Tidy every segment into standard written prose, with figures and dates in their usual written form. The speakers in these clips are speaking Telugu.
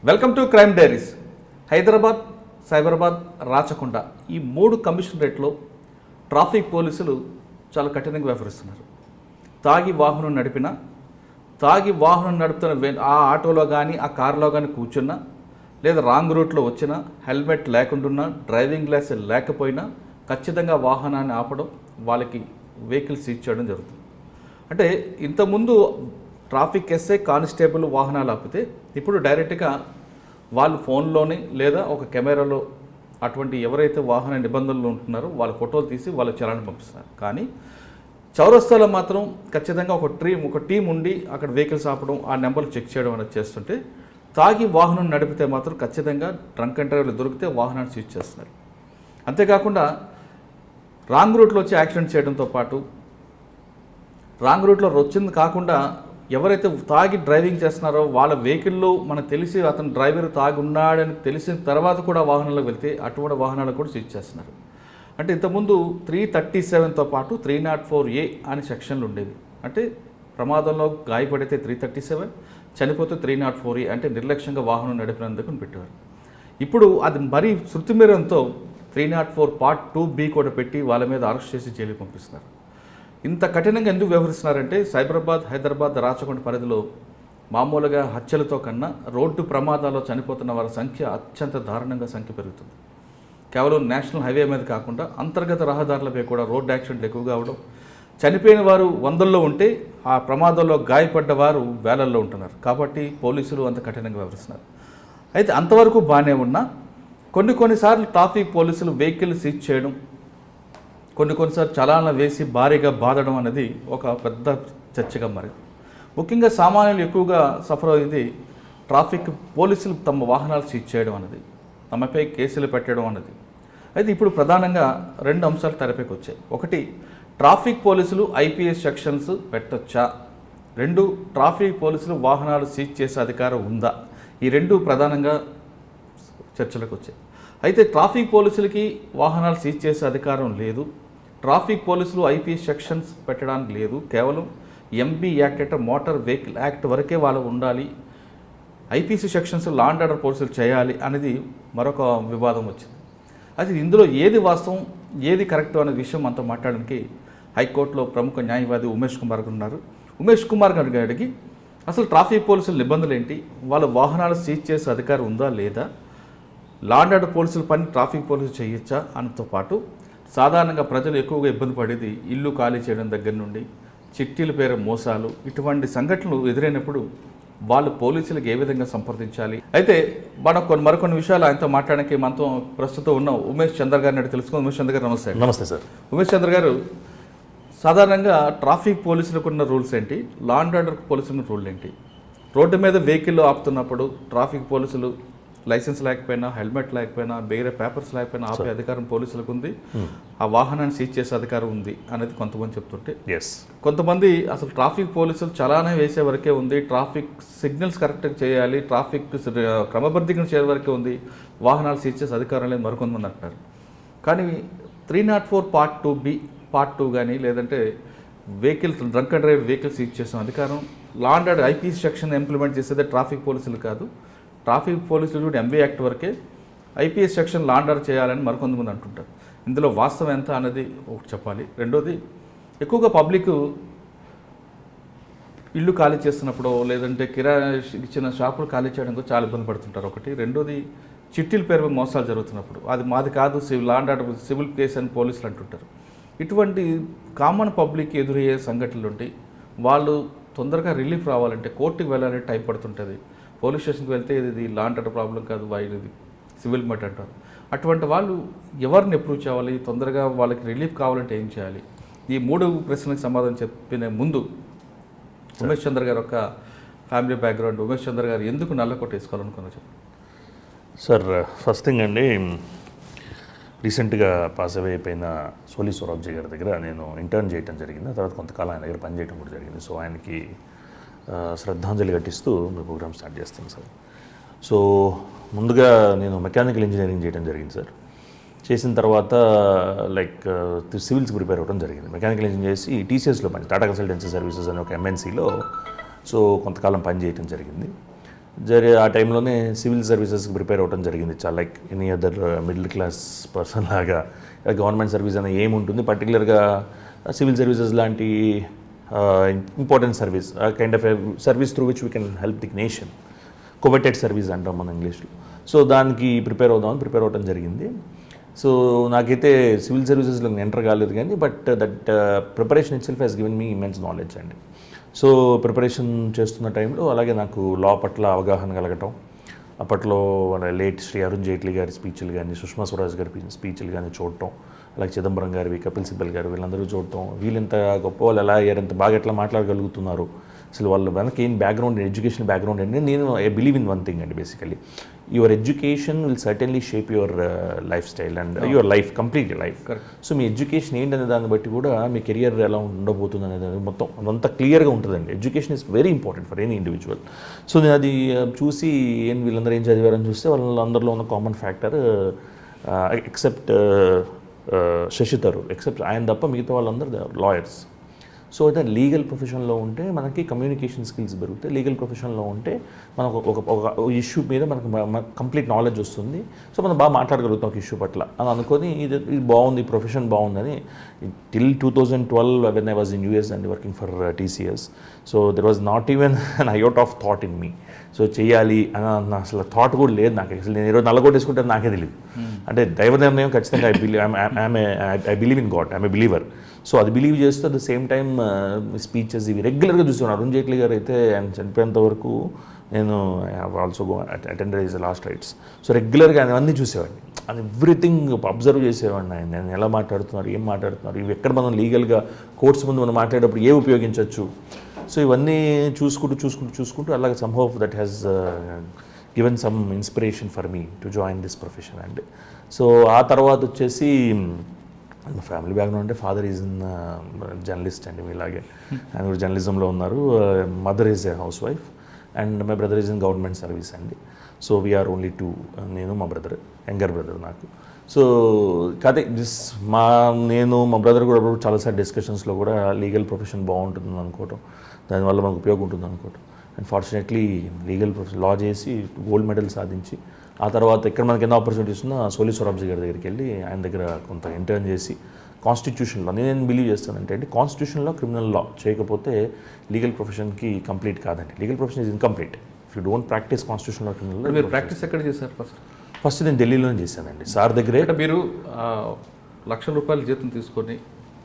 Welcome to crime diaries. Hyderabad, Cyberabad, Rachakonda ఈ 3 కమిషనరేట్లో ట్రాఫిక్ పోలీసులు చాలా కఠినంగా వ్యవహరిస్తున్నారు. తాగి వాహనం నడుపుతున్న ఆ ఆటోలో కానీ ఆ కారులో కానీ కూర్చున్నా, లేదా రాంగ్ రూట్లో వచ్చినా, హెల్మెట్ లేకుండా, డ్రైవింగ్ లైసెన్స్ లేకపోయినా ఖచ్చితంగా వాహనాన్ని ఆపడం, వాళ్ళకి వెహికల్ సీజ్ చేయడం జరుగుతుంది. అంటే ఇంతకుముందు ట్రాఫిక్ ఎస్ఐ, కానిస్టేబుల్ వాహనాలు ఆపితే ఇప్పుడు డైరెక్ట్గా వాళ్ళు ఫోన్లోని లేదా ఒక కెమెరాలో అటువంటి ఎవరైతే వాహన నిబంధనలు ఉంటున్నారో వాళ్ళ ఫోటోలు తీసి వాళ్ళ చలాన్ని పంపిస్తున్నారు. కానీ చౌరస్తాలో మాత్రం ఖచ్చితంగా ఒక టీం ఉండి అక్కడ వెహికల్స్ ఆపడం, ఆ నెంబర్లు చెక్ చేయడం అనేది చేస్తుంటే, తాగి వాహనం నడిపితే మాత్రం ఖచ్చితంగా డ్రంక్ అండ్ డ్రైవర్లు దొరికితే వాహనాన్ని సీజ్ చేస్తున్నారు. అంతేకాకుండా రాంగ్ రూట్లో వచ్చి యాక్సిడెంట్ చేయడంతో పాటు రాంగ్ రూట్లో వచ్చింది కాకుండా ఎవరైతే తాగి డ్రైవింగ్ చేస్తున్నారో వాళ్ళ వెహికల్లో మనకు తెలిసి అతను డ్రైవర్ తాగి ఉన్నాడని తెలిసిన తర్వాత కూడా వాహనంలోకి వెళ్తే అటువంటి వాహనాలు కూడా సీజ్ చేస్తున్నారు. అంటే ఇంతకుముందు 337తో పాటు 304A అనే సెక్షన్లు ఉండేవి. అంటే ప్రమాదంలో గాయపడితే 337, చనిపోతే 304A, అంటే నిర్లక్ష్యంగా వాహనం నడిపినందుకు పెట్టేవారు. ఇప్పుడు అది మరీ శృతిమీరంతో 304 Part 2B కూడా పెట్టి వాళ్ళ మీద అరెస్ట్ చేసి జైలుకి పంపిస్తున్నారు. ఇంత కఠినంగా ఎందుకు వ్యవహరిస్తున్నారంటే, సైబరాబాద్, హైదరాబాద్, రాచకొండ పరిధిలో మామూలుగా హత్యలతో కన్నా రోడ్డు ప్రమాదాల్లో చనిపోతున్న వారి సంఖ్య అత్యంత దారుణంగా సంఖ్య పెరుగుతుంది. కేవలం నేషనల్ హైవే మీద కాకుండా అంతర్గత రహదారులపై కూడా రోడ్డు యాక్సిడెంట్లు ఎక్కువగా అవడం, చనిపోయిన వారు 100ల్లో ఉంటే ఆ ప్రమాదంలో గాయపడ్డ వారు వేలల్లో ఉంటున్నారు. కాబట్టి పోలీసులు అంత కఠినంగా వ్యవహరిస్తున్నారు. అయితే అంతవరకు బాగానే ఉన్నా కొన్నిసార్లు ట్రాఫిక్ పోలీసులు వెహికల్ సీజ్ చేయడం, కొన్నిసార్లు చలాన వేసి భారీగా బాధడం అనేది ఒక పెద్ద చర్చగా మారింది. ముఖ్యంగా సామాన్యులు ఎక్కువగా సఫర్ అయ్యేది ట్రాఫిక్ పోలీసులు తమ వాహనాలు సీజ్ చేయడం అనేది, తమపై కేసులు పెట్టడం అనేది. అయితే ఇప్పుడు ప్రధానంగా 2 అంశాలు తెరపైకి వచ్చాయి. ఒకటి, ట్రాఫిక్ పోలీసులు IPS సెక్షన్స్ పెట్టొచ్చా? 2, ట్రాఫిక్ పోలీసులు వాహనాలు సీజ్ చేసే అధికారం ఉందా? ఈ 2 ప్రధానంగా చర్చలకు వచ్చాయి. అయితే ట్రాఫిక్ పోలీసులకి వాహనాలు సీజ్ చేసే అధికారం లేదు. ట్రాఫిక్ పోలీసులు IPS సెక్షన్స్ పెట్టడానికి లేదు. కేవలం MB యాక్ట్ అంటే మోటార్ వెహికల్ యాక్ట్ వరకే వాళ్ళు ఉండాలి. IPC sections law and order పోలీసులు చేయాలి అనేది మరొక వివాదం వచ్చింది. అయితే ఇందులో ఏది వాస్తవం, ఏది కరెక్ట్ అనే విషయం అంతా మాట్లాడడానికి హైకోర్టులో ప్రముఖ న్యాయవాది ఉమేష్ కుమార్ గారు ఉన్నారు. ఉమేష్ కుమార్ గారికి అసలు ట్రాఫిక్ పోలీసుల నిబంధనలు ఏంటి, వాళ్ళ వాహనాలు సీజ్ చేసే అధికారం ఉందా లేదా, లా అండ్ ఆర్డర్ పోలీసుల పని ట్రాఫిక్ పోలీసులు చేయొచ్చా అన్నతో పాటు సాధారణంగా ప్రజలు ఎక్కువగా ఇబ్బంది పడేది ఇల్లు ఖాళీ చేయడం దగ్గర నుండి చిట్టీల పేరు మోసాలు, ఇటువంటి సంఘటనలు ఎదురైనప్పుడు వాళ్ళు పోలీసులకు ఏ విధంగా సంప్రదించాలి. అయితే మరికొన్ని విషయాలు ఆయనతో మాట్లాడడానికి మనతో ప్రస్తుతం ఉన్న ఉమేష్ చంద్ర గారిని అడిగి తెలుసుకుందాం. ఉమేష్ చంద్ర గారు నమస్తే. నమస్తే సార్. ఉమేష్ చంద్ర గారు, సాధారణంగా ట్రాఫిక్ పోలీసులకు ఉన్న రూల్స్ ఏంటి, లా అండ్ ఆర్డర్ పోలీసుల రూల్ ఏంటి? రోడ్డు మీద వెహికల్ ఆపుతున్నప్పుడు ట్రాఫిక్ పోలీసులు లైసెన్స్ లేకపోయినా, హెల్మెట్ లేకపోయినా, వేరే పేపర్స్ లేకపోయినా ఆపే అధికారం పోలీసులకు ఉంది, ఆ వాహనాన్ని సీజ్ చేసే అధికారం ఉంది అనేది కొంతమంది చెప్తుంటే, కొంతమంది అసలు ట్రాఫిక్ పోలీసులు చలానా వేసే వరకే ఉంది, ట్రాఫిక్ సిగ్నల్స్ కరెక్ట్గా చేయాలి, ట్రాఫిక్ క్రమబద్ధీకరణ చేయే వరకే ఉంది, వాహనాలు సీజ్ చేసే అధికారం లేదు మరికొంతమంది అంటారు. కానీ 304 Part 2B, Part 2 కానీ లేదంటే vehicles drunk and drive vehicle seize చేసిన అధికారం law and order IPC section implement చేసేదే ట్రాఫిక్ పోలీసులు కాదు. ట్రాఫిక్ పోలీసులు కూడా MB యాక్ట్ వరకే, IPS section law and order చేయాలని మరికొంతమంది అంటుంటారు. ఇందులో వాస్తవం ఎంత అనేది ఒకటి చెప్పాలి. రెండోది, ఎక్కువగా పబ్లిక్ ఇల్లు ఖాళీ చేస్తున్నప్పుడు లేదంటే కిరాయి ఇచ్చిన షాపులు ఖాళీ చేయడానికి చాలా ఇబ్బంది పడుతుంటారు. ఒకటి. రెండోది, చిట్టీల పేరు మోసాలు జరుగుతున్నప్పుడు అది మాది కాదు, law and order civil case అని పోలీసులు అంటుంటారు. ఇటువంటి కామన్ పబ్లిక్ ఎదురయ్యే సంఘటనలు ఉంటాయి. వాళ్ళు తొందరగా రిలీఫ్ రావాలంటే కోర్టుకు వెళ్ళాలంటే టైం పడుతుంటుంది. పోలీస్ స్టేషన్కి వెళ్తే ఇది లా అండ్ ఆర్డర్ ప్రాబ్లం కాదు, ఇది సివిల్ మ్యాటర్ అంటారు. అటువంటి వాళ్ళు ఎవరిని అప్రూవ్ చేయాలి, తొందరగా వాళ్ళకి రిలీఫ్ కావాలంటే ఏం చేయాలి? ఈ 3 ప్రశ్నలకు సమాధానం చెప్పిన ముందు ఉమేష్ చంద్ర గారు ఒక ఫ్యామిలీ బ్యాక్గ్రౌండ్, ఉమేష్ చంద్ర గారు ఎందుకు నల్లకోట వేసుకోవాలనుకున్నారు చెప్పండి. సార్, ఫస్ట్ థింగ్ అండి, రీసెంట్గా పాస్ అవే అయిపోయిన సోలి సొరాబ్జీ గారి దగ్గర నేను ఇంటర్న్ చేయడం జరిగింది. ఆ తర్వాత కొంతకాలం ఆయన దగ్గర పనిచేయడం కూడా జరిగింది. సో ఆయనకి శ్రద్ధాంజలి ఘటిస్తూ మీ ప్రోగ్రామ్ స్టార్ట్ చేస్తాను సార్. సో ముందుగా నేను మెకానికల్ ఇంజనీరింగ్ చేయడం జరిగింది సార్. చేసిన తర్వాత సివిల్స్ ప్రిపేర్ అవ్వడం జరిగింది. మెకానికల్ ఇంజనీర్ చేసి TCSలో టాటా కన్సల్టెన్సీ సర్వీసెస్ అనే ఒక MNCలో కొంతకాలం పని చేయడం జరిగింది. ఆ టైంలోనే సివిల్ సర్వీసెస్కి ప్రిపేర్ అవ్వడం జరిగింది. చాలా like any other middle class person లాగా గవర్నమెంట్ సర్వీస్ అనేది ఏముంటుంది, పర్టికులర్గా సివిల్ సర్వీసెస్ లాంటి important service, kind of service through which we can help the nation, coveted service అంటాం మన ఇంగ్లీష్లో. సో దానికి ప్రిపేర్ అవ్వడం జరిగింది. సో నాకైతే సివిల్ సర్వీసెస్లో ఎంటర్ కాలేదు కానీ but that preparation itself has given me immense knowledge అండి. సో ప్రిపరేషన్ చేస్తున్న టైంలో అలాగే నాకు లా పట్ల అవగాహన కలగటం, అప్పట్లో మన లేట్ శ్రీ అరుణ్ జైట్లీ గారి స్పీచ్లు కానీ, సుష్మా స్వరాజ్ గారి స్పీచ్లు కానీ చూడటం, అలాగే చిదంబరం గారివి, కపిల్ సిబ్బల్ గారు, వీళ్ళందరూ చూడటం, వీళ్ళంత గొప్ప వాళ్ళు ఎలా అయ్యారు, ఎంత బాగా ఎట్లా మాట్లాడగలుగుతున్నారు, అసలు వాళ్ళ వెనక ఏం బ్యాక్గ్రౌండ్, ఎడ్యుకేషన్ బ్యాక్గ్రౌండ్ అండి. నేను I believe in one thing అండి, basically your education will certainly shape your lifestyle and your life, complete life. So మీ ఎడ్యుకేషన్ ఏంటనే దాన్ని బట్టి కూడా మీ కెరియర్ ఎలా ఉండబోతుంది అనేది మొత్తం అదంతా క్లియర్గా ఉంటుందండి. Education is very important for any individual. So నేను అది చూసి వీళ్ళందరూ ఏం చదివారని చూస్తే వాళ్ళందరిలో ఉన్న common factor except Shashi Tharoor, except ఆయన తప్ప మిగతా వాళ్ళందరూ లాయర్స్. సో అయితే లీగల్ ప్రొఫెషన్లో ఉంటే మనకి కమ్యూనికేషన్ స్కిల్స్ పెరుగుతాయి. లీగల్ ప్రొఫెషన్లో ఉంటే మనకు ఒక ఇష్యూ మీద మనకు కంప్లీట్ నాలెడ్జ్ వస్తుంది. సో మనం బాగా మాట్లాడగలుగుతాం ఒక ఇష్యూ పట్ల అని అనుకొని ఇది బాగుంది, ప్రొఫెషన్ బాగుందని. Till 2012 when I was in US and working for TCS, so there was not even an iota of thought in me. So చేయాలి అని అసలు థాట్ కూడా లేదు నాకు. అసలు నేను ఈరోజు నల్లగొట్టేసుకుంటే నాకే తెలియదు. అంటే దైవ నిర్ణయం ఖచ్చితంగా I believe in God, I'm a believer. So అది బిలీవ్ చేస్తూ at the same time speeches ఇవి రెగ్యులర్గా చూస్తున్నాను. అరుణ్ జైట్లీ గారు అయితే ఆయన చనిపోయేంత వరకు నేను also attended is lost rights. So రెగ్యులర్గా ఆయన అన్నీ చూసేవాడిని, అది ఎవ్రీథింగ్ అబ్జర్వ్ చేసేవాడిని. ఆయన నేను ఎలా మాట్లాడుతున్నారు, ఏం మాట్లాడుతున్నారు, ఇవి ఎక్కడ మనం లీగల్గా కోర్ట్స్ ముందు మనం మాట్లాడేటప్పుడు ఏ ఉపయోగించవచ్చు. సో ఇవన్నీ చూసుకుంటూ అలాగే somehow that has given some inspiration for me to join this profession అండి. సో ఆ తర్వాత వచ్చేసి ఫ్యామిలీ బ్యాక్గ్రౌండ్ అంటే ఫాదర్ ఈజ్ ఇన్ జర్నలిస్ట్ అండి, మీలాగే ఆయన కూడా జర్నలిజంలో ఉన్నారు. Mother is a house wife and my brother is in government service అండి. సో వీఆర్ ఓన్లీ 2, నేను మా బ్రదర్, యంగర్ బ్రదర్ నాకు. సో కాదే నేను మా బ్రదర్ కూడా చాలాసార్లు డిస్కషన్స్లో కూడా లీగల్ ప్రొఫెషన్ బాగుంటుంది అనుకోవటం, దానివల్ల మనకు ఉపయోగం ఉంటుంది అనుకోవటం. అండ్ ఫార్చునేట్లీ లీగల్ ప్రొఫెషన్ లా చేసి గోల్డ్ మెడల్ సాధించి ఆ తర్వాత ఇక్కడ మనకి ఎన్నో ఆపర్చునిటీస్ ఉన్నా సోలి సొరాబ్జీ గారి దగ్గరికి వెళ్ళి ఆయన దగ్గర కొంత ఇంటర్న్ చేసి కాన్స్టిట్యూషన్లో నేను బిలీవ్ చేస్తానంటే అండి, కాన్స్టిట్యూషన్లో క్రిమినల్ లా చేయకపోతే లీగల్ ప్రొఫెషన్కి కంప్లీట్ కాదండి. Legal profession is incomplete if you don't practise కాన్స్టిట్యూషన్లో క్రిమినల్ లా. మీరు ప్రాక్టీస్ ఎక్కడ చేశారు? ఫస్ట్ నేను ఢిల్లీలోనే చేశానండి, సార్ దగ్గరే. అంటే మీరు ₹1,00,000 జీతం తీసుకొని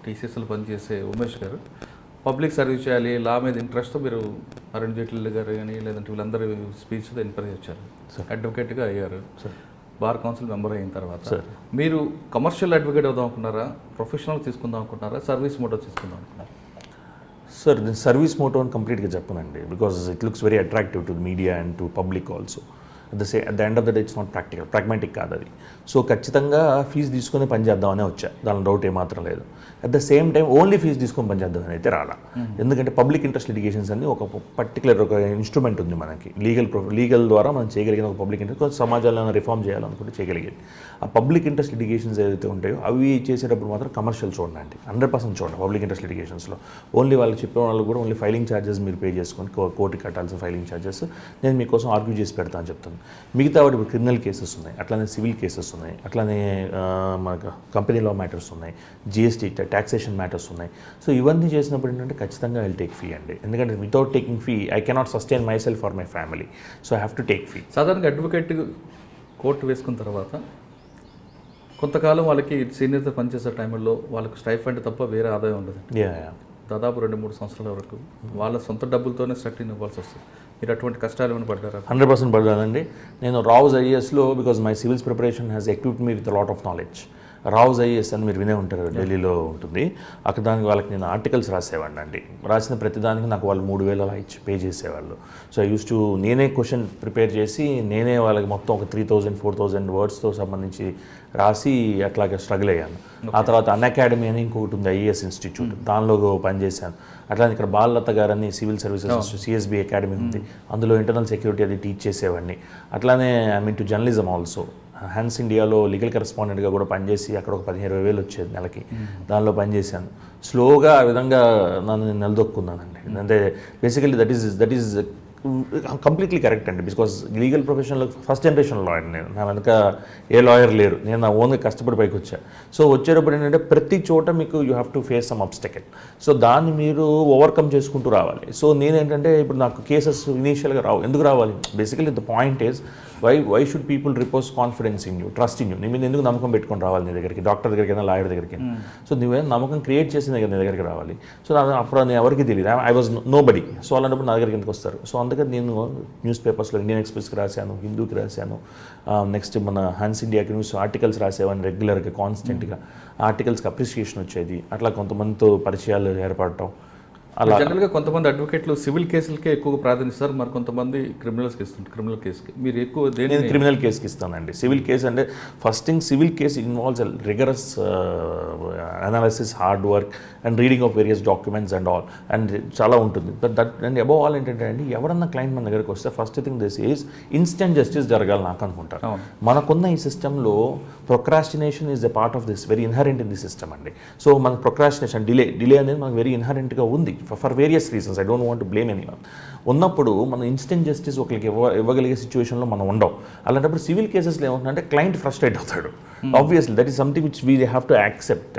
TCSలో పనిచేసే ఉమేష్ గారు పబ్లిక్ సర్వీస్ చేయాలి, లా మీద ఇంట్రెస్ట్తో మీరు అరుణ్ జైట్లీ గారు కానీ లేదంటే వీళ్ళందరూ స్పీచ్తో ఎంకరేజ్ వచ్చారు, అడ్వకేట్గా అయ్యారు. బార్ కౌన్సిల్ మెంబర్ అయిన తర్వాత మీరు కమర్షియల్ అడ్వకేట్ అవుదాం అనుకున్నారా, ప్రొఫెషనల్ తీసుకుందాం అనుకున్నారా, సర్వీస్ మోటో తీసుకుందాం అనుకున్నారా? సార్ నేను సర్వీస్ మోటో అని కంప్లీట్గా చెప్పనండి, because it looks very attractive to media and to public also. At the end of the day it's not pragmatic కాదు అది. సో ఖచ్చితంగా ఫీజు తీసుకొని పని చేద్దామనే వచ్చా, దాని డౌట్ ఏమాత్రం లేదు. At the same time only fees తీసుకొని పని చేద్దామని అయితే రాలా. ఎందుకంటే పబ్లిక్ ఇంట్రెస్ట్ లిటిగేషన్స్ అని ఒక పర్టికులర్ ఒక ఇన్స్ట్రుమెంట్ ఉంది మనకి, లీగల్ ద్వారా మనం చేయగలిగిన ఒక పబ్లిక్ ఇంట్రెస్ట్, కొంచెం సమాజాలను రిఫార్మ్ చేయాలనుకుంటే చేయగలిగేది. ఆ పబ్లిక్ ఇంట్రెస్ట్ లిటిగేషన్స్ ఏదైతే ఉంటాయో అవి చేసేటప్పుడు మాత్రం కమర్షియల్ చూడండి, 100% చూడండి. పబ్లిక్ ఇంట్రెస్ట్ లిటిగేషన్స్లో ఓన్లీ వాళ్ళు చెప్పిన వాళ్ళు కూడా ఓన్లీ ఫైలింగ్ ఛార్జెస్ మీరు పే చేసుకొని కోర్టుకి కట్టాల్సిన ఫైలింగ్ ఛార్జెస్ నేను మీకోసం ఆర్గ్యూ చేసి పెడతా అని చెప్తాను. మిగతా వాటి ఇప్పుడు క్రిమినల్ కేసెస్ ఉన్నాయి, అట్లానే సివిల్ కేసెస్ ఉన్నాయి, అట్లానే మనకు కంపెనీ లా మ్యాటర్స్ ఉన్నాయి, GST ట్యాక్సేషన్ మ్యాటర్స్ ఉన్నాయి. సో ఇవన్నీ చేసినప్పుడు ఏంటంటే ఖచ్చితంగా ఐ టేక్ ఫీ అండి, ఎందుకంటే without taking fee I cannot sustain my self for my family. So I have to take fee. సాధారణంగా అడ్వకేట్ కోర్టు వేసుకున్న తర్వాత కొంతకాలం వాళ్ళకి సీనియర్తో పనిచేసే టైంలో వాళ్ళకి స్టైఫండ్ తప్ప వేరే ఆదాయం ఉండదు. దాదాపు 2-3 సంవత్సరాల వరకు వాళ్ళ సొంత డబ్బులతోనే స్ట్రక్టింగ్ ఇవ్వాల్సి వస్తుంది. మీరు అటువంటి కష్టాలు ఏమైనా పడ్డారా? 100% పడ్డానండి. నేను రావుస్ IASలో because my civils preparation has equipped me with lot of knowledge. Rau's IAS అని మీరు వినే ఉంటారు, ఢిల్లీలో ఉంటుంది. అక్కడ దానికి వాళ్ళకి నేను ఆర్టికల్స్ రాసేవాడిని అండి. రాసిన ప్రతిదానికి నాకు వాళ్ళు 3,000 అలా ఇచ్చి పే చేసేవాళ్ళు. సో ఐ యూస్ టు నేనే క్వశ్చన్ ప్రిపేర్ చేసి నేనే వాళ్ళకి మొత్తం ఒక 3,000-4,000 వర్డ్స్తో సంబంధించి రాసి అట్లాగే స్ట్రగుల్ అయ్యాను. ఆ తర్వాత అన్అకాడమీ అని ఇంకొకటి ఉంది, IAS ఇన్స్టిట్యూట్, దానిలో పనిచేశాను. అట్లానే ఇక్కడ బాలలత గారని సివిల్ సర్వీసెస్ CSB అకాడమీ ఉంది, అందులో ఇంటర్నల్ సెక్యూరిటీ అది టీచ్ చేసేవాడిని. అట్లానే I mean to journalism also. Hans ఇండియాలో లీగల్ కరెస్పాండెంట్గా కూడా పనిచేసి అక్కడ ఒక 15,000-20,000 వచ్చేది నెలకి, దానిలో పనిచేశాను. స్లోగా ఆ విధంగా నన్ను నిలదొక్కున్నానండి. అంటే basically that is completely correct అండి. బికాస్ లీగల్ ప్రొఫెషన్లో ఫస్ట్ జనరేషన్ లాయర్ నేను, నా వెనక ఏ లాయర్ లేరు, నేను నా ఓన్గా కష్టపడి పైకి వచ్చా. సో వచ్చేటప్పుడు ఏంటంటే ప్రతి చోట మీకు you have to face some obstacle. So దాన్ని మీరు ఓవర్కమ్ చేసుకుంటూ రావాలి. సో నేనేంటంటే ఇప్పుడు నాకు కేసెస్ ఇనీషియల్గా రావు. ఎందుకు రావాలి? Basically the point is why should people repose confidence in you, trust in you. నీ మీద ఎందుకు నమ్మకం పెట్టుకొని రావాలి నీ దగ్గరికి, డాక్టర్ దగ్గరికి అయినా లాయర్ దగ్గరికి. సో నువ్వేం నమ్మకం క్రియేట్ చేసిన దగ్గర నీ దగ్గరికి రావాలి. సో అప్పుడు నేను ఎవరికి తెలియదు, I was nobody. So అలాంటప్పుడు నా దగ్గరికి ఎందుకు వస్తారు? సో అందుకని నేను న్యూస్ పేపర్స్లో ఇండియన్ ఎక్స్ప్రెస్కి రాశాను, హిందూకి రాశాను, నెక్స్ట్ మన హన్స్ ఇండియాకి న్యూస్ ఆర్టికల్స్ రాసేవాడిని రెగ్యులర్గా కాన్స్టెంట్గా. ఆర్టికల్స్కి అప్రిషియేషన్ వచ్చేది. అట్లా కొంతమందితో పరిచయాలు ఏర్పడటం. అలా జనరల్గా కొంతమంది అడ్వకేట్లు సివిల్ కేసులకే ఎక్కువగా ప్రాధాన్యత, మరి కొంతమంది క్రిమినల్స్కి ఇస్తుంటారు. క్రిమినల్ కేసుకి మీరు ఎక్కువ నేను క్రిమినల్ కేసుకి ఇస్తానండి. సివిల్ కేసు అంటే first thing civil case involves rigorous analysis, hard work and reading of various documents and all, and చాలా ఉంటుంది. But that and above all ఏంటంటే అండి, ఎవరన్నా క్లయింట్ మన దగ్గరికి వస్తే first thing this is instant justice జరగాలి నాకు అనుకుంటారు. మనకున్న ఈ సిస్టంలో procrastination is a part of this, very inherent in the system అండి. సో మన ప్రొక్రాస్టినేషన్ డిలే అనేది మనకు వెరీ ఇన్హరెంట్గా ఉంది for various reasons. I don't want to blame anyone. ఉన్నప్పుడు మనం ఇన్స్టెంట్ జస్టిస్ ఒకరికి ఇవ్వగలిగే సిచ్యువేషన్లో మనం ఉండవు. అలాంటప్పుడు సివిల్ కేసెస్లో ఏమవుతుందంటే క్లయింట్ ఫ్రస్ట్రేట్ అవుతాడు. Obviously that is something which we have to accept.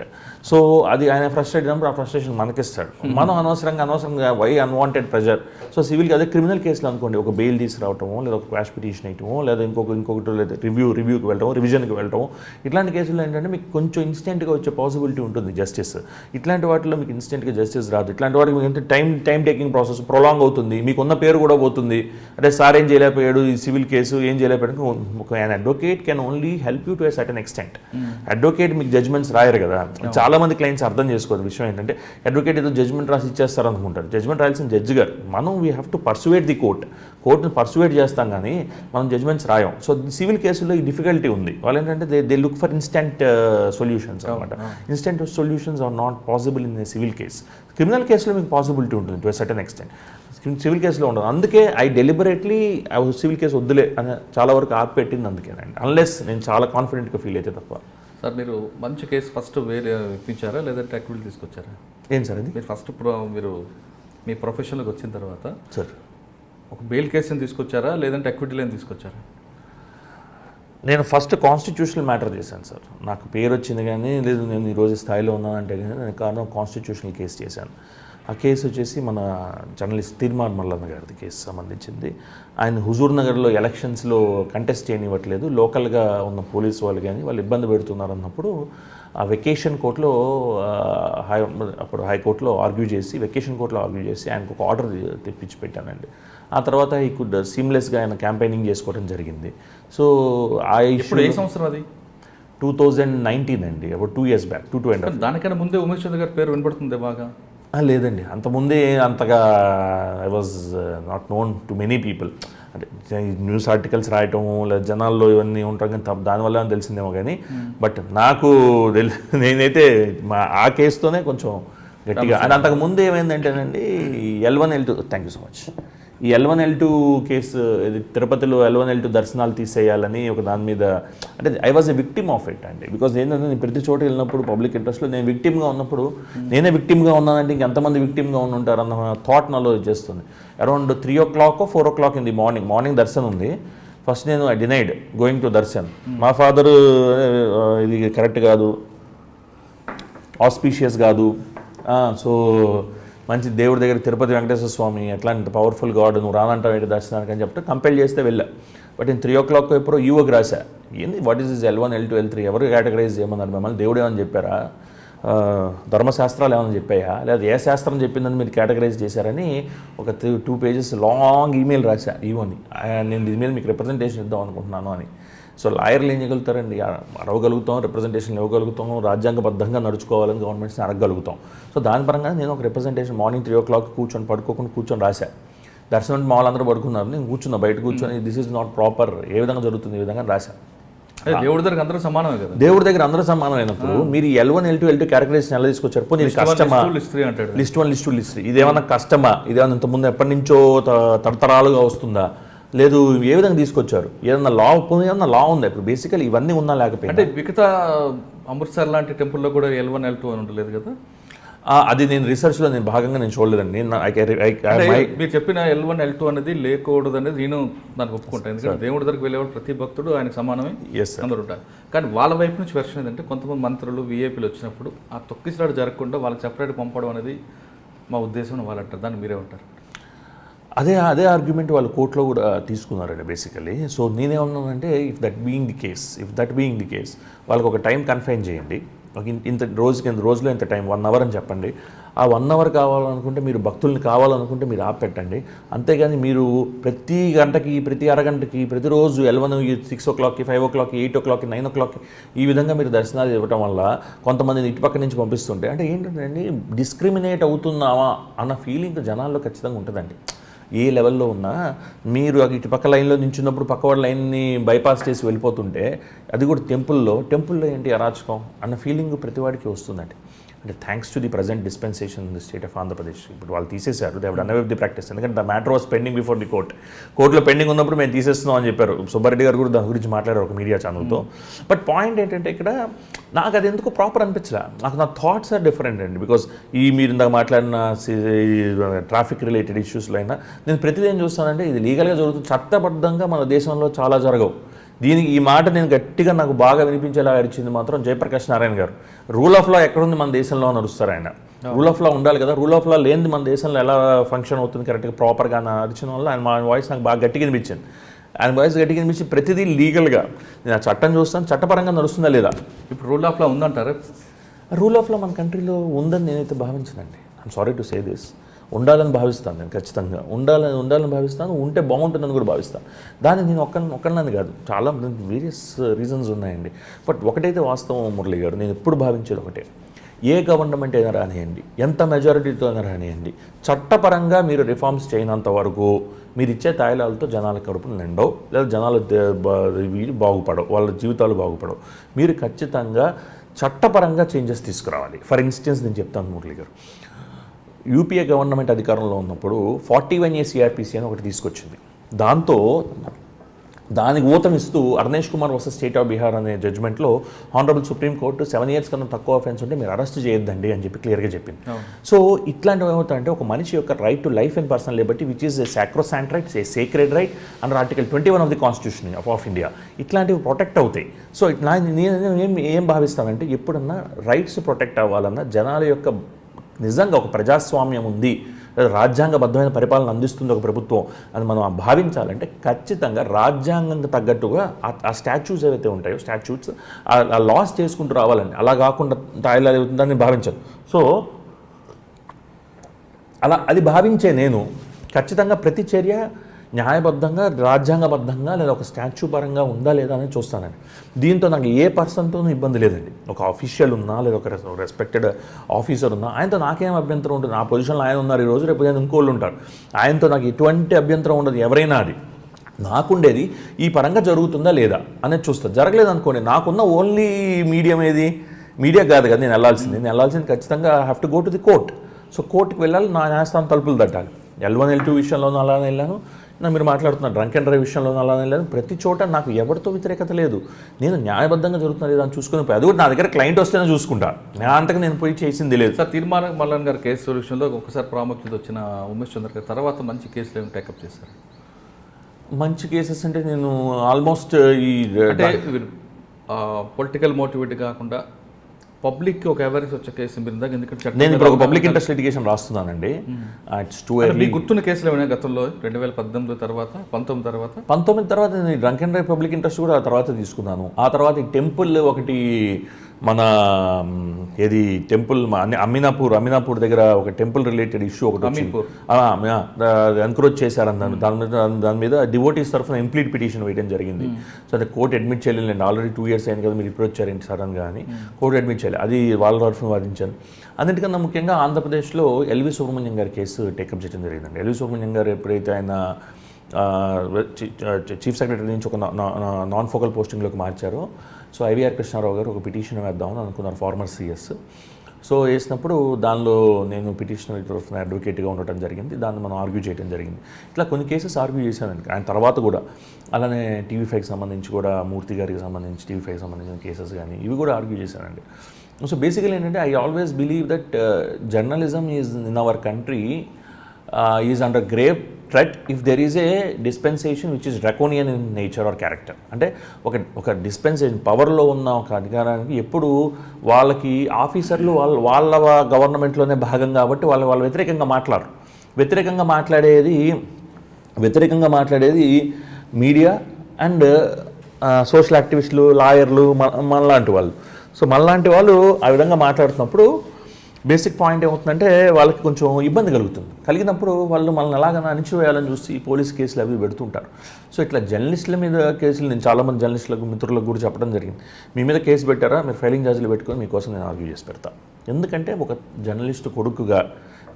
So అది ఆయన ఫ్రస్ట్రేట్ అయినప్పుడు ఆ ఫ్రస్ట్రేషన్ మనకిస్తాడు. మనం అనవసరంగా వై అన్వాంటెడ్ ప్రెజర్. సో సివిల్కి అదే క్రిమినల్ కేసులు అనుకోండి, ఒక బెయిల్ తీసుకురావటమో లేదా ఒక క్వాష్ పిటిషన్ వేయటమో లేదా ఇంకొకటి లేదా రివ్యూకి వెళ్ళటము, రివిజన్కి వెళ్ళటము, ఇట్లాంటి కేసుల్లో ఏంటంటే మీకు కొంచెం ఇన్స్టెంట్గా వచ్చే పాసిబిలిటీ ఉంటుంది జస్టిస్. ఇట్లాంటి వాటిలో మీకు ఇన్స్టెంట్గా జస్టిస్ రాదు. ఇట్లాంటి వాటికి మీకు టైం టేకింగ్ ప్రాసెస్ ప్రొలాంగ్ అవుతుంది, మీకున్న పేరు కూడా పోతుంది. అంటే సార్ ఏం చేయలేకపోయాడు, ఈ సివిల్ కేసు ఏం చేయలేకపోయాడు. an advocate can only help you to a certain extent. Advocate మీకు జడ్జ్మెంట్స్ రాయరు కదా. చాలా మంది క్లయింట్స్ అర్థం చేసుకోవాలి విషయం ఏంటంటే అడ్వకేట్ ఏదో జడ్జ్మెంట్ రాసి ఇచ్చేస్తారు అనుకుంటారు. జడ్జ్మెంట్ రాయాల్సిన జడ్జి గారు. మనం we have to persuade the కోర్టుని పర్సువేట్ చేస్తాం కానీ మనం జడ్జ్మెంట్స్ రాయం. సో సివిల్ కేసుల్లో ఈ డిఫికల్టీ ఉంది. వాళ్ళు ఏంటంటే they look for instant solutions అనమాట. Instant solutions are not possible in a civil case. Criminal కేసులో మీకు పాసిబిలిటీ ఉంటుంది to a certain extent. Civil కేసులో ఉండదు. అందుకే ఐ డెలిబరేట్లీ సివిల్ కేసు వద్దులే అని చాలా వరకు ఆపిపెట్టింది అందుకేనండి. అన్లెస్ నేను చాలా కాన్ఫిడెంట్గా ఫీల్ అయితే తప్ప. సార్ మీరు మంచి కేసు ఫస్ట్ వేరే ఇప్పించారా లేదంటే ఎక్విటీ తీసుకొచ్చారా? ఏం సార్ అది? మీరు ఫస్ట్ మీరు మీ ప్రొఫెషన్లోకి వచ్చిన తర్వాత సార్ ఒక బెయిల్ కేసుని తీసుకొచ్చారా లేదంటే ఎక్విటీ లైన్ తీసుకొచ్చారా? నేను ఫస్ట్ కాన్స్టిట్యూషనల్ మ్యాటర్ చేశాను సార్. నాకు పేరు వచ్చింది కానీ లేదు నేను ఈరోజు స్థాయిలో ఉన్నానంటే కానీ నేను కారణం కాన్స్టిట్యూషనల్ కేసు చేశాను. ఆ కేసు వచ్చేసి మన జర్నలిస్ట్ తీర్మాన్ మల్లన్న గారిది కేసు సంబంధించింది. ఆయన హుజూర్ నగర్లో ఎలక్షన్స్లో కంటెస్ట్ చేయనివ్వట్లేదు, లోకల్గా ఉన్న పోలీసు వాళ్ళు కానీ వాళ్ళు ఇబ్బంది పెడుతున్నారు అన్నప్పుడు ఆ వెకేషన్ కోర్టులో అప్పుడు హైకోర్టులో ఆర్గ్యూ చేసి ఆయనకు ఒక ఆర్డర్ తెప్పించి పెట్టానండి. ఆ తర్వాత ఈ కుడ్ సీమ్లెస్గా ఆయన క్యాంపెయినింగ్ చేసుకోవడం జరిగింది. సో ఆ ఇప్పుడు ఏ సంవత్సరం అది? 2019 అండి, అప్పుడు 2 years బ్యాక్, 2.5. దానికన్నా ముందే ఉమేష్ చంద్ర గారి పేరు వినపడుతుంది బాగా. లేదండి, అంతకుముందే అంతగా I was not known to many people. అంటే న్యూస్ ఆర్టికల్స్ రాయటము లేదా జనాల్లో ఇవన్నీ ఉంటాం కానీ దానివల్ల తెలిసిందేమో కానీ బట్ నాకు నేనైతే ఆ కేసుతోనే కొంచెం గట్టిగా. అండ్ అంతకుముందు ఏమైందంటేనండి L1L2 thank you so much. ఈ L1L2 కేసు తిరుపతిలో L1L2 దర్శనాలు తీసేయాలని ఒక దాని మీద అంటే I was a victim of it అండి. బికాజ్ ఏంటంటే నేను ప్రతి చోట వెళ్ళినప్పుడు పబ్లిక్ ఇంట్రెస్ట్లో నేను విక్టిమ్గా ఉన్నప్పుడు నేనే విక్టిమ్గా ఉన్నానంటే ఇంకెంతమంది విక్టిమ్గా ఉంటారు అన్న థాట్ నాలో చేస్తుంది. Around 3 o'clock 4 o'clock in the morning దర్శనం ఉంది. ఫస్ట్ నేను I denied going to Darshan. మా ఫాదరు ఇది కరెక్ట్ కాదు, ఆస్పీషియస్ కాదు, సో మంచి దేవుడి దగ్గర తిరుపతి వెంకటేశ్వర స్వామి అట్లాంటి పవర్ఫుల్ గాడ్, నువ్వు రానంటావు ఏంటి దర్శనానికి అని చెప్తే కంపెల్ చేస్తే వెళ్ళా. బట్ నేను 3 o'clock ఎప్పుడో ఈవోకి రాశా, ఏంది what is is L1 L2 L3 ఎవరు కేటగరైజ్ చేయమన్నారు మిమ్మల్ని, దేవుడు ఏమని చెప్పారా, ధర్మశాస్త్రాలు ఏమైనా చెప్పాయా, లేదా ఏ శాస్త్రం చెప్పిందని మీరు కేటగరైజ్ చేశారని ఒక 2 pages లాంగ్ ఈమెయిల్ రాశా ఈవోని. నేను దీని మీద మీకు రిప్రజెంటేషన్ ఇద్దాం అనుకుంటున్నాను అని. సో లాయర్లు ఏం చేయగలుగుతారండి, అడగగలుగుతాం, రిప్రజెంటేషన్ ఇవ్వగలుగుతాం, రాజ్యాంగబద్ధంగా నడుచుకోవాలని గవర్నమెంట్స్ని అడగగలుగుతాం. సో దాని పరంగా నేను ఒక రిప్రజెంటేషన్ మార్నింగ్ 3 o'clock కూర్చొని రాశా. దర్శనం మా వాళ్ళందరూ పడుకున్నారు, నేను కూర్చున్నా బయట కూర్చొని దిస్ ఈజ్ నాట్ ప్రాపర్, ఏ విధంగా జరుగుతుంది ఈ విధంగా రాశా. దేవుడి దగ్గర అందరూ సమానమే కదా. దేవుడి దగ్గర అందరూ సమానమైనప్పుడు మీరు L1 L2 L2 క్యారెక్టరైజేషన్ ఎలా తీసుకొచ్చారు? కష్టమా? లిస్ట్ 1 లిస్ట్ 2 లిస్ట్ 3 ఇదేమన్నా కష్టమా? ఇదేమన్నా ఇంతకుముందు ఎప్పటి నుంచో తరతరాలుగా వస్తుందా? లేదు, ఏ విధంగా తీసుకొచ్చారు? ఏదన్నా లా ఉందా? ఇప్పుడు బేసికల్ ఇవన్నీ ఉన్నా లేకపోయినా అంటే మిగతా అమృత్సర్ లాంటి టెంపుల్లో కూడా L1 L2 అని ఉండలేదు కదా. అది నేను రీసెర్చ్లో నేను భాగంగా నేను చూడలేదండి. మీరు చెప్పిన L1 L2 అనేది లేకూడదు అనేది నేను దానికి ఒప్పుకుంటాను. ఎందుకంటే దేవుడి దగ్గరికి వెళ్ళేవాడు ప్రతి భక్తుడు ఆయనకు సమానమే, అందరూ ఉంటారు. కానీ వాళ్ళ వైపు నుంచి వెర్షన్ ఏంటంటే కొంతమంది మంత్రులు విఐపీలు వచ్చినప్పుడు ఆ తొక్కిసలాట జరగకుండా వాళ్ళకి సెపరేట్ పంపడం అనేది మా ఉద్దేశం వాళ్ళు అంటారు. దాన్ని మీరే ఉంటారు. అదే ఆర్గ్యుమెంట్ వాళ్ళు కోర్టులో కూడా తీసుకున్నారండి బేసికలీ. సో నేనేమన్నానంటే if that being the case వాళ్ళకి ఒక టైం కన్ఫైన్ చేయండి. ఒక ఇంత రోజులో ఇంత టైం 1 అవర్ అని చెప్పండి. ఆ 1 అవర్ కావాలనుకుంటే మీరు భక్తుల్ని కావాలనుకుంటే మీరు ఆపెట్టండి. అంతేగాని మీరు ప్రతి గంటకి ప్రతి అరగంటకి ప్రతిరోజు L1 6 o'clock 5 o'clock 8 o'clock 9 o'clock ఈ విధంగా మీరు దర్శనాలు ఇవ్వటం వల్ల కొంతమందిని ఇటుపక్క నుంచి పంపిస్తుంటే అంటే ఏంటంటే డిస్క్రిమినేట్ అవుతున్నావా అన్న ఫీలింగ్ జనాల్లో ఖచ్చితంగా ఉంటుందండి. ఏ లెవెల్లో ఉన్నా మీరు ఇటుపక్క లైన్లో నించున్నప్పుడు పక్కవాడి లైన్ని బైపాస్ చేసి వెళ్ళిపోతుంటే అది కూడా టెంపుల్లో ఏంటి అరాచకం అన్న ఫీలింగ్ ప్రతివాడికి వస్తుందండి. అంటే thanks to the present dispensation in the state of Andhra Pradesh. ఇప్పుడు వాళ్ళు తీసేశారు, they have done away with the practice. ఎందుకంటే the matter was pending before the కోర్టులో పెండింగ్ ఉన్నప్పుడు మేము తీసేస్తున్నాం అని చెప్పారు. సుబ్బారెడ్డి గారు కూడా దాని గురించి మాట్లాడారు ఒక మీడియా ఛానల్తో. బట్ పాయింట్ ఏంటంటే ఇక్కడ నాకు అది ఎందుకు ప్రాపర్ అనిపించలే. నా థాట్స్ ఆర్ డిఫరెంట్ అండి. బికాస్ మీరు ఇందాక మాట్లాడిన ట్రాఫిక్ రిలేటెడ్ ఇష్యూస్లో అయినా నేను ప్రతిదీ ఏం చూస్తానంటే ఇది లీగల్గా జరుగుతుంది, చట్టబద్ధంగా మన దేశంలో చాలా జరగవు. దీనికి ఈ మాట నేను గట్టిగా నాకు బాగా వినిపించేలా అరిచింది మాత్రం జయప్రకాష్ నారాయణ గారు. రూల్ ఆఫ్ లా ఎక్కడుంది మన దేశంలో నడుస్తారు ఆయన. రూల్ ఆఫ్ లా ఉండాలి కదా, రూల్ ఆఫ్ లా లేనిది మన దేశంలో ఎలా ఫంక్షన్ అవుతుంది కరెక్ట్గా ప్రాపర్గా అరిచిన వల్ల ఆయన వాయిస్ నాకు బాగా గట్టిగా వినిపించింది. ఆయన వాయిస్ గట్టిగా వినిపించి ప్రతిదీ లీగల్గా నేను ఆ చట్టం చూస్తాను, చట్టపరంగా నడుస్తుందా లేదా. ఇప్పుడు రూల్ ఆఫ్ లా ఉందంటారా? రూల్ ఆఫ్ లా మన కంట్రీలో ఉందని నేనైతే భావించనండి. I'm sorry to say this. ఉండాలని భావిస్తాను నేను, ఖచ్చితంగా ఉండాలని భావిస్తాను. ఉంటే బాగుంటుందని కూడా భావిస్తాను. దాన్ని నేను ఒక్కళ్ళని కాదు, చాలా వేరియస్ రీజన్స్ ఉన్నాయండి. బట్ ఒకటైతే వాస్తవం మురళి గారు, నేను ఎప్పుడు భావించేది ఒకటే, ఏ గవర్నమెంట్ అయినా రానియండి, ఎంత మెజారిటీతో అయినా రానియండి, చట్టపరంగా మీరు రిఫార్మ్స్ చేయనంత వరకు మీరు ఇచ్చే తాయిలాలతో జనాల కడుపులు నిండవు, లేదా జనాలు బాగుపడవు, వాళ్ళ జీవితాలు బాగుపడవు. మీరు ఖచ్చితంగా చట్టపరంగా చేంజెస్ తీసుకురావాలి. ఫర్ ఇన్స్టెన్స్ నేను చెప్తాను మురళి గారు, యూపీఏ గవర్నమెంట్ అధికారంలో ఉన్నప్పుడు 41A CRPC అని ఒకటి తీసుకొచ్చింది. దానికి ఊతమిస్తూ Arnesh Kumar versus state of Bihar అనే జడ్జ్మెంట్లో హానరబుల్ సుప్రీం కోర్టు 7 years కన్నా తక్కువ ఆఫెన్స్ ఉంటే మీరు అరెస్ట్ చేయొద్దండి అని చెప్పి క్లియర్గా చెప్పింది. సో ఇట్లాంటివి ఏమవుతాయంటే ఒక మనిషి యొక్క right to life and personal Liberty which is a sacrosanct right, A sacred right under article 21 of the constitution of India, ఇట్లాంటివి ప్రొటెక్ట్ అవుతాయి. సో నేను ఏం భావిస్తానంటే ఎప్పుడన్నా రైట్స్ ప్రొటెక్ట్ అవ్వాలన్నా జనాల యొక్క నిజంగా ఒక ప్రజాస్వామ్యం ఉంది, రాజ్యాంగబద్ధమైన పరిపాలన అందిస్తుంది ఒక ప్రభుత్వం అని మనం భావించాలంటే ఖచ్చితంగా రాజ్యాంగంకి తగ్గట్టుగా ఆ స్టాచ్యూస్ ఏవైతే ఉంటాయో స్టాచ్యూట్స్ ఆ లాస్ చేసుకుంటూ రావాలండి. అలా కాకుండా తాయిలా అవుతుందని భావించదు. సో అది భావించే నేను ఖచ్చితంగా ప్రతి చర్య న్యాయబద్ధంగా రాజ్యాంగబద్ధంగా లేదా ఒక స్టాచ్యూ పరంగా ఉందా లేదా అని చూస్తానండి. దీంతో నాకు ఏ పర్సన్తోనూ ఇబ్బంది లేదండి. ఒక ఆఫీషియల్ ఉన్నా లేదా ఒక రెస్పెక్టెడ్ ఆఫీసర్ ఉన్నా ఆయనతో నాకేం అభ్యంతరం ఉంటుంది. ఆ పొజిషన్లో ఆయన ఉన్నారు ఈరోజు, రేపు నేను ఇంకోళ్ళు ఉంటారు, ఆయనతో నాకు ఎటువంటి అభ్యంతరం ఉండదు. ఎవరైనా అది నాకుండేది ఈ పరంగా జరుగుతుందా లేదా అనేది చూస్తాను. జరగలేదు అనుకోండి, నాకున్న ఓన్లీ మీడియం ఏది, మీడియా కాదు కదా నేను వెళ్ళాల్సింది ఖచ్చితంగా I have to go to the court. So కోర్టుకి వెళ్ళాలి, నా న్యాయస్థానం తలుపులు తట్టాలి. L1 L2 విషయంలోనూ అలానే వెళ్ళాను, మీరు మాట్లాడుతున్న డ్రంక్ అండ్ డ్రైవ్ విషయంలో అలానే లేదు. ప్రతి చోట నాకు ఎవరితో వ్యతిరేకత లేదు. నేను న్యాయబద్ధంగా జరుగుతున్నా లేదా అని చూసుకుని అది కూడా నా దగ్గర క్లయింట్ వస్తేనే చూసుకుంటా, నా అంతగా నేను పోయి చేసింది లేదు. సార్, తీర్మానం మల్లన్ గారి కేసు సొల్యూషన్లో ఒకసారి ప్రాముఖ్యత వచ్చిన ఉమేష్ చంద్ర గారి తర్వాత మంచి కేసులు ఏమి టేకప్ చేశారు? మంచి కేసెస్ అంటే నేను ఆల్మోస్ట్ ఈ పొలిటికల్ మోటివేట్ కాకుండా పబ్లిక్కి ఒక అవేర్నెస్ వచ్చే కేసు మీరు ఇందాక, ఎందుకంటే నేను ఇప్పుడు ఒక పబ్లిక్ ఇంట్రెస్ట్ లిటిగేషన్ రాస్తున్నానండి. It's too early. మీకు గుర్తున్న కేసులు ఏమైనా గతంలో 2018 తర్వాత 19 తర్వాత నేను drunk and drive public interest కూడా ఆ తర్వాత తీసుకున్నాను. ఆ తర్వాత ఈ టెంపుల్ ఒకటి మన ఏది టెంపుల్ అమీనాపూర్ దగ్గర ఒక టెంపుల్ రిలేటెడ్ ఇష్యూ ఒకటి ఎన్క్రోచ్ చేశారన్నాను. దాని మీద డివోటీస్ తరఫున ఇంప్లీట్ పిటిషన్ వేయడం జరిగింది. సో అది కోర్టు అడ్మిట్ చేయలేదు. ఆల్రెడీ 2 years అయింది కదా, మీరు ఇప్పుడు వచ్చారేంటి సడన్గా అని కోర్టు అడ్మిట్ చేయాలి. అది వాళ్ళ తరఫున వాదించాను. అన్నిటికన్నా ముఖ్యంగా ఆంధ్రప్రదేశ్లో ఎల్వి సుబ్రహ్మణ్యం గారి కేసు టేకప్ చేయడం జరిగిందండి. ఎల్వి సుబ్రహ్మణ్యం గారు ఎప్పుడైతే ఆయన చీఫ్ సెక్రటరీ నుంచి ఒక నాన్ ఫోకల్ పోస్టింగ్లోకి మార్చారో, సో ఐవీఆర్ కృష్ణారావు గారు ఒక పిటిషన్ వేద్దామని అనుకున్నారు, ఫార్మర్ CS. సో వేసినప్పుడు దానిలో నేను పిటిషనర్ తరఫున అడ్వకేట్గా ఉండటం జరిగింది. దాన్ని మనం ఆర్గ్యూ చేయడం జరిగింది. ఇట్లా కొన్ని కేసెస్ ఆర్గ్యూ చేశానండి. ఆయన తర్వాత కూడా అలానే TV5కి సంబంధించి కూడా, మూర్తి గారికి సంబంధించి TV5కి సంబంధించిన కేసెస్ కానీ ఇవి కూడా ఆర్గ్యూ చేశానండి. సో బేసికలీ ఏంటంటే I always believe that journalism is in our country is under grave threat if there is a dispensation which is draconian in nature or character. అంటే ఒక డిస్పెన్సేషన్ పవర్లో ఉన్న ఒక అధికారానికి ఎప్పుడు వాళ్ళకి ఆఫీసర్లు వాళ్ళ గవర్నమెంట్లోనే భాగం కాబట్టి వాళ్ళు వ్యతిరేకంగా మాట్లాడరు. వ్యతిరేకంగా మాట్లాడేది మీడియా అండ్ సోషల్ యాక్టివిస్టులు, లాయర్లు, మనలాంటి వాళ్ళు. సో మనలాంటి వాళ్ళు ఆ విధంగా మాట్లాడుతున్నప్పుడు బేసిక్ పాయింట్ ఏమవుతుందంటే వాళ్ళకి కొంచెం ఇబ్బంది కలిగినప్పుడు వాళ్ళు మనల్ని ఎలాగైనా అణిచివేయాలని చూసి పోలీస్ కేసులు అవి పెడుతుంటారు. సో ఇట్లా జర్నలిస్టుల మీద కేసులు నేను చాలామంది జర్నలిస్టులకు మిత్రులకు కూడా చెప్పడం జరిగింది. మీ మీద కేసు పెట్టారా, మీరు ఫైలింగ్ ఛార్జీలు పెట్టుకొని మీకోసం నేను ఆర్గ్యూ చేసి పెడతా. ఎందుకంటే ఒక జర్నలిస్టు కొడుకుగా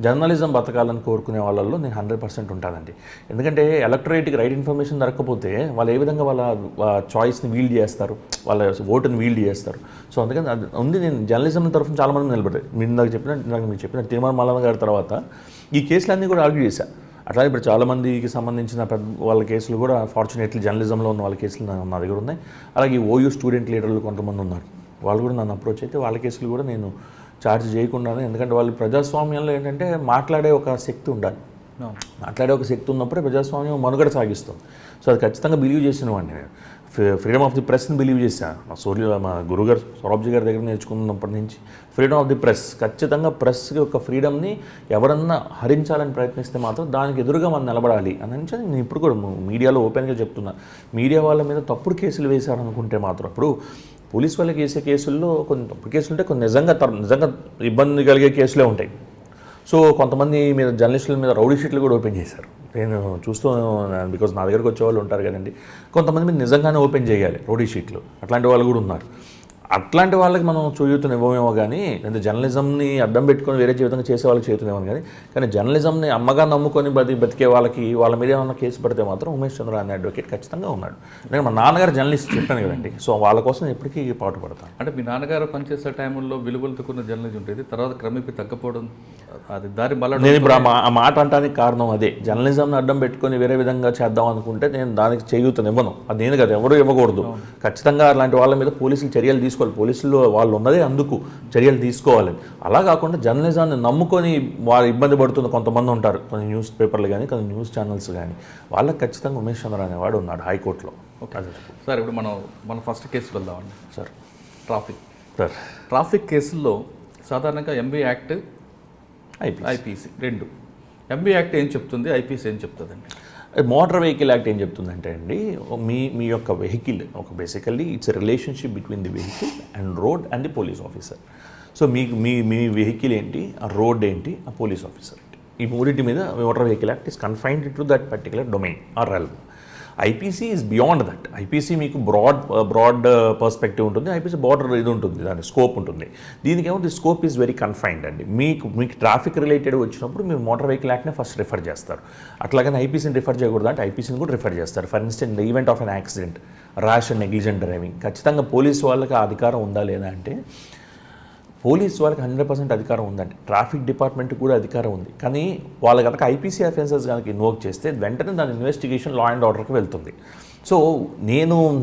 జర్నలిజం బతకాలని కోరుకునే వాళ్ళల్లో నేను 100% ఉంటానండి. ఎందుకంటే ఎలక్టరేట్కి రైట్ ఇన్ఫర్మేషన్ దొరకకపోతే వాళ్ళు ఏ విధంగా వాళ్ళ చాయిస్ని వీల్డ్ చేస్తారు, వాళ్ళ ఓటుని వీల్డ్ చేస్తారు. సో అందుకని అది ఉంది. నేను జర్నలిజం తరఫున చాలామంది నిలబడ్డాయి. మీరు చెప్పిన తిరుమల మల్లన్న గారి తర్వాత ఈ కేసులన్నీ కూడా ఆర్గ్యూ చేశాను. అట్లానే ఇప్పుడు చాలామందికి సంబంధించిన వాళ్ళ కేసులు కూడా ఫార్చునేట్లీ జర్నలిజంలో ఉన్న వాళ్ళ కేసులు నా దగ్గర ఉన్నాయి. అలాగే ఓయూ స్టూడెంట్ లీడర్లు కొంతమంది ఉన్నారు, వాళ్ళు కూడా నన్ను అప్రోచ్ అయితే వాళ్ళ కేసులు కూడా నేను ఛార్జ్ చేయకుండానే, ఎందుకంటే వాళ్ళు ప్రజాస్వామ్యంలో ఏంటంటే మాట్లాడే ఒక శక్తి ఉండాలి. మాట్లాడే ఒక శక్తి ఉన్నప్పుడే ప్రజాస్వామ్యం మనుగడ సాగిస్తుంది. సో అది ఖచ్చితంగా బిలీవ్ చేసిన వాడిని నేను. ఫ్రీడమ్ ఆఫ్ ది ప్రెస్ని బిలీవ్ చేశాను. మా గురుగారు సౌరభ్జీ గారి దగ్గర నేర్చుకున్నప్పటి నుంచి ఫ్రీడమ్ ఆఫ్ ది ప్రెస్, ఖచ్చితంగా ప్రెస్కి ఒక ఫ్రీడమ్ని ఎవరన్నా హరించాలని ప్రయత్నిస్తే మాత్రం దానికి ఎదురుగా మనం నిలబడాలి అని నేను ఇప్పుడు కూడా మీడియాలో ఓపెన్గా చెప్తున్నా. మీడియా వాళ్ళ మీద తప్పుడు కేసులు వేశారనుకుంటే మాత్రం, ఇప్పుడు పోలీస్ వాళ్ళకి వేసే కేసుల్లో కొన్ని తప్పుడు కేసులు ఉంటాయి, కొన్ని నిజంగా ఇబ్బంది కలిగే కేసులే ఉంటాయి. సో కొంతమంది మీద జర్నలిస్టుల మీద రౌడీ షీట్లు కూడా ఓపెన్ చేశారు. నేను చూస్తూ, బికాజ్ నా దగ్గరకు వచ్చేవాళ్ళు ఉంటారు కదండి, కొంతమంది మీద నిజంగానే ఓపెన్ చేయాలి రౌడీ షీట్లు, అట్లాంటి వాళ్ళు కూడా ఉన్నారు. అట్లాంటి వాళ్ళకి మనం చేయూతనివ్వమేమో కానీ, అంటే జర్నలిజంని అడ్డం పెట్టుకొని వేరే జీవితంగా చేసే వాళ్ళకి చేయూతనివ్వము కానీ జర్నలిజంని అమ్మగా నమ్ముకొని బతికే వాళ్ళకి వాళ్ళ మీద ఏమన్నా కేసు పడితే మాత్రం ఉమేష్ చంద్ర అనే అడ్వకేట్ ఖచ్చితంగా ఉన్నాడు. నేను మా నాన్నగారు జర్నలిస్ట్ చెప్పాను కదండి, సో వాళ్ళ కోసం ఎప్పటికీ పాటు పడతాను. అంటే మీ నాన్నగారు పనిచేసే టైంలో విలువలతోకున్న జర్నలిజం ఉండేది, తర్వాత క్రమేపీ తగ్గపోవడం, అది దారి మళ్ళీ నేను ఇప్పుడు ఆ మాట అంటానికి కారణం అదే. జర్నలిజంని అడ్డం పెట్టుకొని వేరే విధంగా చేద్దాం అనుకుంటే నేను దానికి చేయూతనివ్వను. అది నేను కదా, ఎవరు ఇవ్వకూడదు. ఖచ్చితంగా అలాంటి వాళ్ళ మీద పోలీసులు చర్యలు తీసుకోవాలి. పోలీసులు వాళ్ళు ఉన్నదే అందుకు చర్యలు తీసుకోవాలని. అలా కాకుండా జర్నలిజాన్ని నమ్ముకొని వాళ్ళు ఇబ్బంది పడుతున్న కొంతమంది ఉంటారు, కొన్ని న్యూస్ పేపర్లు కానీ కొన్ని న్యూస్ ఛానల్స్ కానీ, వాళ్ళకి ఖచ్చితంగా ఉమేష్ చంద్ర అనేవాడు ఉన్నాడు హైకోర్టులో. ఓకే సార్, ఇప్పుడు మన ఫస్ట్ కేసుకి వెళ్దామండి సార్. ట్రాఫిక్ కేసుల్లో సాధారణంగా ఎంబీ యాక్ట్, ఐపీసీ రెండు. ఎంబీ యాక్ట్ ఏం చెప్తుంది, ఐపీసీ ఏం చెప్తుందండి? మోటార్ వెహికల్ యాక్ట్ ఏం చెప్తుందంటే అండి, మీ యొక్క వెహికల్ ఒక basically it's relationship between the vehicle and road and the police officer. So me vehicle ఏంటి, ఆ రోడ్ ఏంటి, ఆ పోలీస్ ఆఫీసర్ ఏంటి, ఈ మూడింటి మీద motor vehicle act is confined to that particular domain or realm. IPC is beyond that. IPC మీకు బ్రాడ్ పర్స్పెక్టివ్ ఉంటుంది, ఐపీసీ బార్డర్ ఇది ఉంటుంది, దాని స్కోప్ ఉంటుంది. దీనికి ఏమో the scope is very confined అండి. మీకు ట్రాఫిక్ రిలేటెడ్ వచ్చినప్పుడు మీరు మోటార్ వెహికల్ యాక్ట్నే ఫస్ట్ రిఫర్ చేస్తారు. అట్లాగని ఐపీసీని రిఫర్ చేయకూడదు అంటే ఐపీసీని కూడా రిఫర్ చేస్తారు. For instance the event of an accident, rash and negligent driving, ఖచ్చితంగా పోలీసు వాళ్ళకి ఆ అధికారం ఉందా లేదా అంటే, పోలీసు వాళ్ళకి 100% అధికారం ఉందండి. ట్రాఫిక్ డిపార్ట్మెంట్కి కూడా అధికారం ఉంది. కానీ వాళ్ళు కనుక ఐపీసీ అఫెన్సెస్ కనుక ఇన్వోక్ చేస్తే వెంటనే దాని ఇన్వెస్టిగేషన్ లా అండ్ ఆర్డర్కి వెళ్తుంది. సో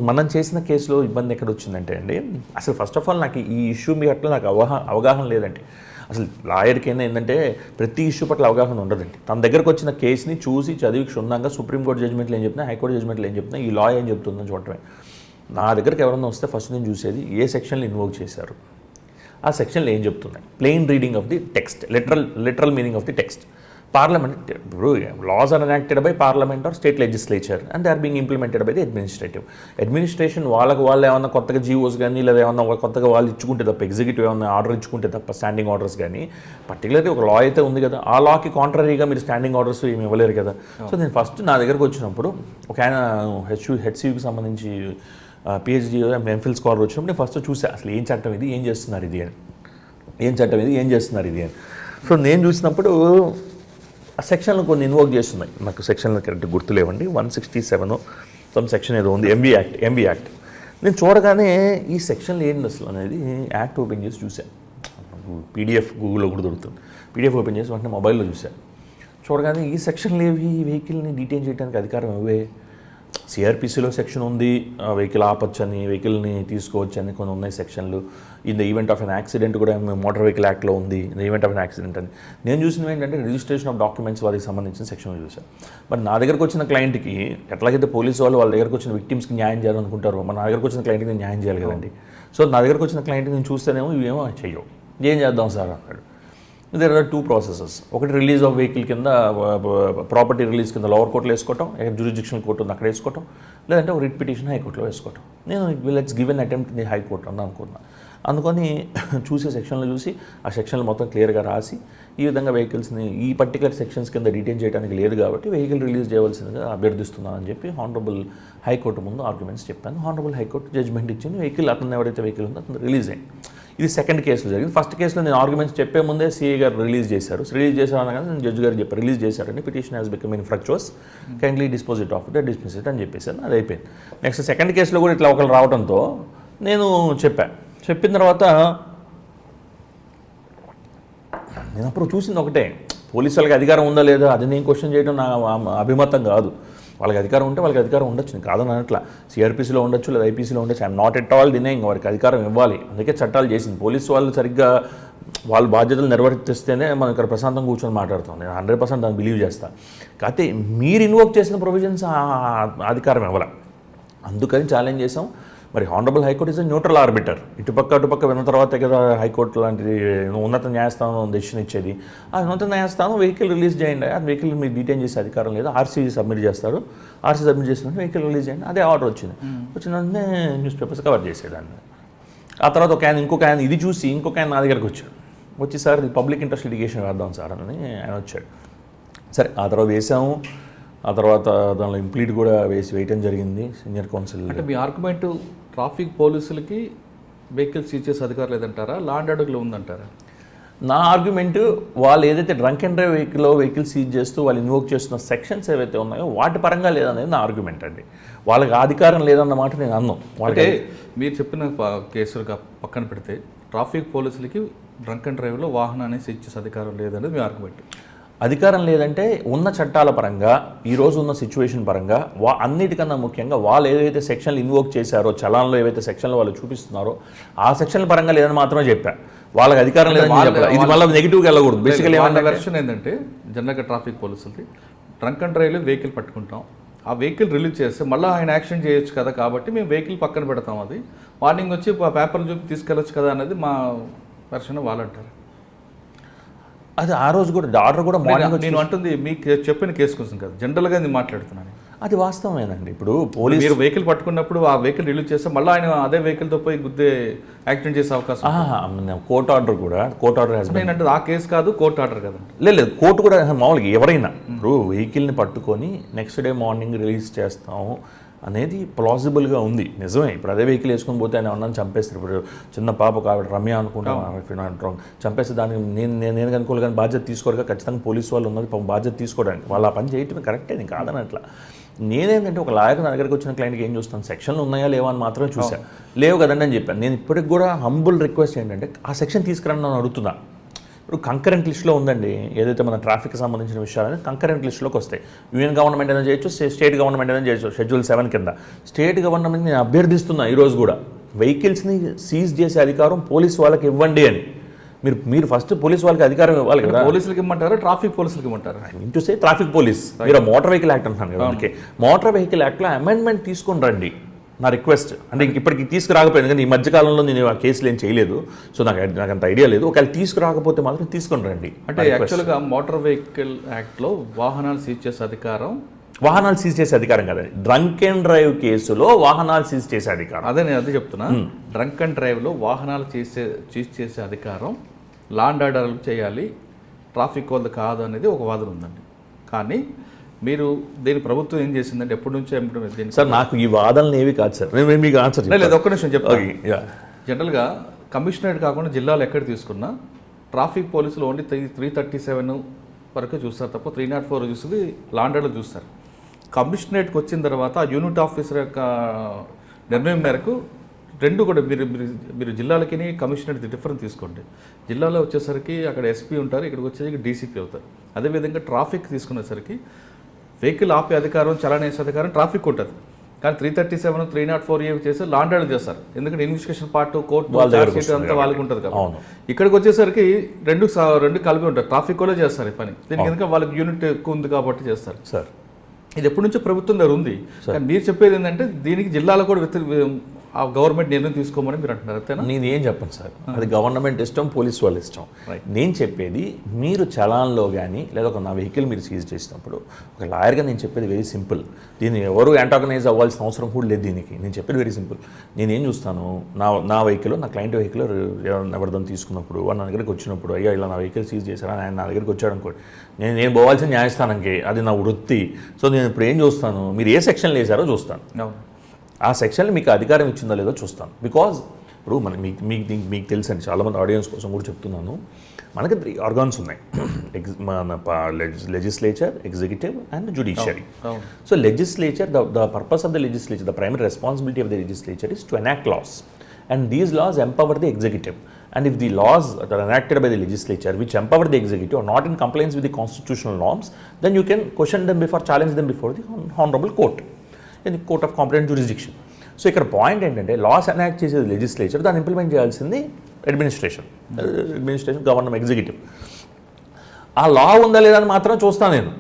మనం చేసిన కేసులో ఇబ్బంది ఎక్కడ వచ్చిందంటే అండి, అసలు ఫస్ట్ ఆఫ్ ఆల్ నాకు ఈ ఇష్యూ మీ అట్లా నాకు అవగాహన లేదండి. అసలు లాయర్కి ఏంటంటే ప్రతి ఇష్యూ పట్ల అవగాహన ఉండదండి. తన దగ్గరకు వచ్చిన కేసుని చూసి చదివి క్షుణ్ణంగా సుప్రీంకోర్టు జడ్జ్మెంట్లు ఏం చెప్తున్నా, హైకోర్టు జడ్జ్మెంట్లు ఏం చెప్తున్నా, ఈ లా ఏం చెప్తుందని చూడటమే. నా దగ్గరికి ఎవరన్నా వస్తే ఫస్ట్ నేను చూసేది ఏ సెక్షన్లు ఇన్వోక్ చేశారు, ఆ సెక్షన్లో ఏం చెప్తున్నాయి, plain reading of the text, literal meaning of the text. Parliament, ఇప్పుడు laws are enacted by parliament or state legislature and they are being implemented by the administration. వాళ్ళకి ఏమన్నా కొత్తగా జీవోస్ కానీ లేదా ఏమన్నా కొత్తగా వాళ్ళు ఇచ్చుకుంటే తప్ప, ఎగ్జిక్యూటివ్ ఏమన్నా ఆర్డర్ ఇచ్చుకుంటే తప్ప, స్టాండింగ్ ఆర్డర్స్ కానీ, పర్టికులర్లీ ఒక లా అయితే ఉంది కదా, ఆ లాకి కాంట్రరీగా మీరు స్టాండింగ్ ఆర్డర్స్ ఏమి ఇవ్వలేరు కదా. సో నేను ఫస్ట్ నా దగ్గరకు వచ్చినప్పుడు ఒక ఆయన హెచ్సియూకి సంబంధించి పిహెచ్డీ ఎంఫిల్ స్కాలర్ వచ్చినప్పుడు నేను ఫస్ట్ చూసా అసలు ఏం చట్టం ఇది, ఏం చేస్తున్నారు ఇది అని, సో నేను చూసినప్పుడు ఆ సెక్షన్లు కొన్ని ఇన్వోక్ చేస్తున్నాయి. నాకు సెక్షన్లు కరెక్ట్ గుర్తులేవండి, 167 సమ్ సెక్షన్ ఏదో ఉంది, ఎంబీ యాక్ట్. నేను చూడగానే ఈ సెక్షన్లు ఏంటి అసలు అనేది యాక్ట్ ఓపెన్ చేసి చూశాను. పీడిఎఫ్ గూగుల్లో కూడా దొరుకుతుంది. పీడిఎఫ్ ఓపెన్ చేసి వెంటనే మొబైల్లో చూశాను. చూడగానే ఈ సెక్షన్లు ఏవి, ఈ వెహికల్ని డీటెయిన్ చేయడానికి అధికారం ఇవే. సిఆర్పిసిలో సెక్షన్ ఉంది, వెహికల్ ఆపొచ్చని, వెహికల్ని తీసుకోవచ్చని కొన్ని ఉన్నాయి సెక్షన్లు. In the event of an accident కూడా మోటార్ వెహికల్ యాక్ట్లో ఉంది, in the event of an accident అని. నేను చూసినవి ఏంటంటే రిజిస్ట్రేషన్ ఆఫ్ డాక్యుమెంట్స్ వారికి సంబంధించిన సెక్షన్లు చూసాను. మరి నా దగ్గరకు వచ్చిన క్లయింట్కి ఎట్లాగైతే పోలీసు వాళ్ళు వాళ్ళ దగ్గరకు వచ్చిన విక్టిమ్స్కి న్యాయం చేయాలనుకుంటారో, మరి నా దగ్గరకు వచ్చిన క్లయింట్కి నేను న్యాయం చేయాలి కదండి. సో నా దగ్గరకు వచ్చిన క్లయింట్కి నేను చూస్తేనేమో ఇవేమో చెయ్యవు, ఏం చేద్దాం సార్ అన్నాడు. There are 2 processes. ఒకటి రిలీజ్ ఆఫ్ వెహికల్ కింద, ప్రాపర్టీ రిలీజ్ కింద లోవర్ కోర్టులో వేసుకోవటం, జ్యూరిస్డిక్షనల్ కోర్టు ఉంది అక్కడ వేసుకోవటం, లేదంటే ఒక రిట్ పిటిషన్ హైకోర్టులో వేసుకోవటం. నేను let's give an attempt the high court అని అనుకున్నా. అందుకని చూసే సెక్షన్లు చూసి ఆ సెక్షన్లు మొత్తం క్లియర్గా రాసి, ఈ విధంగా వెహికల్స్ని ఈ పర్టికులర్ సెక్షన్స్ కింద డిటైన్ చేయడానికి లేదు కాబట్టి వెహికల్ రిలీజ్ చేయవలసిందిగా అభ్యర్థిస్తున్నానని చెప్పి హానరబుల్ హైకోర్టు ముందు ఆర్గ్యుమెంట్స్ చెప్పాను. హానరబుల్ హైకోర్టు జడ్జ్మెంట్ ఇచ్చింది. వెహికల్ అతను ఎవరైతే వెహికల్ ఉందో అతను రిలీజ్ అయ్యింది. ఇది సెకండ్ కేసులో జరిగింది. ఫస్ట్ కేసులో నేను ఆర్గ్యుమెంట్స్ చెప్పే ముందే సిఐ గారు రిలీజ్ చేశారు. రిలీజ్ చేశారు అనగానే నేను జడ్జి గారు చెప్పారు రిలీజ్ చేశారని, petition has become infructuous, kindly dispose it of it, dismiss it అని చెప్పేసాను. అది అయిపోయింది. నెక్స్ట్ సెకండ్ కేసులో కూడా ఇట్లా ఒకరు రావడంతో నేను చెప్పిన తర్వాత నేను అప్పుడు చూసింది ఒకటే, పోలీసు వాళ్ళకి అధికారం ఉందా లేదా అది నేను క్వశ్చన్ చేయడం నా అభిమతం కాదు. వాళ్ళకి అధికారం ఉంటే వాళ్ళకి అధికారం ఉండొచ్చు, నేను కాదని అనట్లా. సిఆర్పిసిలో ఉండొచ్చు లేదా ఐపీసీలో ఉండొచ్చు. I'm not at all denying, వారికి అధికారం ఇవ్వాలి. అందుకే చట్టాలు చేసింది. పోలీసు వాళ్ళు సరిగ్గా వాళ్ళ బాధ్యతలు నిర్వర్తిస్తేనే మనం ఇక్కడ ప్రశాంతంగా కూర్చొని మాట్లాడుతాం. నేను 100% దాన్ని బిలీవ్ చేస్తాను. కాకపోతే మీరు ఇన్వోక్ చేసిన ప్రొవిజన్స్ అధికారం ఇవ్వాలి. అందుకని ఛాలెంజ్ చేసాం. మరి honourable high court is neutral arbiter. ఇటుపక్క విన్న తర్వాతే కదా హైకోర్టు లాంటిది ఉన్నత న్యాయస్థానం డెసిషన్ ఇచ్చేది. ఆ ఉన్నత న్యాయస్థానం వెహికల్ రిలీజ్ చేయండి, ఆ వెహికల్ మీరు డిటైన్ చేసే అధికారం లేదు, ఆర్సీ సబ్మిట్ చేస్తారు, ఆర్సీ సబ్మిట్ చేసిన వెహికల్ రిలీజ్ చేయండి, అదే ఆర్డర్ వచ్చింది. వచ్చిన వెంటనే న్యూస్ పేపర్స్ కవర్ చేసేదాన్ని. ఆ తర్వాత ఇంకొక ఆయన ఇది చూసి ఇంకొక ఆయన నా దగ్గరకు వచ్చాడు. వచ్చి సార్ పబ్లిక్ ఇంట్రెస్ట్ లిటిగేషన్ వేద్దాం సార్ అని ఆయన వచ్చాడు. సరే ఆ తర్వాత వేసాము. ఆ తర్వాత దానిలో ఇంప్లీట్ కూడా వేయటం జరిగింది సీనియర్ కౌన్సిల్. అంటే మీ ఆర్గ్యుమెంట్ ట్రాఫిక్ పోలీసులకి వెహికల్ సీజ్ చేసే అధికారం లేదంటారా, లా అండ్ ఆర్డర్లో ఉందంటారా? నా ఆర్గ్యుమెంట్ వాళ్ళు ఏదైతే drunk and drive vehicle seize చేస్తూ వాళ్ళు ఇన్వోక్ చేస్తున్న సెక్షన్స్ ఏవైతే ఉన్నాయో వాటి పరంగా లేదనేది నా ఆర్గ్యుమెంట్ అండి. వాళ్ళకి అధికారం లేదన్నమాట నేను అన్నాను. అంటే మీరు చెప్పిన కేసులుగా పక్కన పెడితే ట్రాఫిక్ పోలీసులకి డ్రంక్ అండ్ డ్రైవ్లో వాహనాన్ని సీజ్ చేసే అధికారం లేదనేది మీ ఆర్గ్యుమెంట్. అధికారం లేదంటే ఉన్న చట్టాల పరంగా, ఈరోజు ఉన్న సిచ్యువేషన్ పరంగా, అన్నిటికన్నా ముఖ్యంగా వాళ్ళు ఏదైతే సెక్షన్లు ఇన్వోక్ చేశారో, చలాన్లో ఏవైతే సెక్షన్లు వాళ్ళు చూపిస్తున్నారో ఆ సెక్షన్ల పరంగా లేదని మాత్రమే చెప్పా. వాళ్ళకి అధికారం లేదని చెప్పాలి. ఇది మళ్ళీ నెగిటివ్గా వెళ్ళకూడదు. బేసికలీ ఏమన్నా వెర్షన్ ఏంటంటే జనరల్గా ట్రాఫిక్ పోలీసులది డ్రంక్ అండ్ డ్రైవ్లో వెహికల్ పట్టుకుంటాం, ఆ వెహికల్ రిలీజ్ చేస్తే మళ్ళీ ఆయన యాక్షన్ చేయొచ్చు కదా, కాబట్టి మేము వెహికల్ పక్కన పెడతాం, అది మార్నింగ్ వచ్చి పేపర్లు చూపి తీసుకెళ్ళొచ్చు కదా అనేది మా వెర్షన్. వాళ్ళు అంటారు అది ఆ రోజు కూడా ఆర్డర్ కూడా మార్నింగ్. నేను అంటుంది మీకు చెప్పిన కేసు కోసం కదా, జనరల్గా నేను మాట్లాడుతున్నాను. అది వాస్తవమేనండి. ఇప్పుడు పోలీసు మీరు వెహికల్ పట్టుకున్నప్పుడు ఆ వెహికల్ రిలీజ్ చేస్తే మళ్ళీ ఆయన అదే వెహికల్తో పోయి గుద్దే యాక్సిడెంట్ చేసే అవకాశం. కోర్టు ఆర్డర్ కూడా అంటే ఆ కేసు కాదు, కోర్టు ఆర్డర్ కదా. లేదు, కోర్టు కూడా మామూలుగా ఎవరైనా ఇప్పుడు వెహికల్ని పట్టుకొని నెక్స్ట్ డే మార్నింగ్ రిలీజ్ చేస్తాము అనేది ప్లాజిబుల్గా ఉంది, నిజమే. ఇప్పుడు అదే వెహికల్ వేసుకొని పోతే ఆయన ఉన్నాను చంపేస్తారు. ఇప్పుడు చిన్న పాప కాబట్టి రమ్య అనుకుంటాం చంపేస్తే దానికి నేను అనుకోవాలి, కానీ బాధ్యత తీసుకోరుగా. ఖచ్చితంగా పోలీసు వాళ్ళు ఉన్నది బాధ్యత తీసుకోవడానికి. వాళ్ళు ఆ పని చేయటం కరెక్టే, నేను కాదని అట్లా. నేనేంటంటే ఒక లాయర్ నా దగ్గరికి వచ్చిన క్లయింట్కి ఏం చూస్తాను, సెక్షన్లు ఉన్నాయా లేవా అని మాత్రమే చూశాను. లేవు కదండి అని చెప్పాను. నేను ఇప్పటికి కూడా హంబుల్ రిక్వెస్ట్ ఏంటంటే ఆ సెక్షన్ తీసుకురండి నన్ను అడుగుతున్నా. ఇప్పుడు కంకరెంట్ లిస్ట్లో ఉందండి, ఏదైతే మన ట్రాఫిక్కి సంబంధించిన విషయాలని కంకరెంట్ లిస్టులోకి వస్తాయి. యూనియన్ గవర్నమెంట్ అయినా చేయొచ్చు, స్టేట్ గవర్నమెంట్ అయినా చేయొచ్చు. షెడ్యూల్ 7 కింద స్టేట్ గవర్నమెంట్ నేను అభ్యర్థిస్తున్నా ఈరోజు కూడా, వెహికల్స్ని సీజ్ చేసే అధికారం పోలీసు వాళ్ళకి ఇవ్వండి అని. మీరు ఫస్ట్ పోలీసు వాళ్ళకి అధికారం ఇవ్వాలి కదా. పోలీసులకి ఇమ్మంటారా, ట్రాఫిక్ పోలీసులకి ఇమ్మంటారా? ఇంటూ సే ట్రాఫిక్ పోలీస్. మీరు మోటార్ వెహికల్ యాక్ట్ అంటున్నాను కదా, అందుకే మోటార్ వెహికల్ యాక్ట్లో అమెండ్మెంట్ తీసుకొని రండి నా రిక్వెస్ట్. అంటే ఇప్పటికి తీసుకురాకపోయింది, కానీ ఈ మధ్యకాలంలో నేను ఆ కేసులు ఏం చేయలేదు, సో నాకు అంత ఐడియా లేదు. ఒకవేళ తీసుకురాకపోతే మాత్రం తీసుకొని రండి. అంటే యాక్చువల్గా మోటార్ వెహికల్ యాక్ట్లో వాహనాలు సీజ్ చేసే అధికారం, వాహనాలు సీజ్ చేసే అధికారం కదండి. డ్రంక్ అండ్ డ్రైవ్ కేసులో వాహనాలు సీజ్ చేసే అధికారం. అదే నేను అదే చెప్తున్నా. డ్రంక్ అండ్ డ్రైవ్లో వాహనాలు సీజ్ చేసే అధికారం లా అండ్ ఆర్డర్ చేయాలి, ట్రాఫిక్ వాళ్ళది కాదు అనేది ఒక వాదన ఉందండి. కానీ మీరు దీని ప్రభుత్వం ఏం చేసిందంటే ఎప్పటి నుంచో సార్ నాకు ఈ వాదనలు ఏవి కాదు సార్, నేను మీకు ఆన్సర్ లేదు. ఒక్క నిమిషం చెప్తాను. జనరల్గా కమిషనరేట్ కాకుండా జిల్లాలో ఎక్కడ తీసుకున్నా ట్రాఫిక్ పోలీసులు ఓన్లీ 337 వరకు చూస్తారు తప్ప 304 చూస్తుంది లా అండ్ ఆర్డర్ చూస్తారు. కమిషనరేట్కి వచ్చిన తర్వాత యూనిట్ ఆఫీసర్ యొక్క నిర్ణయం మేరకు రెండు కూడా మీరు జిల్లాలకి కమిషనరేట్ డిఫరెంట్ తీసుకోండి. జిల్లాలో వచ్చేసరికి అక్కడ ఎస్పీ ఉంటారు, ఇక్కడికి వచ్చేసరికి డీసీపీ అవుతారు. అదేవిధంగా ట్రాఫిక్ తీసుకునేసరికి వెహికల్ ఆపే అధికారం, చలానా వేసే అధికారం ట్రాఫిక్ ఉంటుంది. కానీ 337, 304A చేసి లాండ్రీ చేస్తారు, ఎందుకంటే ఇన్వెస్టిగేషన్ పార్ట్ కోర్టు వాళ్ళ దగ్గరకు చార్జ్ షీట్ అంతా వస్తుంది వాళ్ళకి ఉంటుంది అవును. కాబట్టి ఇక్కడికి వచ్చేసరికి రెండు కలిపి ఉంటారు. ట్రాఫిక్ కూడా చేస్తారు ఈ పని, దీనికి ఎందుకంటే వాళ్ళకి యూనిట్ ఎక్కువ ఉంది కాబట్టి చేస్తారు సార్. ఇది ఎప్పటి నుంచో ప్రభుత్వం దగ్గర ఉంది. కానీ మీరు చెప్పేది ఏంటంటే దీనికి జిల్లాలో కూడా ఆ గవర్నమెంట్ నిర్ణయం తీసుకోమని మీరు అంటున్నారు, అంతేనా? నేను ఏం చెప్పను సార్, అది గవర్నమెంట్ ఇష్టం, పోలీస్ వాళ్ళ ఇష్టం. నేను చెప్పేది మీరు చలాన్లో కానీ లేదా ఒక నా వెహికల్ మీరు సీజ్ చేసినప్పుడు ఒక లాయర్గా నేను చెప్పేది వెరీ సింపుల్. దీన్ని ఎవరు యాంటాగనైజ్ అవ్వాల్సిన అవసరం కూడా లేదు దీనికి. నేను చెప్పేది వెరీ సింపుల్. నేనేం చూస్తాను, నా వెహికల్, నా క్లయింట్ వెహికల్ ఎవరిదని తీసుకున్నప్పుడు వాడు నా దగ్గరికి వచ్చినప్పుడు, అయ్యా ఇలా నా వెహికల్ సీజ్ చేశారా, ఆయన నా దగ్గరికి వచ్చాడు అనుకోండి, నేను పోవాల్సిన న్యాయస్థానంకి, అది నా వృత్తి. సో నేను ఇప్పుడు ఏం చూస్తాను, మీరు ఏ సెక్షన్లు వేసారో చూస్తాను, ఆ సెక్షన్లో మీకు అధికారం ఇచ్చిందో లేదో చూస్తాను. బికాజ్ ఇప్పుడు మీకు తెలుసు అండి, చాలామంది ఆడియన్స్ కోసం కూడా చెప్తున్నాను, మనకి 3 ఆర్గాన్స్ ఉన్నాయి, మన legislature, executive and judiciary. So legislature, the purpose of the legislature, the primary responsibility of the legislature is to enact laws, and these laws empower the executive. And if the laws that are enacted by the legislature which empower the executive are not in compliance with the constitutional norms, then you can question them challenge them before the honorable court, in the court of competent jurisdiction. So ఇక్కడ పాయింట్ ఏంటంటే, లాస్ ఎనాక్ట్ చేసేది లెజిస్లేచర్, దాన్ని ఇంప్లిమెంట్ చేయాల్సింది అడ్మినిస్ట్రేషన్, గవర్నమెంట్, ఎగ్జిక్యూటివ్. ఆ లా ఉందా లేదా అని మాత్రం చూస్తాను నేను.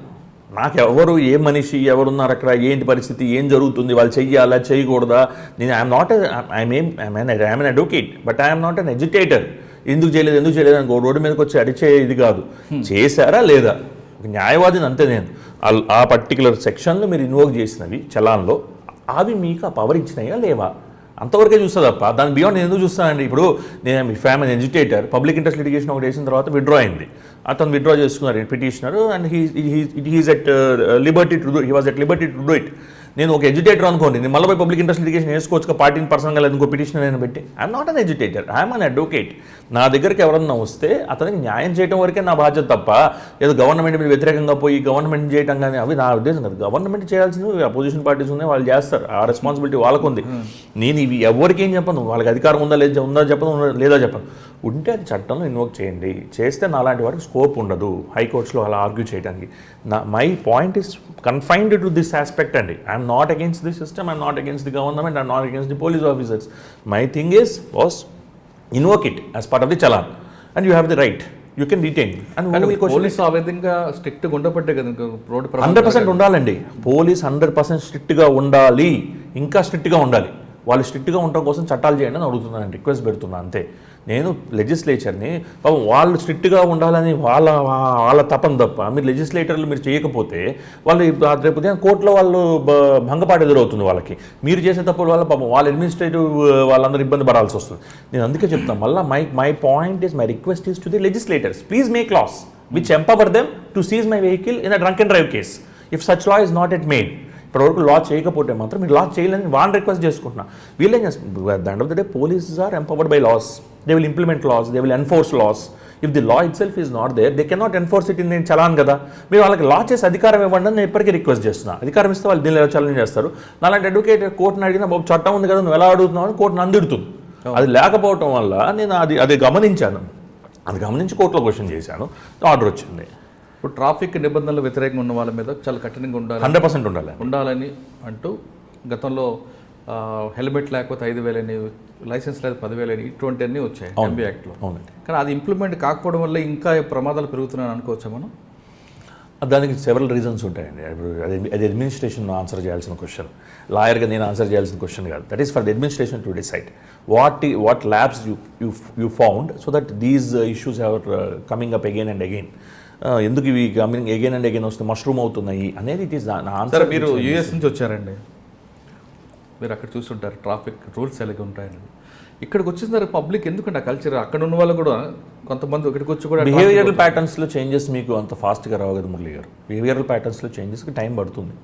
నాకు ఎవరు, ఏ మనిషి ఎవరున్నారు అక్కడ, ఏంటి పరిస్థితి, ఏం జరుగుతుంది, వాళ్ళు చెయ్యాలా చేయకూడదా, నేను I'm N advocate but I'm not an educator. ఎందుకు చేయలేదు అని రోడ్డు మీదకి వచ్చి అడిచే ఇది కాదు, చేశారా లేదా, ఒక న్యాయవాదిని అంతే నేను. ఆ పర్టికులర్ సెక్షన్లో మీరు ఇన్వోక్ చేసినవి చలాన్లో, అవి మీకు ఆ పవర్ ఇచ్చినాయా లేవా, అంతవరకే చూస్తుంది తప్ప దాని బియాండ్ నేను ఎందుకు చూస్తానండి. ఇప్పుడు నేను fam and educator, public interest litigation ఒకటి వేసిన తర్వాత విత్డ్రా అయింది, అతను విత్డ్రా చేసుకున్నారు petitioner, and he is at liberty to do, he was at liberty to do it. నేను ఒక ఎడ్యుకేటర్ అనుకోండి, నేను మళ్ళీ పబ్లిక్ ఇంట్రెస్ట్ లిటిగేషన్ వేసుకోవచ్చు, పార్టీని పర్సనల్గా ఇంకో పిటిషనర్ అయినా పెట్టి. I'm not an educator, I'm an advocate. నా దగ్గరికి ఎవరన్నా వస్తే అతనికి న్యాయం చేయడం వరకే నా బాధ్యత తప్ప, ఏదో గవర్నమెంట్ మీద వ్యతిరేకంగా పోయి గవర్నమెంట్ చేయడం కానీ అవి నా ఉద్దేశం కాదు. గవర్నమెంట్ చేయాల్సింది అపోజిషన్ పార్టీస్ ఉన్నాయి, వాళ్ళు చేస్తారు, ఆ రెస్పాన్సిబిలిటీ వాళ్ళకు ఉంది. నేను ఇవి ఎవరికి ఏం చెప్పను, వాళ్ళకి అధికారం ఉందా చెప్పను, లేదా చెప్పను. ఉంటే అది చట్టంలో ఇన్వోక్ చేయండి, చేస్తే నాలాంటి వారికి స్కోప్ ఉండదు హైకోర్ట్స్లో అలా ఆర్గ్యూ చేయడానికి. My point is confined to this aspect అండి. I'm not against the system, I'm not against the government, I'm not against the police officers. My thing is invoke it as part of the challan and you have the right, you can detain. And police ఆ విధంగా స్ట్రిక్ట్గా ఉండబట్టే కదా రోడ్డు 100% ఉండాలండి. పోలీస్ 100% స్ట్రిక్ట్గా ఉండాలి, ఇంకా స్ట్రిక్ట్గా ఉండాలి. వాళ్ళు స్ట్రిక్ట్గా ఉండటం కోసం చట్టాలు చేయండి అని అడుగుతున్నాను, రిక్వెస్ట్ పెడుతున్నాను అంతే. నేను లెజిస్లేచర్ని, వాళ్ళు స్ట్రిక్ట్గా ఉండాలని వాళ్ళ తపన తప్ప, మీరు లెజిస్లేటర్లు మీరు చేయకపోతే వాళ్ళు రేపు కోర్టులో వాళ్ళు భంగపాటు ఎదురవుతుంది వాళ్ళకి. మీరు చేసే తప్పుల వల్ల పాపం వాళ్ళ అడ్మినిస్ట్రేటివ్ వాళ్ళందరూ ఇబ్బంది పడాల్సి వస్తుంది. నేను అందుకే చెప్తాను మళ్ళీ, my point is, my request is to the legislators, please make laws which empower them to seize my vehicle in a drunk and drive case if such law is not at made. ఇప్పటివరకు లా చేయకపోతే మాత్రం మీరు లా చేయాలని వాళ్ళని రిక్వెస్ట్ చేసుకుంటున్నా. వీళ్ళేం చేస్తారు, at the end of the day police are empowered by laws, they will implement laws, they will enforce laws. If the law itself is not there, they cannot enforce it in challan కదా. మీరు వాళ్ళకి లా చేసి అధికారం ఇవ్వండి నేను ఇప్పటికీ రిక్వెస్ట్ చేస్తున్నా. అధికారం ఇస్తే వాళ్ళు దీనిలో ఛాలెంజ్ చేస్తారు. నాలాంటి అడ్వకేట్ కోర్టుని అడిగినా, బాబు చట్టం ఉంది కదా నువ్వు ఎలా అడుగుతున్నావు అని కోర్టును అందిడుతుంది. అది లేకపోవటం వల్ల నేను అది గమనించాను, అది గమనించి కోర్టులో క్వశ్చన్ చేశాను, ఆర్డర్ వచ్చింది. ఇప్పుడు ట్రాఫిక్ నిబంధనలు వ్యతిరేకంగా ఉన్న వాళ్ళ మీద చాలా కఠినంగా ఉండాలి, 100% ఉండాలని అంటూ గతంలో హెల్మెట్ లేకపోతే 5,000 లైసెన్స్ లేదు 10,000 ఇటువంటి అన్నీ వచ్చాయి ఎంబీ యాక్ట్లో. కానీ అది ఇంప్లిమెంట్ కాకపోవడం వల్ల ఇంకా ప్రమాదాలు పెరుగుతున్నాయని అనుకోవచ్చా మనం? దానికి సెవరల్ రీజన్స్ ఉంటాయండి. ఇప్పుడు అది అడ్మినిస్ట్రేషన్ ఆన్సర్ చేయాల్సిన క్వశ్చన్, లాయర్గా నేను ఆన్సర్ చేయాల్సిన క్వశ్చన్ కాదు. That is for the administration to decide what labs you found so that these issues are coming up again and again. ఎందుకు ఇవి అగైన్ అండ్ అగైన్ వస్తే మష్రూమ్ అవుతున్నాయి అనేది ఇట్ ఈస్ నా ఆన్సర్. మీరు యూఎస్ నుంచి వచ్చారండి, మీరు అక్కడ చూస్తుంటారు ట్రాఫిక్ రూల్స్ ఎలాగ ఉంటాయని. ఇక్కడికి వచ్చిన పబ్లిక్ ఎందుకంటే ఆ కల్చర్ అక్కడ ఉన్న వాళ్ళు కూడా కొంతమంది ఇక్కడికి వచ్చి కూడా బిహేవియరల్ ప్యాటర్న్స్లో చేంజెస్ మీకు అంత ఫాస్ట్గా రావు కదా మురళి గారు. బిహేవియరల్ ప్యాటర్న్స్లో చేంజెస్కి టైం పడుతుంది,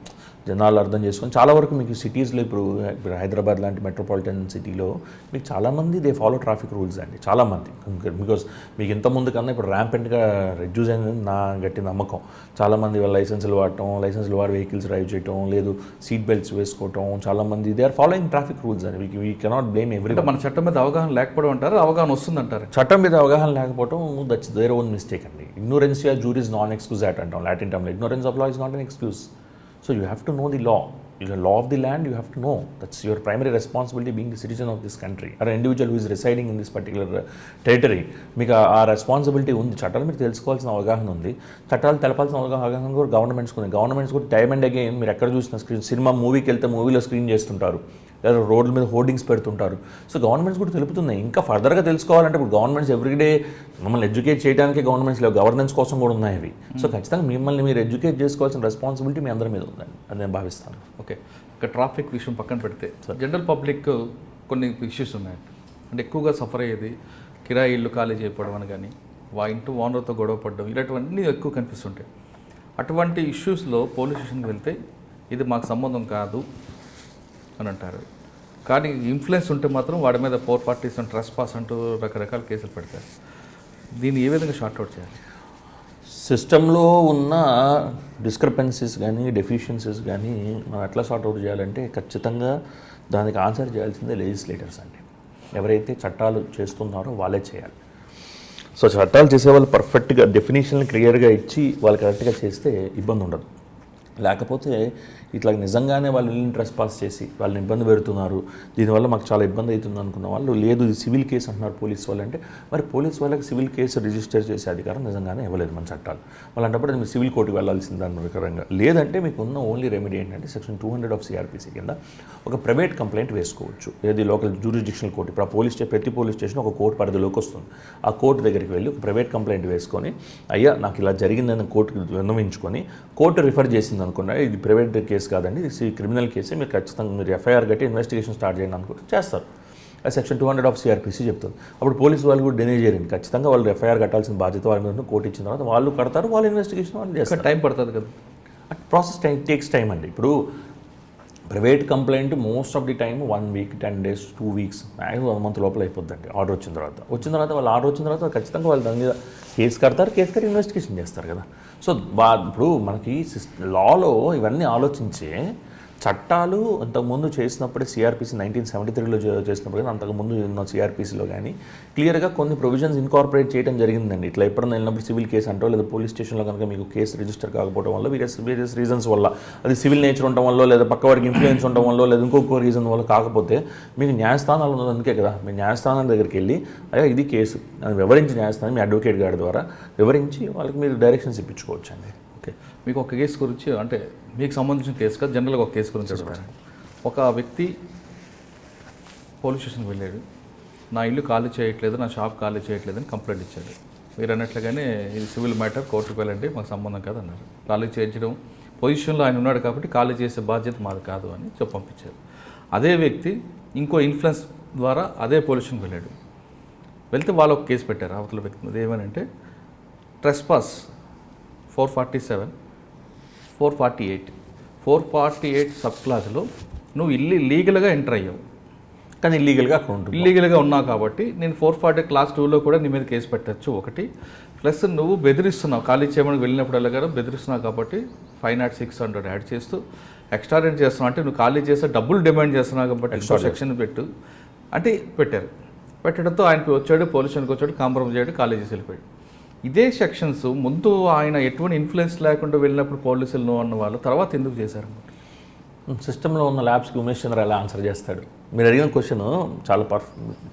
జనాలు అర్థం చేసుకొని. చాలా వరకు మీకు సిటీస్లో ఇప్పుడు హైదరాబాద్ లాంటి మెట్రోపాలిటన్ సిటీలో మీకు చాలామంది దే ఫాలో ట్రాఫిక్ రూల్స్ అండి, చాలామంది. బికాస్ మీకు ఇంతకుముందు కన్నా ఇప్పుడు ర్యాంపెంట్గా రెడ్యూస్ అయిందని నా గట్టి నమ్మకం. చాలామంది వాళ్ళ లైసెన్సులు వాడి వెహికల్స్ డ్రైవ్ చేయటం, లేదు సీట్ బెల్ట్స్ వేసుకోవటం, చాలామంది they are following traffic rules అని. We cannot blame every. మన చట్టం మీద అవగాహన లేకపోవడం అంటారు, అవగాహన వస్తుందంటారు. చట్టం మీద అవగాహన లేకపోవడం దట్స్ దేర్ ఓన్ మిస్టేక్ అండి. ఇగ్నోరెన్సియా జూరిస్ నాన్ ఎక్స్క్యూజ్ యాట్ అంటాం లాటిన్ టర్మ్లో. Ignorance of law is not an excuse. So you have to know the law. law of the land you have to know. That's your primary responsibility being the citizen of this country or an individual who is residing in this particular territory. మీకు ఆ రెస్పాన్సిబిలిటీ ఉంది. చట్టాలు మీరు తెలుసుకోవాల్సిన అవగాహన ఉంది. చట్టాలు తెలపాల్సిన అవగాహన కూడా గవర్నమెంట్స్కి ఉంది. గవర్నమెంట్స్ కూడా టైమ్ అండ్ అగైన్ మీరు ఎక్కడ చూసిన స్క్రీన్ సినిమా మూవీకి వెళ్తే మూవీలో స్క్రీన్ చేస్తుంటారు, లేదా రోడ్ల మీద హోర్డింగ్స్ పెడుతుంటారు. సో గవర్నమెంట్స్ కూడా తెలుపుతున్నాయి. ఇంకా ఫర్దర్గా తెలుసుకోవాలంటే ఇప్పుడు గవర్నమెంట్స్ ఎవ్రీడే మమ్మల్ని ఎడ్యుకేట్ చేయడానికి గవర్నమెంట్స్ లేవు, గవర్నెన్స్ కోసం కూడా ఉన్నాయి అవి. సో ఖచ్చితంగా మిమ్మల్ని మీరు ఎడ్యుకేట్ చేసుకోవాల్సిన రెస్పాన్సిబిలిటీ మీ అందరి మీద ఉందండి, అది నేను భావిస్తాను. ఓకే, ఇక ట్రాఫిక్ విషయం పక్కన పెడితే జనరల్ పబ్లిక్ కొన్ని ఇష్యూస్ ఉన్నాయి. అంటే ఎక్కువగా సఫర్ అయ్యేది కిరాయి ఇల్లు ఖాళీ చేయకపోవడం అని కానీ ఇంటూ ఓనర్తో గొడవ పడడం, ఇలాంటివన్నీ ఎక్కువ కనిపిస్తుంటాయి. అటువంటి ఇష్యూస్లో పోలీస్ స్టేషన్కి వెళ్తే ఇది మాకు సంబంధం కాదు అని అంటారు. కానీ ఇన్ఫ్లుయెన్స్ ఉంటే మాత్రం వాడి మీద 4 పార్టీస్ అండ్ ట్రెస్పాస్ అంటూ రకరకాల కేసులు పెడతారు. దీన్ని ఏ విధంగా షార్ట్అవుట్ చేయాలి? సిస్టంలో ఉన్న డిస్క్రిపెన్సీస్ కానీ డెఫిషియన్సీస్ కానీ మనం ఎట్లా సార్ట్అవుట్ చేయాలంటే ఖచ్చితంగా దానికి ఆన్సర్ చేయాల్సిందే లెజిస్లేటర్స్ అండి. ఎవరైతే చట్టాలు చేస్తున్నారో వాళ్ళే చేయాలి. సో చట్టాలు చేసే వాళ్ళు పర్ఫెక్ట్గా డెఫినేషన్లు క్లియర్గా ఇచ్చి వాళ్ళు కరెక్ట్గా చేస్తే ఇబ్బంది ఉండదు. లేకపోతే ఇట్లా నిజంగానే వాళ్ళు ఇల్లు ట్రెస్పాస్ చేసి వాళ్ళని ఇబ్బంది పెడుతున్నారు, దీనివల్ల మాకు చాలా ఇబ్బంది అవుతుంది అనుకున్న వాళ్ళు లేదు ఇది సివిల్ కేసు అంటున్నారు పోలీస్ వాళ్ళు. అంటే మరి పోలీస్ వాళ్ళకి సివిల్ కేసు రిజిస్టర్ చేసే అధికారం నిజంగానే ఇవ్వలేదు మన చట్టాలు. అలాంటప్పుడు మీరు సివిల్ కోర్టుకి వెళ్ళాల్సింది దాని ప్రకారంగా. లేదంటే మీకు ఉన్న ఓన్లీ రెమెడీ ఏంటంటే సెక్షన్ 200 ఆఫ్ సిఆర్పిసి కింద ఒక ప్రైవేట్ కంప్లైంట్ వేసుకోవచ్చు. ఏది లోకల్ జ్యూరిస్డిక్షనల్ కోర్టు. ఇప్పుడు ఆ ప్రతి పోలీస్ స్టేషన్ ఒక కోర్టు పరిధిలోకి వస్తుంది. ఆ కోర్టు దగ్గరికి వెళ్ళి ఒక ప్రైవేట్ కంప్లైంట్ వేసుకొని అయ్యా నాకు ఇలా జరిగిందని కోర్టుకి విన్నవించుకొని కోర్టు రిఫర్ చేసింది అనుకున్నా ఇది ప్రైవేట్ కేసు కాదండి, ఇది క్రిమినల్ కేసే, మీరు ఖచ్చితంగా మీరు ఎఫ్ఐఆర్ కట్టి ఇన్వెస్టిగేషన్ స్టార్ట్ చేయండి అనుకుంటే చేస్తారు. సెక్షన్ 200 ఆఫ్ సిఆర్పిసి చెప్తుంది. అప్పుడు పోలీసు వాళ్ళు కూడా డినే చేయరండి. ఖచ్చితంగా వాళ్ళు ఎఫ్ఐఆర్ కట్టాల్సిన బాధ్యత వాళ్ళ మీద కోర్టు ఇచ్చిన తర్వాత వాళ్ళు కడతారు, వాళ్ళు ఇన్వెస్టిగేషన్ వాళ్ళు చేస్తారు. టైం పడుతుంది కదా, ప్రాసెస్ టేక్స్ టైం అండి. ఇప్పుడు private complaint most of the time 1 week 10 days 2 weeks maximum 1 month లోపల అయిపోద్దండి. ఆర్డర్ వచ్చిన తర్వాత వాళ్ళు ఆర్డర్ వచ్చిన తర్వాత ఖచ్చితంగా వాళ్ళు దాని మీద కేసు కడతారు, కేసు కట్టి ఇన్వెస్టిగేషన్ చేస్తారు కదా. సో ఇప్పుడు మనకి లాలో ఇవన్నీ ఆలోచించే చట్టాలు అంతకుముందు చేసినప్పుడే సిఆర్పిసి 1973లో చేసినప్పుడు కానీ అంతకుముందు ఉన్న సిఆర్పిసిలో కానీ క్లియర్గా కొన్ని ప్రొవిజన్స్ ఇన్కార్పొరేట్ చేయడం జరిగిందండి. ఇట్లా ఎప్పుడైనా వెళ్ళినప్పుడు సివిల్ కేసు అంటో లేదా పోలీస్ స్టేషన్లో కనుక మీకు కేసు రిజిస్టర్ కాకపోవడం వల్ల వేరియస్ రీజన్స్ వల్ల, అది సివిల్ నేచర్ ఉండడం వల్ల లేదా పక్క వారికి ఇన్ఫ్లుయెన్స్ ఉండడం వల్ల లేదా ఇంకొక రీజన్ వల్ల కాకపోతే మీకు న్యాయస్థానాలు ఉన్నది. అందుకే కదా మీరు న్యాయస్థానాల దగ్గరికి వెళ్ళి అయ్యా ఇది కేసు అని వివరించి న్యాయస్థానం మీ అడ్వకేట్ గారి ద్వారా వివరించి వాళ్ళకి మీరు డైరెక్షన్స్ ఇప్పించుకోవచ్చు అండి. ఓకే, మీకు ఒక కేసు గురించి అంటే మీకు సంబంధించిన కేసు కాదు, జనరల్గా ఒక కేసు గురించి చెప్తాను. ఒక వ్యక్తి పోలీస్ స్టేషన్కి వెళ్ళాడు, నా ఇల్లు ఖాళీ చేయట్లేదు, నా షాప్ ఖాళీ చేయట్లేదు అని కంప్లైంట్ ఇచ్చాడు. మీరు అన్నట్లుగానే ఇది సివిల్ మ్యాటర్, కోర్టుకు వెళ్ళండి, మాకు సంబంధం కాదు అన్నారు. ఖాళీ చేయించడం పొజిషన్లో ఆయన ఉన్నాడు కాబట్టి ఖాళీ చేసే బాధ్యత మాది కాదు అని చెప్పి పంపించారు. అదే వ్యక్తి ఇంకో ఇన్ఫ్లుయెన్స్ ద్వారా అదే పోలీస్ స్టేషన్కి వెళ్ళాడు. వెళ్తే వాళ్ళు ఒక కేసు పెట్టారు అవతల వ్యక్తి మీద. ఏమనంటే ట్రెస్పాస్ 447, 448 సబ్ క్లాసులో నువ్వు లీగల్గా ఎంటర్ అయ్యావు, కానీ ఇల్లీగల్గా ఉన్నావు కాబట్టి నేను 440 క్లాస్ 2లో కూడా నీ మీద కేసు పెట్టచ్చు ఒకటి. ప్లస్ నువ్వు బెదిరిస్తున్నావు, ఖాళీ చేయమని వెళ్ళినప్పుడు కూడా బెదిరిస్తున్నావు కాబట్టి 506 యాడ్ చేస్తూ ఎక్స్ట్రా రెంట్ చేస్తున్నావు. అంటే నువ్వు ఖాళీ చేస్తే డబ్బులు డిమాండ్ చేస్తున్నావు కాబట్టి ఎక్స్ట్రా సెక్షన్ పెట్టు అంటే పెట్టారు. పెట్టడంతో ఆయనకు వచ్చాడు, పోలీస్ స్టేషన్కి వచ్చాడు, కాంప్రమైజ్ అయ్యాడు, ఖాళీ చేసి వెళ్ళిపోయాడు. ఇదే సెక్షన్స్ ముందు ఆయన ఎటువంటి ఇన్ఫ్లుయెన్స్ లేకుండా వెళ్ళినప్పుడు పోలీసులు నో అన్న వాళ్ళు తర్వాత ఎందుకు చేశారు? సిస్టంలో ఉన్న ల్యాబ్స్కి ఉమేష్ చంద్ర ఎలా ఆన్సర్ చేస్తాడు? మీరు అడిగిన క్వశ్చన్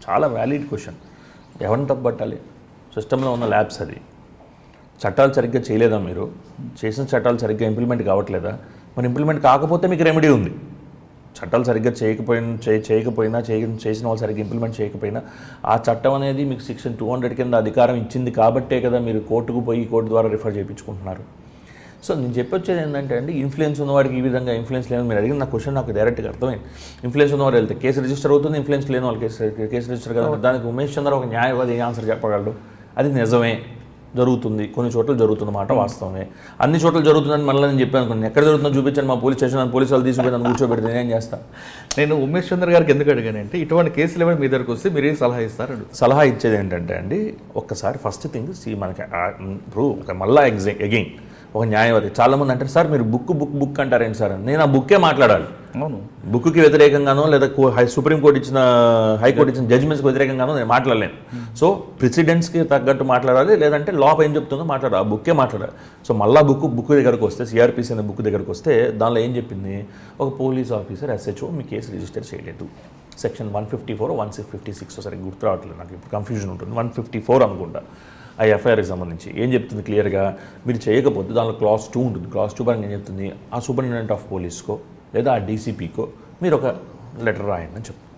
చాలా వ్యాలిడ్ క్వశ్చన్. ఎవరిని తప్పబట్టాలి? సిస్టంలో ఉన్న ల్యాబ్స్. అది చట్టాలు సరిగ్గా చేయలేదా? మీరు చేసిన చట్టాలు సరిగ్గా ఇంప్లిమెంట్ కావట్లేదా? మరి ఇంప్లిమెంట్ కాకపోతే మీకు రెమెడీ ఉంది. చట్టాలు సరిగ్గా చేయకపోయినా చేసిన వాళ్ళు సరిగ్గా ఇంప్లిమెంట్ చేయకపోయినా ఆ చట్టం అనేది మీకు సెక్షన్ 200 కింద అధికారం ఇచ్చింది కాబట్టే కదా మీరు కోర్టుకు పోయి కోర్టు ద్వారా రిఫర్ చేయించుకుంటున్నారు. సో నేను చెప్పొచ్చేది ఏంటంటే అండి, ఇన్ఫ్లుయెన్స్ ఉన్నవాడికి ఈ విధంగా ఇన్ఫ్లుయెన్స్ లేని మీరు అడిగిన నా క్వశ్చన్ నాకు డైరెక్ట్గా అర్థమైంది. ఇన్ఫ్లుయెన్స్ ఉన్నవాడు వెళ్తే కేసు రిజిస్టర్ అవుతుంది, ఇన్ఫ్లుయెన్స్ లేని వాళ్ళు కేసు రిజిస్టర్ కదా. దానికి ఉమేష్ చంద్ర ఒక న్యాయవాది ఆన్సర్ చెప్పగలడు. అది నిజమే, జరుగుతుంది, కొన్ని చోట్ల జరుగుతున్నమాట వాస్తవమే. అన్ని చోట్ల జరుగుతుందని మళ్ళీ నేను చెప్పాను అనుకోండి, ఎక్కడ జరుగుతుందో చూపించండి మా పోలీస్ స్టేషన్, పోలీసు వాళ్ళు తీసుకుపోయి నన్ను కూర్చోబెడితే నేనేం చేస్తాను? నేను ఉమేష్ చంద్ర గారికి ఎందుకు అడిగానంటే ఇటువంటి కేసులు ఏమైనా మీ దగ్గరకు వస్తే మీరేం సలహా ఇస్తారు? సలహా ఇచ్చేది ఏంటంటే అండి, ఒక్కసారి ఫస్ట్ థింగ్ మనకి ఇప్పుడు మళ్ళీ అగైన్ ఒక న్యాయవాది. చాలామంది అంటారు సార్ మీరు బుక్ అంటారేంటి సార్ అని. నేను ఆ బుక్కే మాట్లాడాలి. అవును, బుక్కి వ్యతిరేకంగానో లేదా సుప్రీంకోర్టు ఇచ్చిన హైకోర్టు ఇచ్చిన జడ్జిమెంట్స్కి వ్యతిరేకంగానో నేను మాట్లాడలేను. సో ప్రెసిడెంట్స్కి తగ్గట్టు మాట్లాడాలి, లేదంటే లా ఏం చెప్తుందో మాట్లాడాలి, ఆ బుక్కే మాట్లాడాలి. సో మళ్ళీ బుక్ దగ్గరకు వస్తే సిఆర్పిసి అనే బుక్ దగ్గరకు వస్తే దానిలో ఏం చెప్పింది, ఒక పోలీస్ ఆఫీసర్ SHO మీ కేసు రిజిస్టర్ చేయలేదు, సెక్షన్ 154 156 సరే గుర్తు రావట్లేదు నాకు, ఇప్పుడు కన్ఫ్యూజన్ ఉంటుంది, 154 అనుకుంటా ఆ ఎఫ్ఐఆర్కి సంబంధించి ఏం చెప్తుంది క్లియర్గా, మీరు చేయకపోతే దానిలో క్లాస్ 2 ఉంటుంది. క్లాస్ 2 పరంగా ఏం చెప్తుంది, ఆ సూపరింటెండెంట్ ఆఫ్ పోలీస్కో లేదా ఆ డీసీపీకో మీరు ఒక లెటర్ రాయండి అని చెప్తుంది.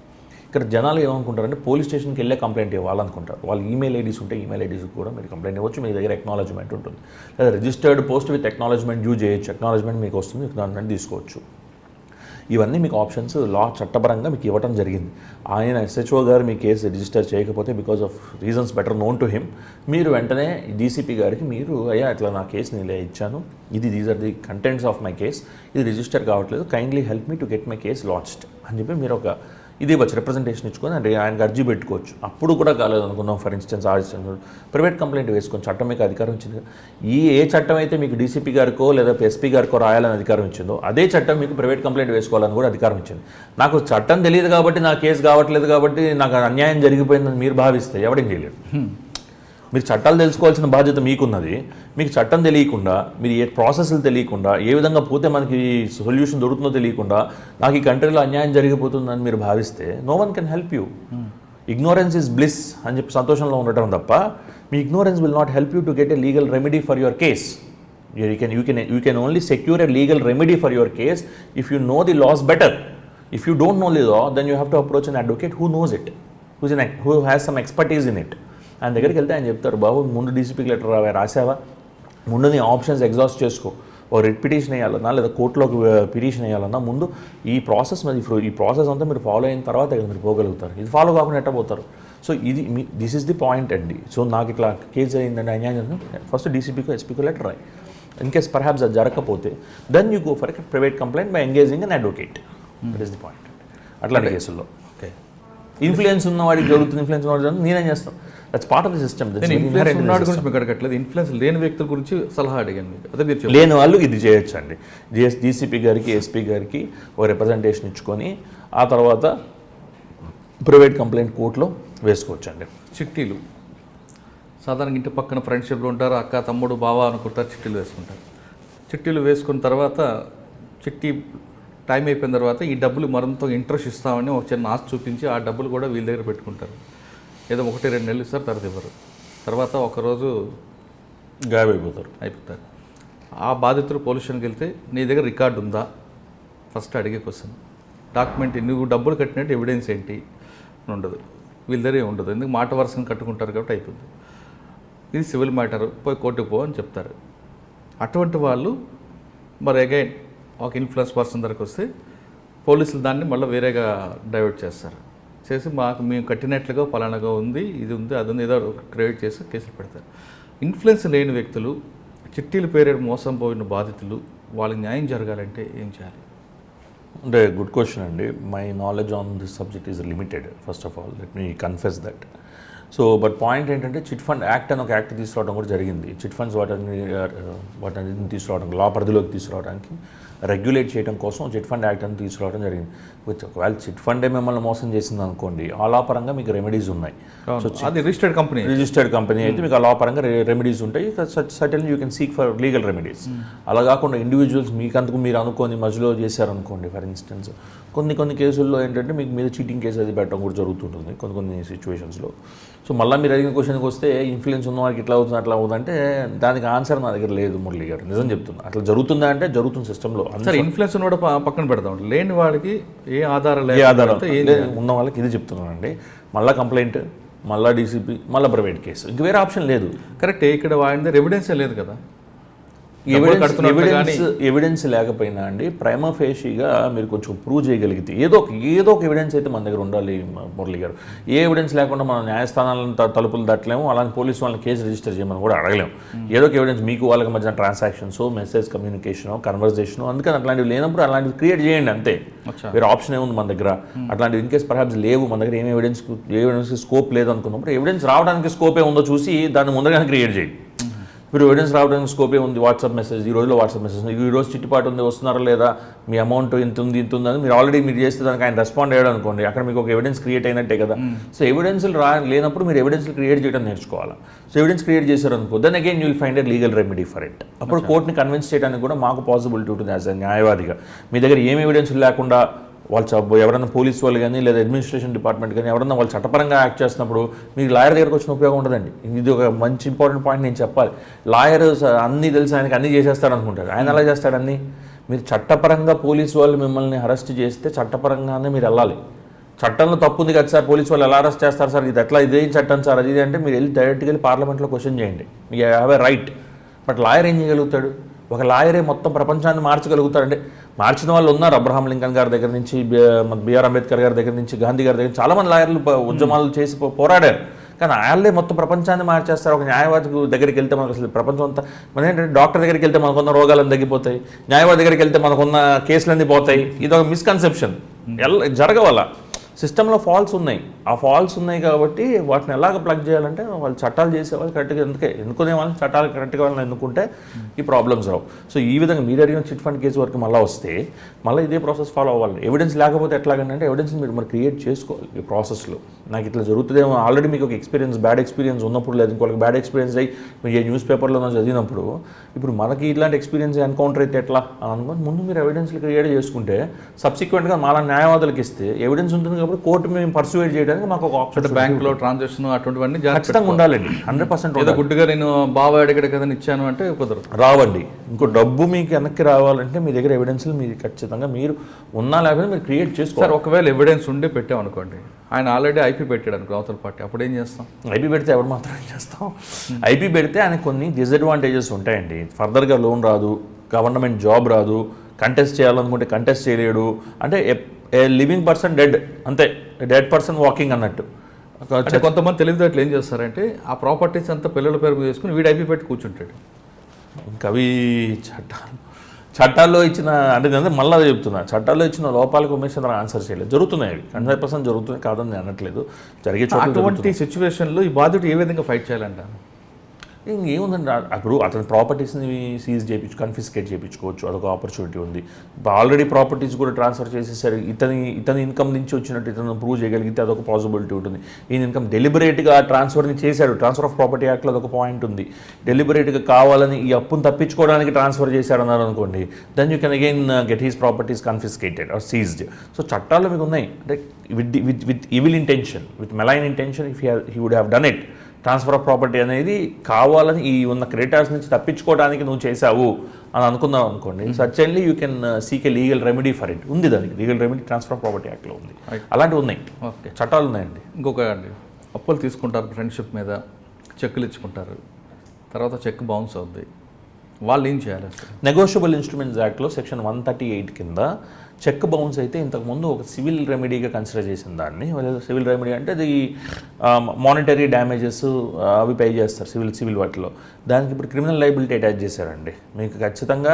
ఇక్కడ జనాలు ఏమనుకుంటారంటే పోలీస్ స్టేషన్కి వెళ్ళే కంప్లైంట్ ఇవ్వాలనుకుంటారు. వాళ్ళ ఈమెయిల్ ఐడీస్ ఉంటే ఈమెయిల్ ఐడీస్కి కూడా మీరు కంప్లైంట్ ఇవ్వచ్చు, మీ దగ్గర ఎక్నాలజ్మెంట్ ఉంటుంది, లేదా registered post with acknowledgement use చేయొచ్చు, ఎక్నాలజ్మెంట్ మీకు వస్తుంది, ఎక్నాలజ్మెంట్ తీసుకోవచ్చు. ఇవన్నీ మీకు ఆప్షన్స్ లా చట్టపరంగా మీకు ఇవ్వడం జరిగింది. ఆయన SHO గారు మీ కేసు రిజిస్టర్ చేయకపోతే because of reasons better known to him, మీరు వెంటనే డీసీపీ గారికి మీరు అయ్యా ఇట్లా నా కేసు నేను ఇచ్చాను, these are the contents of my case, ఇది రిజిస్టర్ కావట్లేదు, kindly help me to get my case launched అని చెప్పి మీరు ఒక ఇది ఇవ్వచ్చు, రిప్రజెంటేషన్ ఇచ్చుకొని ఆయనకు అర్జీ పెట్టుకోవచ్చు. అప్పుడు కూడా కాలేదు అనుకుందాం, ఫర్ ఇన్స్టెన్స్ ప్రైవేట్ కంప్లైంట్ వేసుకొని చట్టం మీకు అధికారం ఇచ్చింది. ఏ చట్టం అయితే మీకు డీసీపీ గారికో లేదా SP గారికో రాయాలని అధికారం ఇచ్చిందో అదే చట్టం మీకు ప్రైవేట్ కంప్లైంట్ వేసుకోవాలని కూడా అధికారం ఇచ్చింది. నాకు చట్టం తెలియదు కాబట్టి నా కేసు కావట్లేదు కాబట్టి నాకు అన్యాయం జరిగిపోయిందని మీరు భావిస్తే ఎవడేం చేయలేడు. మీరు చట్టాలు తెలుసుకోవాల్సిన బాధ్యత మీకున్నది. మీకు చట్టం తెలియకుండా, మీరు ఏ ప్రాసెస్లు తెలియకుండా, ఏ విధంగా పోతే మనకి సొల్యూషన్ దొరుకుతుందో తెలియకుండా నాకు ఈ కంట్రీలో అన్యాయం జరిగిపోతుందని మీరు భావిస్తే no one can help you. Ignorance is bliss అని చెప్పి సంతోషంలో ఉండటం తప్ప మీ ignorance will not help you to get a legal remedy for your case. You can only secure a legal remedy for your case if you know the laws better. If you don't know the law, then you have to approach an advocate who knows it, who has some expertise in it. ఆయన దగ్గరికి వెళ్తే ఆయన చెప్తారు, బాబు ముందు డీసీపీకి లెటర్ రాసావా, ముందు నీ ఆప్షన్స్ ఎగ్జాస్ట్ చేసుకో, ఓ రిట్ పిటిషన్ వేయాలన్నా లేదా కోర్టులోకి పిటిషన్ వేయాలన్నా ముందు ఈ ప్రాసెస్ అంతా మీరు ఫాలో అయిన తర్వాత మీరు పోగలుగుతారు. ఇది ఫాలో కాకుండా ఎట్టబోతారు. సో ఇది దిస్ ఈస్ ది పాయింట్ అండి. సో నాకు ఇట్లా కేసు అయిందండి అన్యాయం, ఫస్ట్ డీసీపీకో SPకో లెటర్ రాయి. ఇన్ కేస్ పర్హాప్స్ అది జరగకపోతే then you go for a private complaint by engaging an advocate. That is the point. అట్లాంటి కేసుల్లో ఇన్ఫ్లుయెన్స్ ఉన్నవాడికి జరుగుతుంది, ఇన్ఫ్లుయెన్స్ ఉన్నవాడికి నేనేం చేస్తాను, that's part of the system. Influence ఉన్నవాడి గురించి మీకు అడగట్లేదు, ఇన్ఫ్లుయెన్స్ లేని వ్యక్తుల గురించి సలహా అడిగాను మీకు. అదే మీరు లేని వాళ్ళు ఇది చేయొచ్చు అండి. డీసీపీ గారికి SP గారికి ఒక రిప్రజెంటేషన్ ఇచ్చుకొని ఆ తర్వాత ప్రైవేట్ కంప్లైంట్ కోర్టులో వేసుకోవచ్చు అండి. చిట్టీలు సాధారణంగా ఇంటి పక్కన ఫ్రెండ్షిప్లు ఉంటారు, అక్క తమ్ముడు బావ అనుకుంటారు, చిట్టీలు వేసుకుంటారు. చిట్టీలు వేసుకున్న తర్వాత చిట్టి టైం అయిపోయిన తర్వాత ఈ డబ్బులు మరింత ఇంట్రెస్ట్ ఇస్తామని ఒక చిన్న ఆశ చూపించి ఆ డబ్బులు కూడా వీళ్ళ దగ్గర పెట్టుకుంటారు. ఏదో 1-2 నెలలు ఇస్తారు, తర్వాత ఇవ్వరు. తర్వాత ఒకరోజు గాయమైపోతారు. ఆ బాధితులు పోలీస్ స్టేషన్కి వెళ్తే నీ దగ్గర రికార్డు ఉందా ఫస్ట్ అడిగే క్వశ్చన్. డాక్యుమెంట్ నువ్వు డబ్బులు కట్టినట్టు ఎవిడెన్స్ ఏంటి ఉండదు, వీళ్ళ దగ్గర ఉండదు. ఎందుకు మాట వరుసను కట్టుకుంటారు కాబట్టి అయిపోతుంది. ఇది సివిల్ మ్యాటర్, పోయి కోర్టుకు పో అని చెప్తారు. అటువంటి వాళ్ళు మరి అగైన్ ఒక ఇన్ఫ్లుయెన్స్ పర్సన్ దగ్గరకు వస్తే పోలీసులు దాన్ని మళ్ళీ వేరేగా డైవర్ట్ చేస్తారు. చేసి మేము కట్టినట్లుగా ఫలానాగా ఉంది, ఇది ఉంది, అది ఉంది, ఏదో క్రియేట్ చేసి కేసులు పెడతారు. ఇన్ఫ్లుయెన్స్ లేని వ్యక్తులు, చిట్టీల పేరు మోసం పోయిన బాధితులు, వాళ్ళకి న్యాయం జరగాలంటే ఏం చేయాలి? అంటే గుడ్ క్వశ్చన్ అండి. My knowledge on this subject is limited. First of all let me confess that. So but point ఏంటంటే చిట్ ఫండ్ యాక్ట్ అని ఒక యాక్ట్ తీసుకురావడం కూడా జరిగింది. చిట్ ఫండ్స్ వాటిని తీసుకురావడం, లా పరిధిలోకి తీసుకురావడానికి రెగ్యులేట్ చేయడం కోసం చిట్ ఫండ్ యాక్ట్ అని తీసుకురావడం జరిగింది. ఒకవేళ చిట్ ఫండే మిమ్మల్ని మోసం చేసింది అనుకోండి, ఆ లా పరంగా మీకు రెమెడీస్ ఉన్నాయి. సో అది రిజిస్టర్డ్ కంపెనీ అయితే మీకు ఆ లా పరంగా రెమెడీస్ ఉంటాయి. Certainly you can seek for legal remedies. అలా కాకుండా ఇండివిజువల్స్ మీకంతకు మీరు అనుకొని మధ్యలో చేశారనుకోండి, ఫర్ ఇన్స్టెన్స్ కొన్ని కేసుల్లో ఏంటంటే మీకు మీద చీటింగ్ కేసు అది పెట్టడం కూడా జరుగుతుంటుంది కొన్ని సిచ్యువేషన్స్లో. సో మళ్ళీ మీరు అడిగిన క్వశ్చన్కి వస్తే ఇన్ఫ్లుయెన్స్ ఉన్న వారికి ఇట్లా అవుతుంది అట్లా అవుతుంది అంటే దానికి ఆన్సర్ నా దగ్గర లేదు మురళి గారు, నిజం చెప్తున్నా. అట్లా జరుగుతుందా అంటే జరుగుతుంది సిస్టంలో. సరే, ఇన్ఫ్లుయెన్స్ కూడా పక్కన పెడతాం, లేని వాడికి ఏ ఆధారం ఉన్న వాళ్ళకి ఇది చెప్తున్నానండి. మళ్ళీ కంప్లైంట్, మళ్ళీ డీసీపీ, మళ్ళీ ప్రైవేట్ కేసు, ఇంక వేరే ఆప్షన్ లేదు. కరెక్టే. ఇక్కడ వాడి దగ్గర ఎవిడెన్సే లేదు కదా. ఎవిడెన్స్ లేకపోయినా అండి ప్రైమా ఫేషీగా మీరు కొంచెం ప్రూవ్ చేయగలిగితే ఏదో ఒక ఎవిడెన్స్ అయితే మన దగ్గర ఉండాలి మురళి గారు. ఏ ఎవిడెన్స్ లేకుండా మనం న్యాయస్థానాలను తలుపులు తట్టలేము, అలాంటి పోలీసు వాళ్ళని కేసు రిజిస్టర్ చేయమని కూడా అడగలేము. ఏదో ఒక ఎవిడెన్స్ మీకు వాళ్ళకి మధ్యన ట్రాన్సాక్షన్స్, మెసేజ్ కమ్యూనికేషన్, కన్వర్జేషన్, అందుకని అట్లాంటివి లేనప్పుడు అలాంటివి క్రియేట్ చేయండి అంతే. వేరే ఆప్షన్ ఏముంది మన దగ్గర? అట్లాంటివి ఇన్ కేస్ పర్హాప్స్ లేవు, మన దగ్గర ఏం ఎవిడెన్స్ స్కోప్ లేదు అనుకున్నప్పుడు ఎవిడెన్స్ రావడానికి స్కోప్ ఏముందో చూసి దాన్ని ముందుగానే క్రియేట్ చేయండి. మీరు ఎవిడెన్స్ రావడానికి స్కోపే ఉంది, వాట్సాప్ మెసేజ్, ఈ రోజులో వాట్సాప్ మెసేజ్, ఈ రోజు చిట్టుపాటు ఉంది, వస్తున్నారా లేదా, మీ అమౌంట్ ఇంత ఉంది అని మీరు ఆల్రెడీ మీరు చేస్తే దానికి ఆయన రెస్పాండ్ అయ్యాడు అనుకోండి, అక్కడ మీకు ఒక ఎవిడెన్స్ క్రియేట్ అయినట్టే కదా. సో ఎవిడెన్స్లు లేనప్పుడు మీరు ఎవిడెన్స్లు క్రియేట్ చేయడం నేర్చుకోవాలి. సో ఎవిడెన్స్ క్రియేట్ చేశారు అనుకో, then again you will find a legal remedy for it. అప్పుడు కోర్టుని కన్విన్స్ చేయడానికి కూడా మాకు పాసిబిలిటీ ఉంటుంది యాజ్ ఎ న్యాయవాదిగా. మీ దగ్గర ఏం ఎవిడెన్స్ లేకుండా వాళ్ళు ఎవరైనా పోలీస్ వాళ్ళు కానీ లేదా అడ్మినిస్ట్రేషన్ డిపార్ట్మెంట్ కానీ ఎవరైనా వాళ్ళు చట్టపరంగా యాక్ట్ చేస్తున్నప్పుడు మీకు లాయర్ దగ్గరకు వచ్చిన ఉపయోగం ఉండదండి. ఇది ఒక మంచి ఇంపార్టెంట్ పాయింట్ నేను చెప్పాలి. లాయర్ అన్నీ తెలుసు, ఆయనకి అన్నీ చేసేస్తాడు అనుకుంటాడు. ఆయన ఎలా చేస్తాడు అన్నీ? మీరు చట్టపరంగా పోలీసు వాళ్ళు మిమ్మల్ని అరెస్ట్ చేస్తే చట్టపరంగానే మీరు వెళ్ళాలి. చట్టంలో తప్పు ఉంది కదా సార్, పోలీసు వాళ్ళు ఎలా అరెస్ట్ చేస్తారు సార్, ఇది ఎట్లా, ఇదేం చట్టం సార్, అది అంటే మీరు వెళ్ళి డైరెక్ట్గా వెళ్ళి పార్లమెంట్లో క్వశ్చన్ చేయండి, మీకు have a right. But lawyer ఏం చేయగలుగుతాడు? ఒక లాయరే మొత్తం ప్రపంచాన్ని మార్చగలుగుతాడంటే మార్చిన వాళ్ళు ఉన్నారు. అబ్రహాం లింకన్ గారి దగ్గర నుంచి బిఆర్ అంబేద్కర్ గారి దగ్గర నుంచి గాంధీ గారి దగ్గర చాలామంది లాయర్లు ఉద్యమాలు చేసి పోరాడారు. కానీ వాళ్ళే మొత్తం ప్రపంచాన్ని మార్చేస్తారు. ఒక న్యాయవాది దగ్గరికి వెళ్తే మనకు అసలు ప్రపంచం అంతా మన ఏంటంటే డాక్టర్ దగ్గరికి వెళ్తే మనకున్న రోగాలన్నీ తగ్గిపోతాయి, న్యాయవాది దగ్గరికి వెళ్తే మనకున్న కేసులన్నీ పోతాయి. ఇది ఒక మిస్కన్సెప్షన్. జరగవల్ల సిస్టంలో ఫాల్స్ ఉన్నాయి. ఆ ఫాల్స్ ఉన్నాయి కాబట్టి వాటిని ఎలాగ ప్లగ్ చేయాలంటే వాళ్ళు చట్టాలు చేసేవాళ్ళు కరెక్ట్గా ఎన్నుకునే వాళ్ళని చట్టాలు కరెక్ట్గా వాళ్ళని ఎన్నుకుంటే ఈ ప్రాబ్లమ్స్ రావు. సో ఈ విధంగా మీరు అడిగిన చిట్ ఫండ్ కేసు వరకు మళ్ళీ వస్తే మళ్ళీ ఇదే ప్రాసెస్ ఫాలో అవ్వాలి. ఎవిడెన్స్ లేకపోతే ఎట్లాగంటే ఎవిడెన్స్ మీరు మరి క్రియేట్ చేసుకోవాలి ఈ ప్రాసెస్లో. నాకు ఇట్లా జరుగుతుందేమో, ఆల్రెడీ మీకు ఒక ఎక్స్పీరియన్స్, బ్యాడ్ ఎక్స్పీరియన్స్ ఉన్నప్పుడు లేదు ఇంకోళ్ళకి బ్యాడ్ ఎక్స్పీరియన్స్ అయ్యి మీరు ఏ న్యూస్ పేపర్లో చదివినప్పుడు ఇప్పుడు మనకి ఇట్లాంటి ఎక్స్పీరియన్స్ ఎన్కౌంటర్ అయితే ఎట్లా అని అనుకోని ముందు మీరు ఎవిడెన్స్లు క్రియేట్ చేసుకుంటే సబ్సిక్వెంట్గా మాలా న్యాయవాదులకు ఇస్తే ఎవిడెన్స్ ఉంటుంది కాబట్టి కోర్టు మేము పర్సూవేట్ చేయడానికి మాకు ఒక ఆప్షన్. బ్యాంక్లో ట్రాన్సాక్షన్ అటువంటివన్నీ ఖచ్చితంగా ఉండాలండి. 100% ఏదో గుడ్డుగా నేను బాబా అడిగాడు కదా ఇచ్చాను అంటే కుదరదు, రావండి. ఇంకో డబ్బు మీకు వెనక్కి రావాలంటే మీ దగ్గర ఎవిడెన్స్లు మీరు ఖచ్చితంగా మీరు ఉన్నా లేకపోతే మీరు క్రియేట్ చేసుకోవాలి. సార్ ఒకవేళ ఎవిడెన్స్ ఉండి పెట్టామనుకోండి, ఆయన ఆల్రెడీ ఐపీ పెట్టాడు అనుకో అవతల పార్టీ, అప్పుడు ఏం చేస్తాం? ఐపీ పెడితే ఎవరు మాత్రం ఏం చేస్తాం? ఐపీ పెడితే ఆయన కొన్ని డిసడ్వాంటేజెస్ ఉంటాయండి. ఫర్దర్గా లోన్ రాదు, గవర్నమెంట్ జాబ్ రాదు, కంటెస్ట్ చేయాలనుకుంటే కంటెస్ట్ చేయలేడు. అంటే ఏ లివింగ్ పర్సన్ డెడ్, అంతే, డెడ్ పర్సన్ వాకింగ్ అన్నట్టు. అంటే కొంతమంది తెలివితేటలు ఏం చేస్తారంటే ఆ ప్రాపర్టీస్ అంతా పిల్లల పేరు మీద చేసుకుని వీడు ఐపీ పెట్టి కూర్చుంటాడు. ఇంకా అవి చట్టాల్లో ఇచ్చిన అంటే మళ్ళీ చెప్తున్నా, చట్టాల్లో ఇచ్చిన లోపాలకు ఉమేష్ చంద్ర ఆన్సర్ చేయలేదు. జరుగుతున్నాయి, అవి 100% జరుగుతున్నాయి, కాదని నేను అనట్లేదు. జరిగే అటువంటి సిచ్యువేషన్లో ఈ బాధ్యత ఏ విధంగా ఫైట్ చేయాలంటారు? ఇంకేముందండి, అప్పుడు అతని ప్రాపర్టీస్ని సీజ్ చేయించు, కన్ఫిస్కేట్ చేయించుకోవచ్చు, అదొక ఆపర్చునిటీ ఉంది. ఆల్రెడీ ప్రాపర్టీస్ కూడా ట్రాన్స్ఫర్ చేసేసరి ఇతని ఇన్కమ్ నుంచి వచ్చినట్టు ఇతను ప్రూవ్ చేయగలిగితే అదొక పాసిబిలిటీ ఉంటుంది. ఈయన ఇన్కమ్ డెలిబరేట్గా ట్రాన్స్ఫర్ని చేశాడు, ట్రాన్స్ఫర్ ఆఫ్ ప్రాపర్టీ యాక్ట్లో అదొక పాయింట్ ఉంది. డెలిబరేట్గా కావాలని ఈ అప్పును తప్పించుకోవడానికి ట్రాన్స్ఫర్ చేశాడు అన్నారు అనుకోండి, then you can again get his properties confiscated or seized. So చట్టాలు మీకు ఉన్నాయి. అంటే with evil intention, with malign intention, if he would have done it, transfer of property అనేది కావాలని ఈ ఉన్న క్రెడిటార్స్ నుంచి తప్పించుకోవడానికి నువ్వు చేసావు అని అనుకుందాం అనుకోండి, certainly you can seek a legal remedy for it. ఉంది దానికి legal remedy transfer of property యాక్ట్లో ఉంది. అలాంటివి ఉన్నాయి, ఓకే, చట్టాలు ఉన్నాయండి. ఇంకొక అండి, అప్పులు తీసుకుంటారు ఫ్రెండ్షిప్ మీద, చెక్కులు ఇచ్చుకుంటారు, తర్వాత చెక్ బౌన్స్ అవుద్ది, వాళ్ళు ఏం చేయాలి? నెగోషియబుల్ ఇన్స్ట్రుమెంట్స్ యాక్ట్లో సెక్షన్ 138 కింద చెక్ బౌన్స్ అయితే ఇంతకుముందు ఒక సివిల్ రెమెడీగా కన్సిడర్ చేసిన దాన్ని. సివిల్ రెమెడీ అంటే అది మానిటరీ డ్యామేజెస్ అవి పే చేస్తారు సివిల్ వాటిలో. దానికి ఇప్పుడు క్రిమినల్ లైబిలిటీ అటాచ్ చేశారండి. మీకు ఖచ్చితంగా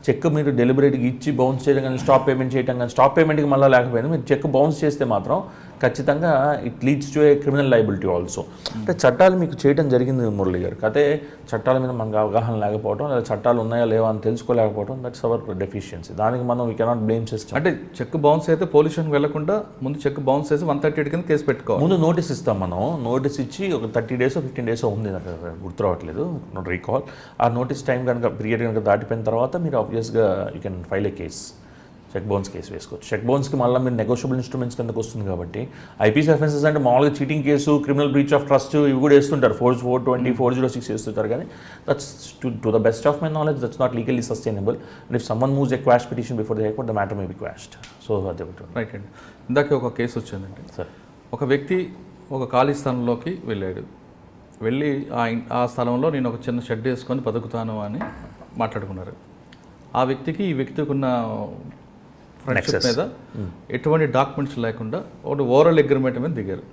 చెక్ మీరు డెలిబరేట్గా ఇచ్చి బౌన్స్ చేయడం కానీ స్టాప్ పేమెంట్ చేయడం కానీ, స్టాప్ పేమెంట్కి మళ్ళీ లేకపోయినా మీరు చెక్ బౌన్స్ చేస్తే మాత్రం ఖచ్చితంగా it leads to A criminal liability also. అంటే చట్టాలు మీకు చేయడం జరిగింది మురళి గారు, అదే చట్టాల మీద మనకు అవగాహన లేకపోవడం, లేదా చట్టాలు ఉన్నాయా లేవా అని తెలుసుకోలేకపోవడం, దట్స్ అవర్ డెఫిషియన్సీ. దానికి మనం వీ కెనాట్ బ్లేమ్ సిస్టమ్. అంటే చెక్ బౌన్స్ అయితే పోలీస్ స్టేషన్కి వెళ్లకుండా ముందు చెక్ బౌన్స్ చేసి 138 కింద కేసు పెట్టుకోవాలి. ముందు నోటీస్ ఇస్తాం మనం, నోటీస్ ఇచ్చి ఒక 30 days 15 days ఉంది, నాకు గుర్తు రావట్లేదు, నాట్ రీకాల్. ఆ నోటీస్ టైం కనుక పీరియడ్ కనుక దాటిపోయిన తర్వాత మీరు ఆబ్వియస్గా you can file a case, cheque bounce case వేసుకోవచ్చు. చెక్ బౌన్స్కి మళ్ళీ మీరు నెగోషియబుల్ ఇన్స్ట్రుమెంట్స్ కిందకు వస్తుంది కాబట్టి ఐపీసీ అఫెన్సెస్ అంటే మామూలుగా cheating case, criminal breach of trust ఇవి కూడా వేస్తుంటారు, 420, 406 వేస్తుంటారు. కానీ that's to the best of my knowledge that's not legally sustainable. And if someone moves a quash petition before the High Court the matter may be quashed. So అదే రైట్ అండి. ఇందాకే ఒక కేసు వచ్చిందండి సార్. ఒక వ్యక్తి ఒక ఖాళీ స్థలంలోకి వెళ్ళాడు, వెళ్ళి ఆ స్థలంలో నేను ఒక చిన్న షెడ్ వేసుకొని బతుకుతాను అని మాట్లాడుకున్నారు. ఆ వ్యక్తికి ఈ వ్యక్తికి ఉన్న ఫ్రెండ్షిప్ మీద ఎటువంటి డాక్యుమెంట్స్ లేకుండా ఒకటి ఓవరాల్ అగ్రిమెంట్ మీద దిగారు.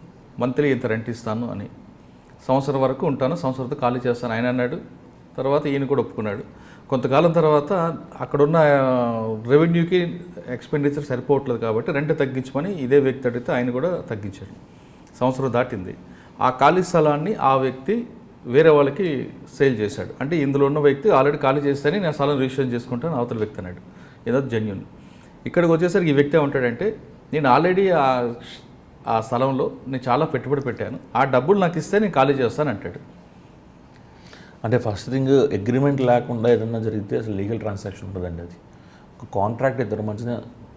మంత్లీ ఇంత రెంట్ ఇస్తాను అని, సంవత్సరం వరకు ఉంటాను, సంవత్సరంతో ఖాళీ చేస్తాను ఆయన అన్నాడు. తర్వాత ఈయన కూడా ఒప్పుకున్నాడు. కొంతకాలం తర్వాత అక్కడున్న రెవెన్యూకి ఎక్స్పెండిచర్ సరిపోవట్లేదు కాబట్టి రెంట్ తగ్గించమని ఇదే వ్యక్తి అడిగితే ఆయన కూడా తగ్గించాడు. సంవత్సరం దాటింది. ఆ ఖాళీ స్థలాన్ని ఆ వ్యక్తి వేరే వాళ్ళకి సేల్ చేశాడు. అంటే ఇందులో ఉన్న వ్యక్తి ఆల్రెడీ ఖాళీ చేస్తేనే నేను స్థలం రిజిస్ట్రేషన్ చేసుకుంటాను అవతల వ్యక్తి అన్నాడు. ఏదో జెన్యున్. ఇక్కడికి వచ్చేసరికి ఈ వ్యక్తి ఏమంటాడంటే నేను ఆల్రెడీ ఆ స్థలంలో నేను చాలా పెట్టుబడి పెట్టాను, ఆ డబ్బులు నాకు ఇస్తే నేను ఖాళీ చేస్తాను అంటాడు. అంటే ఫస్ట్ థింగ్ అగ్రిమెంట్ లేకుండా ఏదన్నా జరిగితే అసలు లీగల్ ట్రాన్సాక్షన్ ఉంటుందండి. అది ఒక కాంట్రాక్ట్ ఇద్దరి మధ్యన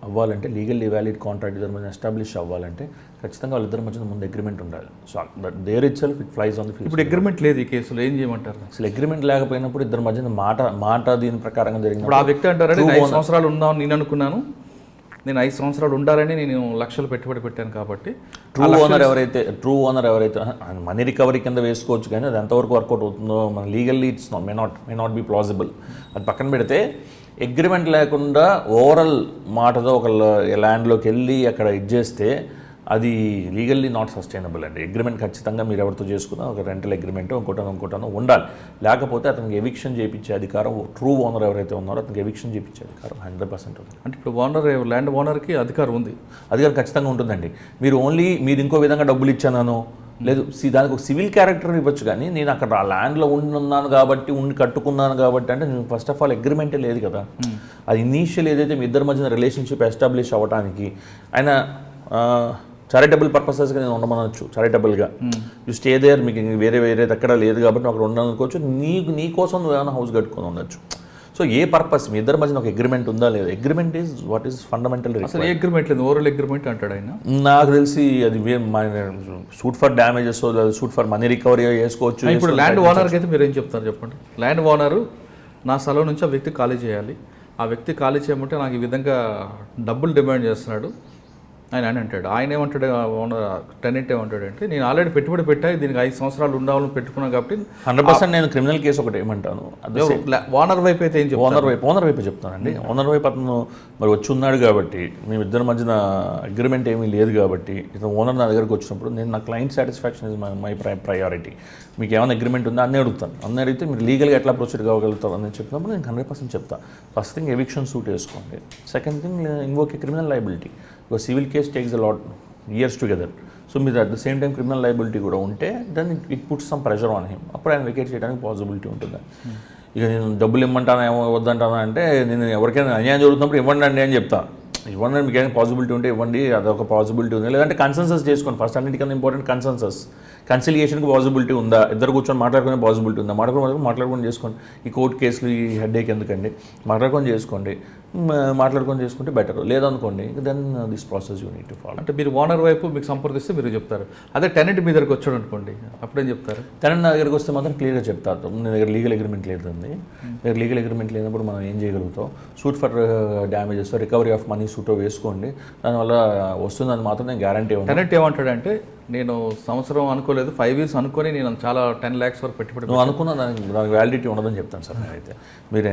అవ్వాలంటే, లీగల్లీ వ్యాలిడ్ కాంట్రాక్ట్ ఇద్దరి మధ్యన ఎస్టాబ్లిష్ అవ్వాలంటే ఖచ్చితంగా వాళ్ళిద్దరి మధ్యన ముందు అగ్రిమెంట్ ఉండాలి. So there itself it flies on the field. ఇప్పుడు అగ్రిమెంట్ లేదు ఈ కేసులో, ఏం చేయమంటారు? అసలు అగ్రిమెంట్ లేకపోయినప్పుడు ఇద్దరి మధ్యన మాట దీని ప్రకారంగా జరిగింది. ఇప్పుడు ఆ వ్యక్తి అంటారంటే నేను 5 సంవత్సరాలు ఉందామని నేను అనుకున్నాను, నేను 5 సంవత్సరాలు ఉండాలని నేను లక్షలు పెట్టుబడి పెట్టాను కాబట్టి ట్రూ ఓనర్ ఎవరైతే మనీ రికవరీ కింద వేసుకోవచ్చు, కానీ అది ఎంతవరకు వర్కౌట్ అవుతుందో మన legally it's may not be plausible. అది పక్కన పెడితే అగ్రిమెంట్ లేకుండా ఓవరాల్ మాటతో ఒక ల్యాండ్లోకి వెళ్ళి అక్కడ చేస్తే అది లీగల్లీ నాట్ సస్టైనబుల్ అండి. అగ్రిమెంట్ ఖచ్చితంగా మీరు ఎవరితో చేసుకున్నా ఒక రెంటల్ అగ్రిమెంట్ ఇంకోటనో ఉండాలి. లేకపోతే అతనికి ఎవిక్షన్ చేయించే అధికారం ట్రూ ఓనర్ ఎవరైతే ఉన్నారో అతనికి ఎవిక్షన్ చేయించే అధికారం 100% ఉంది. అంటే ఇప్పుడు ల్యాండ్ ఓనర్కి అధికారం ఉంది, అధికారం ఖచ్చితంగా ఉంటుందండి. మీరు ఇంకో విధంగా డబ్బులు ఇచ్చాను లేదు, దానికి ఒక సివిల్ క్యారెక్టర్ ఇవ్వచ్చు, కానీ నేను అక్కడ ఆ ల్యాండ్లో ఉన్నాను కాబట్టి కట్టుకున్నాను కాబట్టి అంటే నేను ఫస్ట్ ఆఫ్ ఆల్ అగ్రిమెంటే లేదు కదా. అది ఇనీషియల్ ఏదైతే మీ ఇద్దరి మధ్యన రిలేషన్షిప్ ఎస్టాబ్లిష్ అవ్వడానికి ఆయన చారిటబుల్ పర్పసెస్గా నేను ఉండమనొచ్చు. చారిటబుల్గా యూ స్టే దేర్, మీకు వేరేది ఎక్కడ లేదు కాబట్టి నువ్వు అక్కడ ఉండాలనుకోవచ్చు. నీ కోసం నువ్వు ఏమైనా హౌస్ కట్టుకొని ఉండొచ్చు. సో ఏ పర్పస్ మీ ఇద్దరి మధ్యన ఒక అగ్రిమెంట్ ఉందా లేదా? Agreement is what is fundamental. అసలు ఏ అగ్రిమెంట్ లేదు, ఓవరాల్ అగ్రిమెంట్ అంటాడు ఆయన. నాకు తెలిసి అది suit for damages, suit for money recovery చేసుకోవచ్చు. ఇప్పుడు ల్యాండ్ ఓనర్కి అయితే మీరు ఏం చెప్తారు చెప్పండి? ల్యాండ్ ఓనరు నా స్థలం నుంచి ఆ వ్యక్తి ఖాళీ చేయాలి, ఆ వ్యక్తి ఖాళీ చేయమంటే నాకు ఈ విధంగా డబ్బులు డిమాండ్ చేస్తున్నాడు ఆయన అంటాడు. ఆయన ఏమంటాడు, ఓనర్ టెనెంట్ ఏమంటాడు అంటే నేను ఆల్రెడీ పెట్టుబడి పెట్టా, దీనికి 5 సంవత్సరాలు ఉండాలని పెట్టుకున్నాను కాబట్టి 100% నేను క్రిమినల్ కేసు ఒకటి ఏమంటాను. ఓనర్ వైపు అయితే ఏం చెప్తాను? ఓనర్ వైపు చెప్తానండి. ఓనర్ వైపు అతను మరి వచ్చి ఉన్నాడు కాబట్టి మేము ఇద్దరి మధ్యన అగ్రిమెంట్ ఏమీ లేదు కాబట్టి ఇతను ఓనర్ నా దగ్గరకు వచ్చినప్పుడు నేను నా client satisfaction is my priority. మీకు ఏమైనా అగ్రిమెంట్ ఉందా అన్నీ అడుగుతాను. అన్నీ అడిగితే మీరు లీగల్గా ఎట్లా ప్రొసీడ్ కాగలుగుతారు అని చెప్పినప్పుడు నేను 100% చెప్తాను. ఫస్ట్ థింగ్ ఎవిక్షన్ సూట్ వేసుకోండి. Second thing invoke criminal liability. ఒక civil case takes a lot years together. So మీరు at the same time criminal liability కూడా ఉంటే then it puts some pressure on him. అప్పుడు ఆయన వెకేట్ చేయడానికి పాసిబిలిటీ ఉంటుంది. ఇక నేను డబ్బులు ఇమ్మంటానా ఏమో వద్దంటానా అంటే నేను ఎవరికైనా అన్యాయం జరుగుతున్నప్పుడు ఇవ్వండి అండి అని చెప్తాను. ఇవ్వండి, మీకు ఏమైనా పాసిబిలిటీ ఉంటే ఇవ్వండి, అదొక పాసిబిలిటీ ఉంది. లేదంటే కన్సెన్సస్ చేసుకోండి. ఫస్ట్ అన్నిటికన్నా ఇంపార్టెంట్ కన్సెన్సస్. కన్సిలియేషన్కి పాసిబిలిటీ ఉందా, ఇద్దరు కూర్చొని మాట్లాడుకునే పాసిబిలిటీ ఉందా, మాట్లాడుకొని చేసుకోండి. ఈ కోర్టు కేసులు ఈ హెడ్ఏక్ ఎందుకండి, మాట్లాడుకొని చేసుకుంటే బెటర్. లేదనుకోండి then this process you need to follow. అంటే మీరు ఓనర్ వైపు మీకు సంప్రదిస్తే మీరు చెప్తారు. అదే టెనెంట్ మీ దగ్గరకు వచ్చాడు అనుకోండి, అప్పుడేం చెప్తారు? టెనెంట్ నా దగ్గరకు వస్తే మాత్రం క్లియర్గా చెప్తారు, మీ దగ్గర లీగల్ అగ్రిమెంట్ లేదండి. మీరు లీగల్ అగ్రిమెంట్ లేనప్పుడు మనం ఏం చేయగలుగుతాం, suit for damages, recovery of money సూటో వేసుకోండి, దానివల్ల వస్తుందని మాత్రం నేను గ్యారంటీ ఇవ్వను. టెనెంట్ ఏమంటాడంటే నేను సంవత్సరం అనుకోలేదు, 5 years అనుకొని నేను చాలా 10 lakhs వరకు పెట్టుబడి. నువ్వు అనుకున్నా దానికి వ్యాలిడిటీ ఉండదని చెప్తాను సార్ నేనైతే. మీరు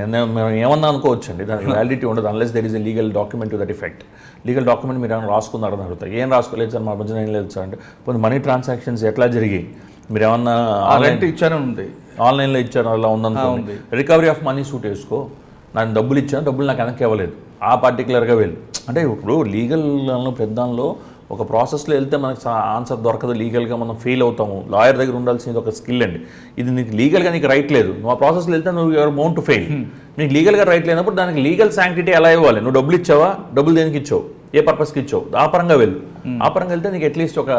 ఏమన్నా అనుకోవచ్చు అండి, దానికి వ్యాలిడిటీ ఉండదు unless there is a legal document to that effect. Legal document మీరు ఏమైనా రాసుకున్నారని అడుగుతారు. ఏం రాసుకోలేదు సార్, మా మధ్యన ఏం లేదు సార్ అంటే, కొన్ని మనీ ట్రాన్సాక్షన్స్ ఎట్లా జరిగాయి, మీరు ఏమన్నా రెంట్ ఇచ్చానే ఉంది, ఆన్లైన్లో ఇచ్చాను అలా ఉందనుకోండి, రికవరీ ఆఫ్ మనీ సూట్ వేసుకో, నాకు డబ్బులు ఇచ్చాను, డబ్బులు నాకు వెనక్కి ఇవ్వలేదు, ఆ పర్టికులర్గా వెళ్ళు. అంటే ఇప్పుడు లీగల్ పెద్దాల్లో ఒక ప్రాసెస్లో వెళ్తే మనకు ఆన్సర్ దొరకదు, లీగల్గా మనం ఫెయిల్ అవుతాము. లాయర్ దగ్గర ఉండాల్సింది ఒక స్కిల్ అండి. ఇది నీకు లీగల్గా నీకు రైట్ లేదు, నువ్వు ఆ ప్రాసెస్లో వెళ్తే నువ్వు యువర్ బౌండ్ టు ఫెయిల్. నీకు లీగల్గా రైట్ లేనప్పుడు దానికి లీగల్ శాంక్టిటీ ఎలా ఇవ్వాలి, నువ్వు డబ్బులు ఇచ్చావా, డబ్బులు దేనికి ఇచ్చావు, ఏ పర్పస్కి ఇచ్చావు, ఆ పరంగా వెళ్ళు. ఆ పరంగా వెళ్తే నీకు అట్లీస్ట్ ఒక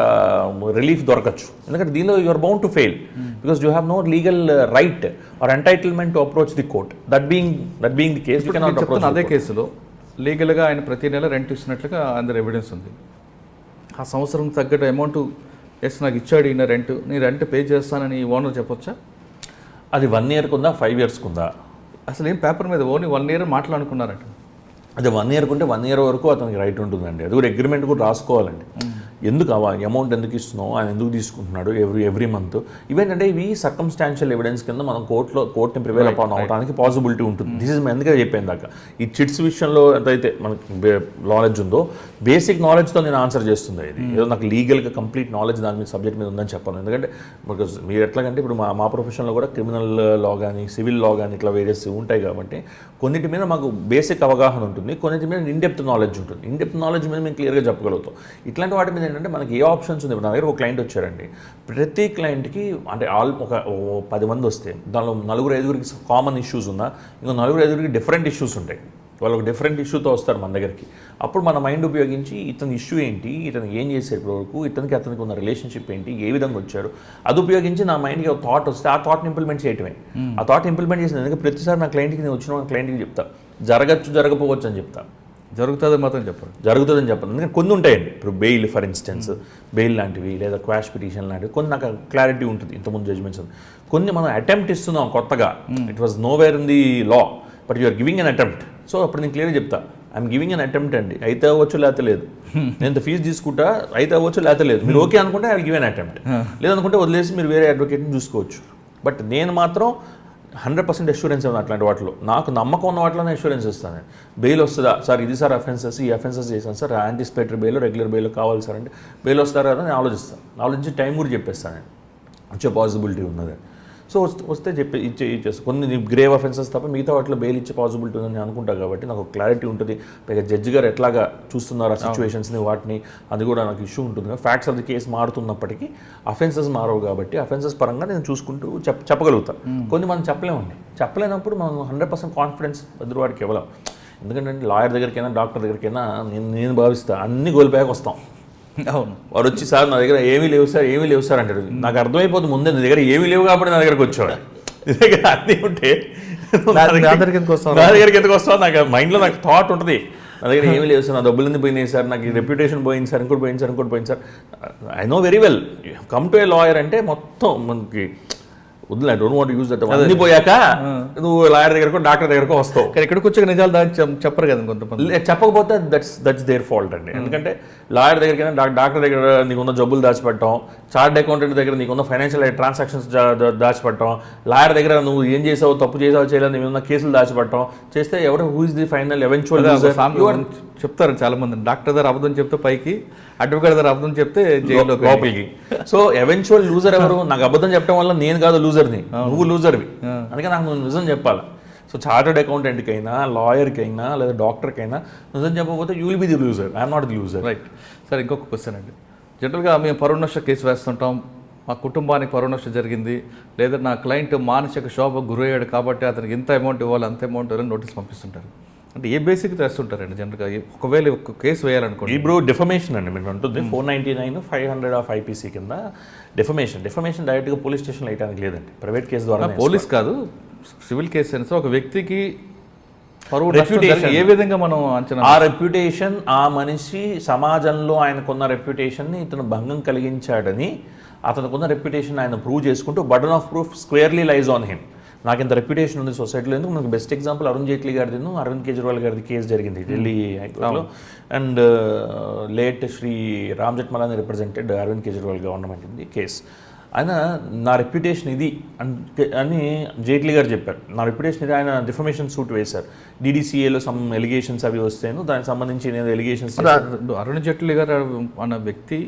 రిలీఫ్ దొరకచ్చు. ఎందుకంటే దీనిలో your bound to fail because you have no legal right or entitlement to approach the court. That being the case. అదే కేసులో లీగల్గా ఆయన ప్రతి నెల రెంట్ ఇచ్చినట్లుగా అందరు ఎవిడెన్స్ ఉంది. ఆ సంవత్సరం తగ్గట్టు అమౌంట్ వేసి నాకు ఇచ్చాడు ఈయన రెంట్, నీ రెంట్ పే చేస్తానని ఓనర్ చెప్పొచ్చా? అది 1 yearకి ఉందా, 5 yearsకి ఉందా? అసలు ఏం పేపర్ మీద ఓన్లీ 1 year మాట్లాడుకున్నారట. అది 1 yearకి ఉంటే 1 year వరకు అతనికి రైట్ ఉంటుందండి. అది కూడా అగ్రిమెంట్ కూడా రాసుకోవాలండి. ఎందుకు అమౌంట్ ఎందుకు ఇస్తున్నావు, ఆయన ఎందుకు తీసుకుంటున్నాడు ఎవ్రీ మంత్, ఇవేంటంటే ఇవి సర్కమ్స్టాన్షియల్ ఎవిడెన్స్ కింద మనం కోర్టుని ప్రివేల్ అపాన్ అవడానికి పాసిబిలిటీ ఉంటుంది. దిస్ ఇస్ ఎందుకంటే చెప్పాను దాకా ఈ చిట్స్ విషయంలో ఎంతైతే మనకి నాలెడ్జ్ ఉందో, బేసిక్ నాలెడ్జ్తో నేను ఆన్సర్ చేస్తుంది. ఇది ఏదో నాకు లీగల్గా కంప్లీట్ నాలెడ్జ్ దాని మీద సబ్జెక్ట్ మీద ఉందని చెప్పాను. ఎందుకంటే బికాజ్ మీరు ఎట్లాగంటే ఇప్పుడు మా ప్రొఫెషన్లో కూడా క్రిమినల్ లా కానీ సివిల్ లా కానీ ఇట్లా వేరియస్ ఉంటాయి కాబట్టి కొన్నిటి మీద మాకు బేసిక్ అవగాహన ఉంటుంది, కొన్నిటి మీద ఇన్డెప్త్ నాలెడ్జ్ ఉంటుంది. ఇన్డెప్త్ నాలెడ్జ్ మీద మేము క్లియర్గా చెప్పగలుగుతాం. ఇట్లాంటి వాటి మీద ఏంటంటే మనకి ఏ ఆప్షన్స్ ఉంది. ఇప్పుడు నా దగ్గర ఒక క్లయింట్ వచ్చారండి, ప్రతి క్లయింట్కి అంటే ఒక 10 మంది వస్తే దానిలో 4-5 కామన్ ఇష్యూస్ ఉన్నా, ఇంకో 4-5 డిఫరెంట్ ఇష్యూస్ ఉంటాయి. వాళ్ళు ఒక డిఫరెంట్ ఇష్యూతో వస్తారు మన దగ్గరికి. అప్పుడు మన మైండ్ ఉపయోగించి ఇతని ఇష్యూ ఏంటి, ఇతను ఏం చేశారు ఇప్పటివరకు, అతనికి ఉన్న రిలేషన్షిప్ ఏంటి, ఏ విధంగా వచ్చారు, అది ఉపయోగించి నా మైండ్కి ఒక థాట్ వస్తే ఆ థాట్ని ఇంప్లిమెంట్ చేయటమే. ఆ థాట్ ఇంప్లిమెంట్ చేసిన ఎందుకంటే ప్రతిసారి నా క్లయింట్కి నేను వచ్చిన క్లయింట్కి చెప్తా, జరగకపోవచ్చు అని చెప్తా, జరుగుతుంది మాత్రం చెప్పరు, జరుగుతుందని చెప్పను. ఎందుకంటే కొన్ని ఉంటాయండి, ఇప్పుడు బెయిల్ ఫర్ ఇన్స్టెన్స్, బెయిల్ లాంటివి లేదా క్వాష్ పిటిషన్ లాంటివి కొన్ని నాకు క్లారిటీ ఉంటుంది, ఇంతకుముందు జడ్జ్మెంట్స్. కొన్ని మనం అటెంప్ట్ ఇస్తున్నాం కొత్తగా, it was nowhere in the law but you are giving an attempt. So అప్పుడు నేను క్లియర్గా చెప్తా, ఐఎమ్ గివింగ్ అన్ అటెంప్ట్ అండి, అయితే అవ్వచ్చు లేకపోతే లేదు, నేను ఇంత ఫీజు తీసుకుంటా, అయితే అవ్వచ్చు లేకపోతే లేదు, మీరు ఓకే అనుకుంటే I will give an attempt, లేదనుకుంటే వదిలేసి మీరు వేరే అడ్వకేట్ని చూసుకోవచ్చు. బట్ నేను మాత్రం 100% అష్యూరెన్స్ ఇవ్వను అట్లాంటి వాటిలో. నాకు నమ్మకం ఉన్న వాటిలోనే అష్యూరెన్స్ ఇస్తాను. బెయిల్ వస్తుందా సార్, ఇది సార్ అఫెన్సెస్, ఈ అఫెన్సెస్ చేశాను sir, anticipatory bail regular bail కావాలి సార్ అంటే బెయిల్ వస్తారా అని నేను ఆలోచించి టైం కూడా చెప్పేస్తాను, నేను వచ్చే పాసిబిలిటీ ఉన్నది. సో వస్తే ఇచ్చేస్తాను. కొన్ని గ్రేవ్ అఫెన్సెస్ తప్ప మిగతా వాటిలో బెయిల్ ఇచ్చే పాసిబిలిటీ ఉందని అనుకుంటాను. కాబట్టి నాకు క్లారిటీ ఉంటుంది. పైగా జడ్జి గారు ఎట్లాగా చూస్తున్నారు ఆ సిచ్యువేషన్స్ని, వాటిని, అది కూడా నాకు ఇష్యూ ఉంటుంది. ఫ్యాక్ట్స్ ఆఫ్ ది కేసు మారుతున్నప్పటికీ అఫెన్సెస్ మారవు కాబట్టి అఫెన్సెస్ పరంగా నేను చూసుకుంటూ చెప్పగలుగుతాను. కొన్ని మనం చెప్పలేనప్పుడు మనం 100% కాన్ఫిడెన్స్ ఎదురువాడికి ఇవ్వలేం. ఎందుకంటే లాయర్ దగ్గరికైనా డాక్టర్ దగ్గరికైనా నేను భావిస్తాను అన్ని గోల్పోయాక వస్తాం. అవును, వాడు వచ్చి సార్ నా దగ్గర ఏమీ లేవు సార్ అంటారు. నాకు అర్థమైపోతుంది ముందే నీ దగ్గర ఏమీ లేవు కాబట్టి నా దగ్గరకు వచ్చేవాడు. నీ దగ్గర అన్నీ ఉంటే నా దగ్గరికి ఎందుకు వస్తావు, నాకు మైండ్లో నాకు థాట్ ఉంటుంది, నా దగ్గర ఏమీ లేవు సార్, నా డబ్బులన్నీ పోయినాయి సార్, నాకు రెప్యుటేషన్ పోయింది సార్, ఇంకోటి పోయింది sir. I know very well, come to A lawyer అంటే మొత్తం మనకి వద్దులే, I don't want use that. అన్ని పోయాక నువ్వు లాయర్ దగ్గరకు డాక్టర్ దగ్గరకు వస్తావు. ఇక్కడికి వచ్చే నిజాలు చెప్పరు కదా కొంతమంది. చెప్పకపోతే దట్స్ దేర్ ఫాల్ట్ అండి. ఎందుకంటే లాయర్ దగ్గరికైనా డాక్టర్ దగ్గర నీకున్న జబ్బులు దాచిపెట్టడం, చార్ట్ అకౌంటెంట్ దగ్గర నీకున్న ఫైనాన్షియల్ ట్రాన్సాక్షన్స్ దాచిపెట్టడం, లాయర్ దగ్గర నువ్వు ఏం చేసావు, తప్పు చేసావు చేయలేదు, నీకున్న కేసులు దాచిపెట్టడం చేస్తే ఎవరు who is the final eventual చెప్తారు చాలా మంది. డాక్టర్ దగ్గర అబద్ధం చెప్తే పైకి, అడ్వకేట్ దగ్గర అబద్ధం చెప్తే జైల్లో లోపలికి. సో ఎవెన్చువల్ లూజర్ ఎవరు? నాకు అబద్ధం చెప్పడం వల్ల నేను కాదు లూజర్ని, నువ్వు లూజర్వి. అందుకే నాకు నువ్వు నిజం చెప్పాలి. సో చార్టర్డ్ అకౌంటెంట్కైనా, లాయర్కైనా లేదా డాక్టర్కైనా నిజం చెప్పకపోతే you will be the loser, I'm not the loser. Right. Sir, ఇంకొక క్వశ్చన్ అండి. జనరల్గా మేము పరువు నష్ట కేసు వేస్తుంటాం, మా కుటుంబానికి పరువు నష్టం జరిగింది, లేదా నా క్లయింట్ మానసిక శోభకు గురయ్యాడు కాబట్టి అతనికి ఇంత అమౌంట్ ఇవ్వాలి, అంత అమౌంట్ ఇవ్వాలని నోటీస్ పంపిస్తుంటారు. అంటే ఏ బేసిక్ తెస్తుంటారండి జనరల్గా? ఒకవేళ ఒక కేసు వేయాలనుకోండి, ఇప్పుడు డిఫమేషన్ అండి మీరు ఉంటుంది 499, 500 ఆఫ్ ఐపీసీ కింద డిఫమేషన్ డైరెక్ట్గా పోలీస్ స్టేషన్లో వేయడానికి లేదండి, ప్రైవేట్ కేసు ద్వారా. పోలీస్ కాదు, సివిల్ కేసు అని. ఒక వ్యక్తికి పరువు రెప్యుటేషన్ ఏ విధంగా మనం అంచనా, ఆ రెప్యుటేషన్, ఆ మనిషి సమాజంలో ఆయనకున్న రెప్యుటేషన్ని ఇతను భంగం కలిగించాడని అతనుకున్న రెప్యుటేషన్ ఆయన ప్రూవ్ చేసుకుంటూ burden of proof squarely లైజ్ on him. నాకు ఇంత రెప్యుటేషన్ ఉంది సొసైటీలో. ఎందుకు మనకు బెస్ట్ ఎగ్జాంపుల్ అరుణ్ జైట్లీ గారిది, అరవింద్ కేజ్రీవాల్ గారిది కేసు జరిగింది ఢిల్లీ హైకోర్టులో. And late Shri Ram Jethmalani represented Arvind Kejriwal government ఇది కేసు. ఆయన నా రెప్యుటేషన్ ఇది అని జైట్లీ గారు చెప్పారు. నా రెప్యుటేషన్ ఇది. ఆయన డిఫమేషన్ సూట్ వేశారు. DDCAలో సమ్ ఎలిగేషన్స్ అవి వస్తాను, దానికి సంబంధించి నేను ఎలిగేషన్స్. అరుణ్ జైట్లీ గారు అన్న వ్యక్తి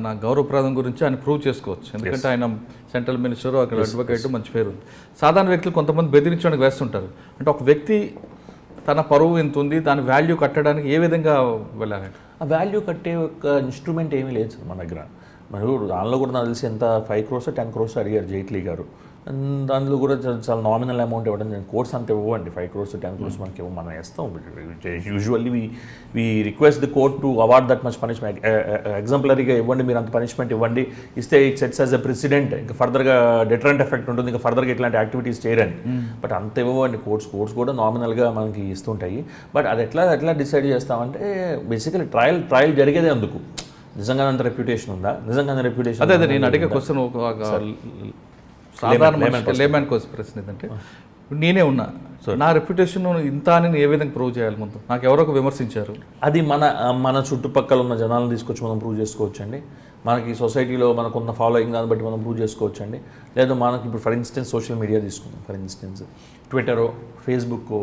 నా గౌరవప్రదం గురించి ఆయన ప్రూవ్ చేసుకోవచ్చు, ఎందుకంటే ఆయన సెంట్రల్ మినిస్టర్, అక్కడ అడ్వకేట్, మంచి పేరు ఉంది. సాధారణ వ్యక్తులు కొంతమంది బెదిరించడానికి వేస్తుంటారు. అంటే ఒక వ్యక్తి తన పరువు ఎంత ఉంది, దాని వాల్యూ కట్టడానికి ఏ విధంగా వెళ్ళాలంటే? ఆ వాల్యూ కట్టే ఒక ఇన్స్ట్రుమెంట్ ఏమీ లేదు సార్ మన దగ్గర. మరి దానిలో కూడా నాకు తెలిసి ఎంత 5 crores 10 crores అడిగారు జైట్లీ గారు. దానిలో కూడా చాలా నామినల్ అమౌంట్ ఇవ్వడం. నేను కోర్స్ అంత ఇవ్వండి, 5 crores 10 crores మనకి ఇవ్వ, మనం వేస్తాం. Usually we request the court to award that much punishment. ఎగ్జాంపులరీగా ఇవ్వండి, మీరు అంత పనిష్మెంట్ ఇవ్వండి, ఇస్తే it sets as a precedent, ఇంకా ఫర్దర్గా డిటరెంట్ ఎఫెక్ట్ ఉంటుంది, ఇంకా ఫర్దర్గా ఇట్లాంటి యాక్టివిటీస్ చేయరని. బట్ అంత ఇవ్వండి కోర్ట్స్ కూడా నామినల్గా మనకి ఇస్తుంటాయి. బట్ అది ఎట్లా డిసైడ్ చేస్తామంటే బేసికలీ ట్రయల్ జరిగేదే అందుకు. నిజంగా అంత రెప్యుటేషన్ ఉందా, నిజంగా రెప్యుటేషన్. అదే నేను అడిగే క్వశ్చన్ సాధారణ లేమన్ కోసం ప్రశ్న ఏంటంటే, నేనే ఉన్నా, నా రెప్యుటేషన్ ఇంత అని ఏ విధంగా ప్రూవ్ చేయాలి? ముందు నాకు ఎవరో విమర్శించారు, అది మన చుట్టుపక్కల ఉన్న జనాలను తీసుకొచ్చి మనం ప్రూవ్ చేసుకోవచ్చండి. మనకి సొసైటీలో మనకున్న ఫాలోయింగ్ దాన్ని బట్టి మనం ప్రూవ్ చేసుకోవచ్చండి. లేదా మనకి ఇప్పుడు ఫర్ ఇన్స్టెన్స్ సోషల్ మీడియా తీసుకుందాం. ఫర్ ఇన్స్టెన్స్ ట్విట్టరో, ఫేస్బుక్కో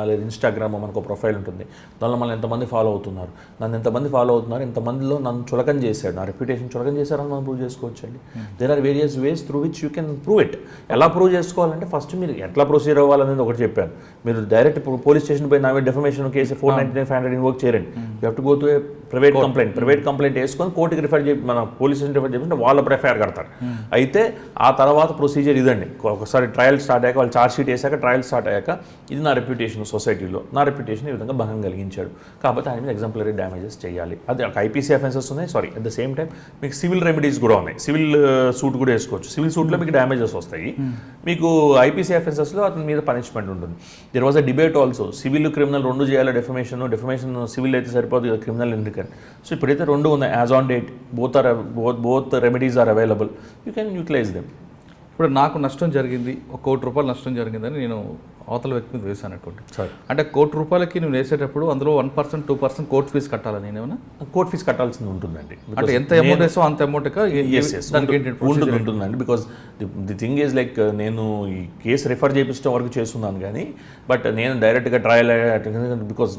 లేదా ఇన్స్టాగ్రామో మనకు ప్రొఫైల్ ఉంటుంది. దానిలో మనం ఎంతమంది ఫాలో అవుతున్నారు, నన్ను ఎంతమంది ఫాలో అవుతున్నారు, ఎంతమందిలో నన్ను చులకన చేశాడు, నా రెప్యుటేషన్ చులకన చేశారని మనం ప్రూవ్ చేసుకోవచ్చండి. There are various ways through which you can prove it. ఎలా ప్రూవ్ చేసుకోవాలంటే ఫస్ట్ మీరు ఎట్లా ప్రొసీడ్ అవ్వాలనేది ఒకటి చెప్పాను. మీరు డైరెక్ట్ పోలీస్ స్టేషన్ పోయి నా మీద డెఫమేషన్ కేసు 499, 500 ఇన్వోక్ చేయరండి. You have to go to A private complaint వేసుకొని కోర్టుకి రిఫర్ చేసి మన పోలీస్ స్టేషన్ రిఫర్ చేసి వాళ్ళు ఎఫ్ఐఆర్ కడతారు. అయితే ఆ తర్వాత ప్రొసీజర్ ఇదండి. ఒకసారి ట్రయల్ స్టార్ట్ అయ్యాక వాళ్ళు ఛార్జ్ షీట్ వేసాక ట్రయల్ స్టార్ట్ అయ్యాక ఇది నా రెప్యుటేషన్ సొసైటీలో, నా రెప్యుటేషన్ ఈ విధంగా భంగం కలిగించాడు కాబట్టి ఆయన మీద ఎగ్జాంపులరీ డ్యామేజెస్ చేయాలి. అది ఒక ఐపీసీ అఫెన్సెస్ ఉన్నాయి. అట్ ద సేమ్ టైం మీకు సివిల్ రెమెడీస్ కూడా ఉన్నాయి. సివిల్ సూట్ కూడా వేసుకోవచ్చు. సివిల్ సూట్లో మీకు డ్యామేజెస్ వస్తాయి. మీకు ఐపీసీ అఫెన్సెస్లో అతని మీద పనిష్మెంట్ ఉంటుంది. There was a debate also, civil criminal రెండు చేయాలి. డెఫమేషన్ సివిల్ అయితే సరిపోదు, క్రిమినల్ ఎందుకని. సో ఇప్పుడైతే రెండు ఉన్నాయి. As on date both remedies are available, you can utilise them. ఇప్పుడు నాకు నష్టం జరిగింది, ₹1 కోటి నష్టం జరిగిందని నేను అవతల వ్యక్తి మీద వేసాను అనుకోండి. అంటే ₹1 కోటి నువ్వు వేసేటప్పుడు అందులో 1%, 2% కోర్ట్ ఫీజు కట్టాలా? నేనేమన్నా కోర్ట్ ఫీజు కట్టాల్సింది ఉంటుందండి. అంటే ఎంత అమౌంట్ వేసావు అంత అమౌంట్ ఉంటుందండి. Because the thing is like నేను ఈ కేసు రిఫర్ చేయించడం వరకు చేస్తున్నాను కానీ బట్ నేను డైరెక్ట్గా trial because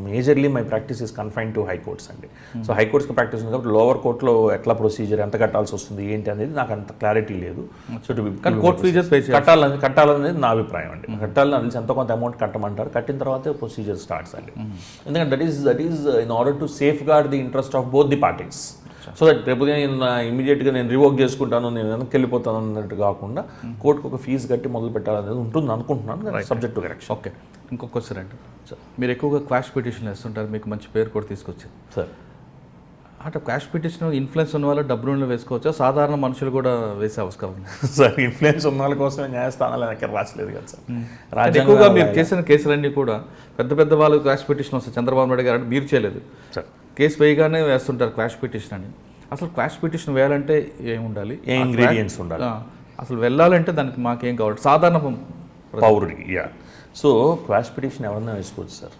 majorly my practice is confine to high courts అండి. సో హైకోర్ట్స్కి ప్రాక్టీస్ ఉంది కాబట్టి లోవర్ కోర్టులో ఎట్లా ప్రొసీజర్ ఎంత కట్టాల్సి వస్తుంది ఏంటి అనేది నాకు అంత క్లారిటీ లేదు. సో కోర్ట్ ఫీజెస్ కట్టాలనేది నా అభిప్రాయం అండి. కట్టాలని తెలిసి ఎంతో కొంత అమౌంట్ కట్టమంటారు. కట్టిన తర్వాత ప్రొసీజర్ స్టార్ట్స్ అండి. ఎందుకంటే that is in order to safeguard the interest of both the parties. So that రేపు నేను ఇమీడియట్గా నేను రివోక్ చేసుకుంటాను, నేను వెనక్కి వెళ్ళిపోతాను అన్నట్టు కాకుండా కోర్టుకు ఒక ఫీజు కట్టి మొదలు పెట్టాలనేది ఉంటుంది అనుకుంటున్నాను. Subject to correction. ఓకే, ఇంకొక క్వశ్చన్ అండి. మీరు ఎక్కువగా క్వాష్ పిటిషన్ వేస్తుంటారు, మీకు మంచి పేరు కూడా తీసుకొచ్చింది సార్. అంటే క్వాష్ పిటిషన్ ఇన్ఫ్లుయెన్స్ ఉన్న వాళ్ళు డబ్బులు వేసుకోవచ్చా? సాధారణ మనుషులు కూడా వేసే అవసరం సార్? ఇన్ఫ్లుయెన్స్ ఉన్న వాళ్ళ కోసమే న్యాయస్థానాలు వెనక్కి రాసలేదు కదా సార్. ఎక్కువగా మీరు చేసిన కేసులన్నీ కూడా పెద్ద వాళ్ళు క్వాష్ పిటిషన్ వస్తాయి. చంద్రబాబు నాయుడు గారు అంటే మీరు చేయలేదు సార్, కేసు వేయగానే వేస్తుంటారు క్వాష్ పిటిషన్ అని. అసలు క్వాష్ పిటిషన్ వేయాలంటే ఏముండాలి, ఏ ఇంగ్రీడియంట్స్ ఉండాలి, అసలు వెళ్ళాలంటే దానికి మాకేం కావాలి సాధారణ పౌరుడికి? సో క్వాష్ పిటిషన్ ఎవరన్నా వేసుకోవచ్చు సార్.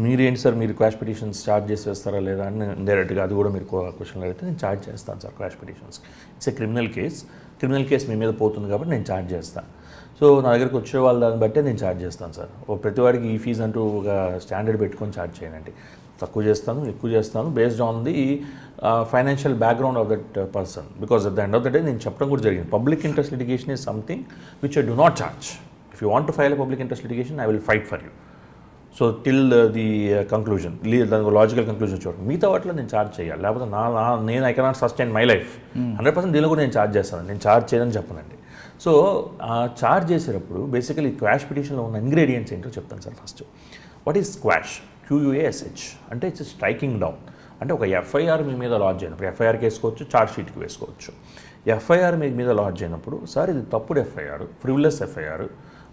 మీరేంటి సార్, మీరు క్వాష్ పిటిషన్స్ ఛార్జ్ చేసి వేస్తారా లేదా అని డైరెక్ట్గా అది కూడా మీరు క్వశ్చన్లు అడిగితే నేను ఛార్జ్ చేస్తాను సార్ క్వాష్ పిటిషన్స్కి. ఇట్స్ ఏ క్రిమినల్ కేస్ మీ మీద పోతుంది కాబట్టి నేను ఛార్జ్ చేస్తాను. సో నా దగ్గరకు వచ్చే వాళ్ళ దాన్ని బట్టే నేను ఛార్జ్ చేస్తాను సార్. ప్రతి వాడికి ఈ ఫీజు అంటూ ఒక స్టాండర్డ్ పెట్టుకొని ఛార్జ్ చేయనండి. తక్కువ చేస్తాను, ఎక్కువ చేస్తాను based on the financial background of that person. Because at the end of the day నేను చెప్పడం కూడా జరిగింది, public interest litigation is something which I do not charge. If you want to file a public interest litigation I will fight for you. So till the conclusion, దానికి లాజికల్ కంక్లూజన్ చూడండి. మిగతా వాటిలో నేను ఛార్జ్ చేయాలి, లేకపోతే నేను I cannot sustain my life. 100% దీనిలో కూడా నేను ఛార్జ్ చేస్తాను, నేను ఛార్జ్ చేయదని చెప్పనండి. సో ఆ ఛార్జ్ చేసేటప్పుడు బేసికలీ క్వాష్ పిటిషన్లో ఉన్న ఇంగ్రీడియంట్స్ ఏంటో చెప్తాను sir. First, what is quash? QUASH అంటే ఇట్స్ స్ట్రైకింగ్ డౌన్. అంటే ఒక ఎఫ్ఐఆర్ మీ మీద లాడ్జ్ అయినప్పుడు ఎఫ్ఐఆర్కి వేసుకోవచ్చు, ఛార్జ్ షీట్కి వేసుకోవచ్చు. ఎఫ్ఐఆర్ మీ మీద లాడ్జ్ అయినప్పుడు సార్ ఇది తప్పుడు ఎఫ్ఐఆర్, ఫ్రివిలస్ ఎఫ్ఐఆర్,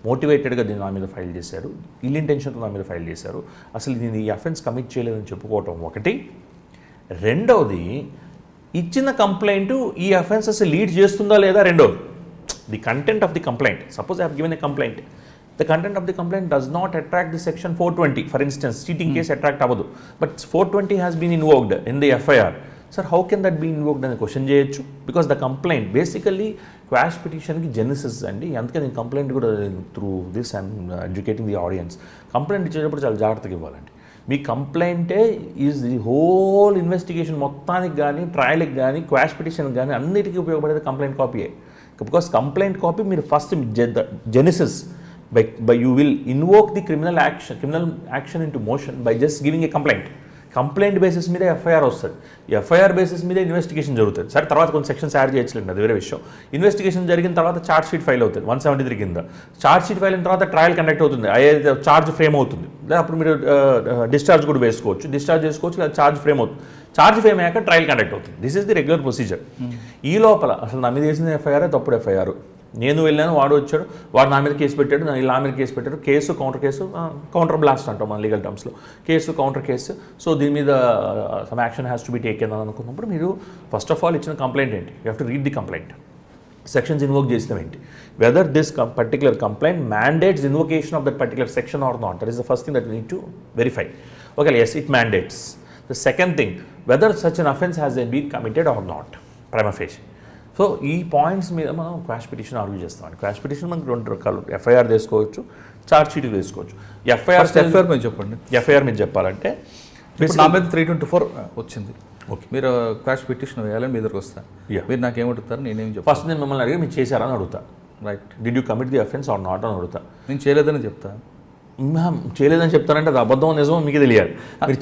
మోటివేటెడ్గా దీన్ని నా మీద ఫైల్ చేశారు, ఇల్ ఇంటెన్షన్తో నా మీద ఫైల్ చేశారు, అసలు నేను ఈ అఫెన్స్ కమిట్ చేయలేదని చెప్పుకోవటం ఒకటి. రెండవది, ఇచ్చిన కంప్లైంట్ ఈ అఫెన్సెస్ లీడ్ చేస్తుందా లేదా రెండవది. The content of the complaint, suppose I have given a complaint, the content of the complaint does not attract the section 420. For instance, cheating case attract avadu, but 420 has been invoked in the FIR. Sir, how can that be invoked అని క్వశ్చన్ చేయొచ్చు. Because the complaint basically quash పిటిషన్కి జెనిసిస్ అండి. అందుకే నేను కంప్లైంట్ కూడా through this I'm educating the audience. Complaint ఇచ్చేటప్పుడు చాలా జాగ్రత్తగా ఇవ్వాలండి. మీ కంప్లైంటే ఈజ్ ది హోల్ ఇన్వెస్టిగేషన్ మొత్తానికి కానీ, ట్రయల్కి కానీ, క్వాష్ పిటిషన్కి కానీ అన్నిటికీ ఉపయోగపడేది కంప్లైంట్ కాపీయే. బికాస్ కంప్లైంట్ కాపీ మీరు first genesis by you will invoke the criminal action into motion by just giving a complaint basis మీద ఎఫ్ఐఆర్ వస్తుంది. ఎఫ్ఐఆర్ బేసిస్ మీద ఇన్వెస్టిగేషన్ జరుగుతుంది. సరే, తర్వాత కొన్ని సెక్షన్స్ యాడ్ చేయొచ్చులేండి, అది వేరే విషయం. ఇన్వెస్టిగేషన్ జరిగిన తర్వాత ఛార్జ్ షీట్ ఫైల్ అవుతుంది 173 కింద. ఛార్జ్ షీట్ ఫైల్ అయిన తర్వాత ట్రయల్ కండక్ట్ అవుతుంది, ఛార్జ్ ఫ్రేమ్ అవుతుంది. లేదా అప్పుడు మీరు డిశ్చార్జ్ కూడా వేసుకోవచ్చు, డిశ్చార్జ్ చేసుకోవచ్చు, లేదా ఛార్జ్ ఫ్రేమ్ అవుతుంది. ఛార్జ్ ఫ్రేమ్ అయ్యాక ట్రయల్ కండక్ట్ అవుతుంది. This is the regular procedure. ఈ లోపల అసలు నా మీద చేసిన ఎఫ్ఐఆర్ తప్పుడు ఎఫ్ఐఆర్, నేను వెళ్ళాను, వాడు వచ్చాడు, వాడు నా మీద కేసు పెట్టాడు, నా మీద కేసు పెట్టాడు, కేసు కౌంటర్ బ్లాస్ట్ అంటాం మన లీగల్ టర్మ్స్లో, కేసు కౌంటర్ కేసు. సో దీని మీద some action has to be taken అని అనుకున్నప్పుడు మీరు ఫస్ట్ ఆఫ్ ఆల్ ఇచ్చిన కంప్లైంట్ ఏంటి, you have to read the complaint. Sections invoke చేసినాం ఏంటి, whether this particular complaint mandates invocation of that particular section or not. That is the first thing that you need to verify. Okay, yes, it mandates. The second thing, whether such an offence has been committed or not prima facie. So ఈ పాయింట్స్ మీద మనం క్వాష్ పిటిషన్ ఆర్గ్యూ చేస్తామండి. క్వాష్ పిటిషన్ మనకు 2 రకాలు, ఎఫ్ఐఆర్ తీసుకోవచ్చు, ఛార్జ్ షీట్ వేసుకోవచ్చు. ఎఫ్ఐఆర్ మీద చెప్పండి. ఎఫ్ఐఆర్ మీద చెప్పాలంటే నా మీద 324 వచ్చింది, ఓకే, మీరు క్వాష్ పిటిషన్ వేయాలని మీ దగ్గరకు వస్తాను, మీరు నాకేం అడుగుతారు, నేనేం చెప్తాను. ఫస్ట్ నేను మిమ్మల్ని అడిగి మీరు చేశారని అడుగుతా. Right, did you commit the offence are not అని అడుగుతా. నేను చేయలేదని చెప్తాను. చేయలేదని చెప్తారంటే అది అబద్ధం నిజమో మీకు తెలియాలి. మీరు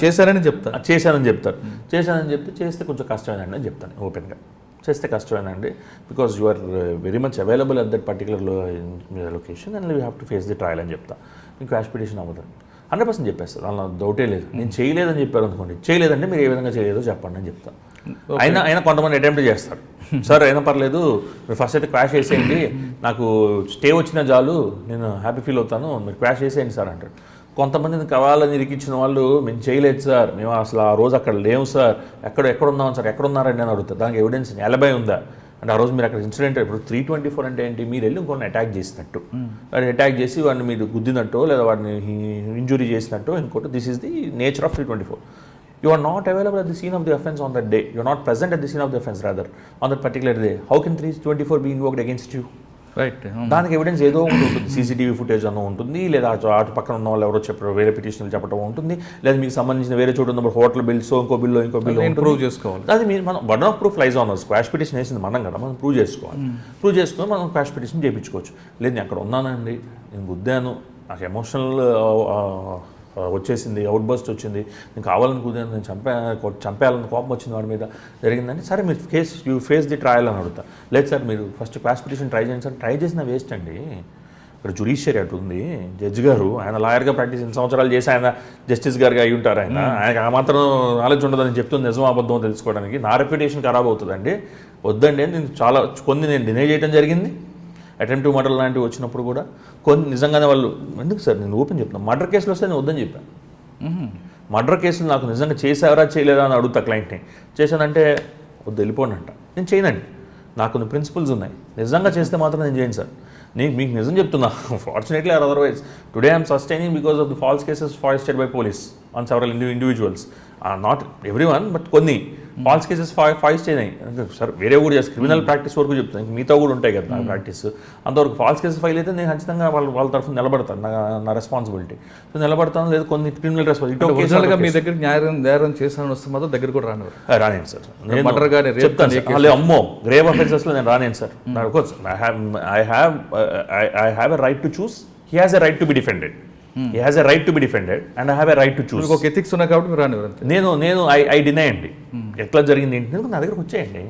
చేశారని చెప్తారు, చేశానని చెప్తారు. చేశానని చెప్తే చేస్తే కొంచెం కష్టమేనండి అని చెప్తాను ఓపెన్గా. చేస్తే కష్టమేనండి because you are very much available at that particular location and you have to face the trial అని చెప్తా. మీకు క్వాష్ పిటిషన్ అవ్వదు 100% చెప్పేస్తారు, అలా డౌటే లేదు. నేను చేయలేదని చెప్పారు అనుకోండి, చేయలేదంటే మీరు ఏ విధంగా చేయలేదో చెప్పండి అని చెప్తాను. అయినా కొంతమంది అటెంప్ట్ చేస్తారు, సార్ అయినా పర్లేదు మీరు ఫస్ట్ అయితే క్వాష్ చేసేయండి, నాకు స్టే వచ్చిన చాలు నేను హ్యాపీ ఫీల్ అవుతాను, మీరు క్వాష్ చేసేయండి సార్ అంటారు. కొంతమందిని కావాలని ఇరికించిన వాళ్ళు మేము చేయలేదు సార్, మేము అసలు ఆ రోజు అక్కడ లేవు సార్, ఎక్కడ ఉన్నాం సార్, ఎక్కడ ఉన్నారని నేను అడుగుతాను. దానికి ఎవిడెన్స్ ఎలబై ఉందా అంటే ఆ రోజు మీరు అక్కడ ఇన్సిడెంట్. ఇప్పుడు 324 అంటే ఏంటి, మీరు వెళ్ళి ఇంకొన్ని అటాక్ చేసినట్టు, వాడిని అటాక్ చేసి వాడిని మీరు గుద్దినట్టు లేదా వాడిని ఇంజురీ చేసినట్టు ఇంకోటి. This is the nature of 324. You are not available at the scene of the offence on that day. You are not present at the scene of the offence rather on that particular day. How can 324 be invoked against you? Right. దానికి ఎవిడెన్స్ ఏదో ఒకటి ఉంటుంది, సీసీటీవీ ఫుటేజ్ అన్న ఉంటుంది, లేదా అటు పక్కన ఉన్న వాళ్ళు ఎవరో చెప్పారు వేరే పిటిషన్లు చెప్పడం ఉంటుంది, లేదా మీకు సంబంధించిన వేరే చోటు ఉన్నప్పుడు హోటల్ బిల్స్ ఇంకో బిల్లు ప్రూవ్ చేసుకోవాలి. అది మీరు మనం burden of proof lies on us. Quash petition వేసింది మనం కదా, మనం ప్రూవ్ చేసుకోవాలి. ప్రూవ్ చేసుకొని మనం క్వాష్ పిటిషన్ చేయించుకోవచ్చు. లేదు నేను అక్కడ ఉన్నానండి, నేను గుద్దాను, నాకు ఎమోషనల్ వచ్చేసింది, అవుట్ బస్ట్ వచ్చింది, నేను కావాలని కుదిరాను, నేను చంపేయాలని కోపం వచ్చింది వాడి మీద జరిగిందని, సరే మీరు యూ ఫేస్ ది ట్రయల్ అని అడుగుతా. లేదు సార్ మీరు ఫస్ట్ క్వాష్ పిటిషన్ ట్రై చేయండి సార్. ట్రై చేసిన వేస్ట్ అండి. ఇక్కడ జ్యుడిషియరీ అటు ఉంది, జడ్జి గారు ఆయన లాయర్గా ప్రాక్టీస్ 8 సంవత్సరాలు చేసి ఆయన జస్టిస్ గారుగా అయి ఉంటారు. ఆయనకు ఆ మాత్రం నాలెడ్జ్ ఉండదని చెప్తుంది నిజం అబద్ధం తెలుసుకోవడానికి. నా రెప్యుటేషన్ ఖరాబ్ అవుతుందండి, వద్దండి. నేను చాలా కొన్ని నేను డినై చేయడం జరిగింది. అటెంప్ట్ టు మర్డర్ లాంటివి వచ్చినప్పుడు కూడా కొన్ని నిజంగానే వాళ్ళు ఎందుకు సార్ నేను ఓపెన్ చెప్తాను, మర్డర్ కేసులు వస్తే నేను వద్దని చెప్పాను. మర్డర్ కేసులు నాకు నిజంగా చేసావరా చేయలేదా అని అడుగుతా క్లయింట్ని. చేశానంటే వద్దు వెళ్ళిపోండి అంట. నేను చేయనండి, నాకు కొన్ని ప్రిన్సిపల్స్ ఉన్నాయి. నిజంగా చేస్తే మాత్రం నేను చేయను సార్. మీకు నిజం చెప్తున్నా. Fortunately or otherwise today I'm sustaining because of the false cases foisted by police on several individuals. Not every one but కొన్ని ఫాల్స్ కేసెస్ ఫాయిస్ చేయనాయి సార్. వేరే కూడా చేస్తారు, క్రిమినల్ ప్రాక్టీస్ వరకు చెప్తాను, మిగతా కూడా ఉంటాయి కదా నా ప్రాక్టీస్. అంతవరకు ఫాల్స్ కేసెస్ ఫైల్ అయితే నేను ఖచ్చితంగా వాళ్ళ తరఫున నిలబడతాను, నా రెస్పాన్సిబిలిటీ. సో నిలబడతాను. లేదు కొన్ని క్రిమినల్ రెస్పాన్సిబిలిటీ మీ దగ్గర న్యాయం చేశాను వస్తే మాత్రం దగ్గర కూడా రానేను సార్. నేను చెప్తాను అమ్మో గ్రేవ్ అఫెన్సెస్లో నేను రానేను sir. I have a right to choose. He has a right to be defended. He has a right to be defended and I have a right to choose. ఒక ఎథిక్స్ ఉన్నాయి కాబట్టి మీరు రానివ్వరు. నేను ఐ డినై అండి. ఎట్లా జరిగింది ఏంటి నా దగ్గరకు వచ్చేయండి.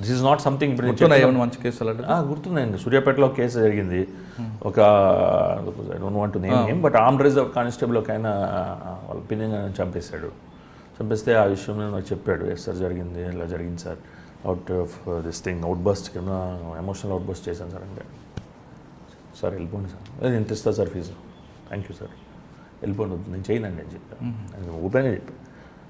This is not something. ఇప్పుడు మంచి కేసులు గుర్తున్నాయండి. సూర్యాపేటలో కేసు జరిగింది. ఒక I don't want to name but armed reserve constable ఒక ఆయన వాళ్ళ పిన్నిని చంపేశాడు. చంపేస్తే ఆ విషయం నాకు చెప్పాడు. ఎస్ సార్ జరిగింది, ఇలా జరిగింది sir, out of this thing outburst కింద ఎమోషనల్ అవుట్ బస్ట్ చేశాను సార్ అంటే. సార్ వెళ్ళిపోండి సార్, అది ఎంత ఇస్తా sir fees, thank you sir, వెళ్ళిపోండి, నేను చేయనండి అని చెప్పాను. నేను ఓపెన్గా చెప్పాను.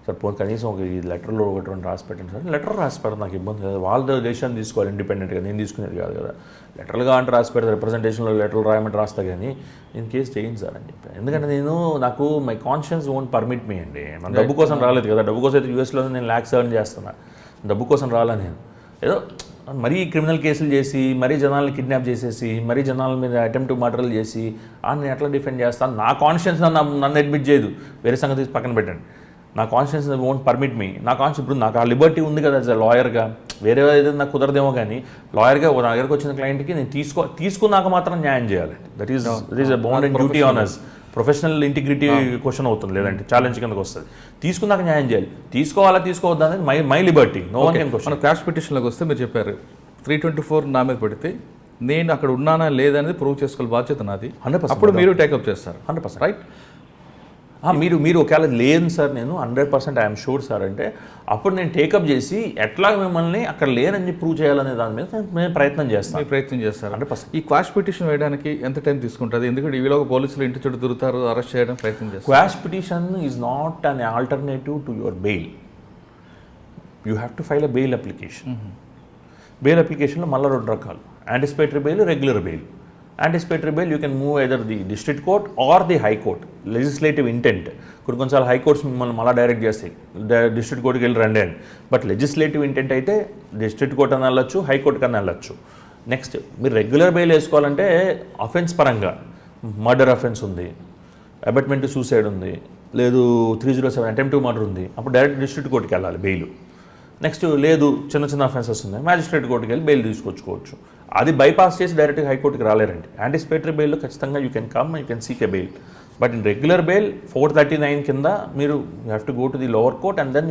సార్ పోనీ కనీసం ఒక ఈ లెటర్లో ఒకటి రెండు రాసి పెట్టండి సార్. లెటర్ రాసి పెడతాను, నాకు ఇబ్బంది లేదు. వాళ్ళ డెసిషన్ తీసుకోవాలి ఇండిపెండెంట్గా, నేను తీసుకునేది కాదు కదా. లెటర్లుగా అంటే రాసి పెడతాను, రిప్రజెంటేషన్లో లెటర్లు రాయమంటే రాస్తా కానీ నేను కేసు చేయండి సార్ అని చెప్పాను. ఎందుకంటే నాకు my conscience won't permit me అండి. మన డబ్బు కోసం రాలేదు కదా. డబ్బు కోసం అయితే యూఎస్లో నేను ల్యాక్స్ ఎర్న్ చేస్తున్నా, డబ్బు కోసం రాలా నేను. ఏదో మరీ క్రిమినల్ కేసులు చేసి మరీ జనాల్ని కిడ్నాప్ చేసేసి మరీ జనాల మీద అటెంప్ట్ మర్డర్లు చేసి నేను ఎట్లా డిఫెండ్ చేస్తాను? నా కాన్షియన్స్ నన్ను అడ్మిట్ చేయదు, వేరే సంగతి పక్కన పెట్టండి. నా కాన్షియన్స్ ఓంట్ పర్మిట్ మీ. నా కాన్షియన్స్ ఇప్పుడు నాకు ఆ లిబర్టీ ఉంది కదా యాజ్ అ లాయర్గా. వేరే ఏదైనా నాకు కుదరదేమో కానీ లాయర్గా నా దగ్గరకు వచ్చిన క్లయింట్కి నేను తీసుకున్నాక మాత్రం న్యాయం చేయాలి. That is a bound and duty on us. Professional integrity question అవుతుంది, లేదంటే ఛాలెంజ్ కిందకు వస్తుంది. తీసుకున్నాక న్యాయం చేయాలి. తీసుకోవాలా తీసుకోవద్దా అనేది my liberty, no one can question. Quash పిటిషన్లోకి వస్తే మీరు చెప్పారు 324 నా మీద పెడితే నేను అక్కడ ఉన్నానా లేదనేది ప్రూవ్ చేసుకోవాలి, బాధ్యత నాది. 100%. అప్పుడు మీరు టేకప్ చేస్తారు 100%. రైట్. మీరు ఒకవేళ లేదు సార్ నేను 100% ఐఎమ్ షూర్ సార్ అంటే అప్పుడు నేను టేకప్ చేసి ఎట్లా మిమ్మల్ని అక్కడ లేనని ప్రూవ్ చేయాలనే దాని మీద నేను ప్రయత్నం చేస్తాను. ప్రయత్నం చేస్తారు 100%. ఈ క్వాష్ పిటిషన్ వేయడానికి ఎంత టైం తీసుకుంటుంది? ఎందుకంటే ఈలో పోలీసులు ఇంటి చుట్టూ తిరుగుతారు, అరెస్ట్ చేయడం ప్రయత్నం చేస్తారు. Quash petition is not an alternative to your bail. You have to file a bail application. Bail అప్లికేషన్లో మళ్ళీ 2 రకాలు, anticipatory bail, regular bail. Anticipatory bail you can move either the district court or the high court. Legislative intent కొన్నిసార్లు హై కోర్ట్స్ మిమ్మల్ని మళ్ళీ డైరెక్ట్ చేస్తాయి, డిస్ట్రిక్ట్ కోర్టుకి వెళ్ళి రండి అని. బట్ లెజిస్లేటివ్ ఇంటెంట్ అయితే డిస్ట్రిక్ట్ కోర్ట్ అని వెళ్ళొచ్చు, హైకోర్టు కన్నా వెళ్ళొచ్చు. నెక్స్ట్ మీరు రెగ్యులర్ బెయిల్ వేసుకోవాలంటే అఫెన్స్ పరంగా మర్డర్ అఫెన్స్ ఉంది, అబెట్మెంట్ సూసైడ్ ఉంది, లేదు 307 అటెంప్ట్ టు మర్డర్ ఉంది, అప్పుడు డైరెక్ట్ డిస్ట్రిక్ట్ కోర్టుకి వెళ్ళాలి బెయిల్. నెక్స్ట్ లేదు చిన్న చిన్న అఫెన్సెస్ ఉన్నాయి, మ్యాజిస్ట్రేట్ కోర్టుకి వెళ్ళి బెయిల్ తీసుకొచ్చుకోవచ్చు. అది బైపాస్ చేసి డైరెక్ట్గా హైకోర్టుకి రాలేరండి. యాంటిసిపేటరీ బెయిల్లో ఖచ్చితంగా you can come, you can seek a bail. But in regular bail 439 కింద మీరు you have to go to the lower court and then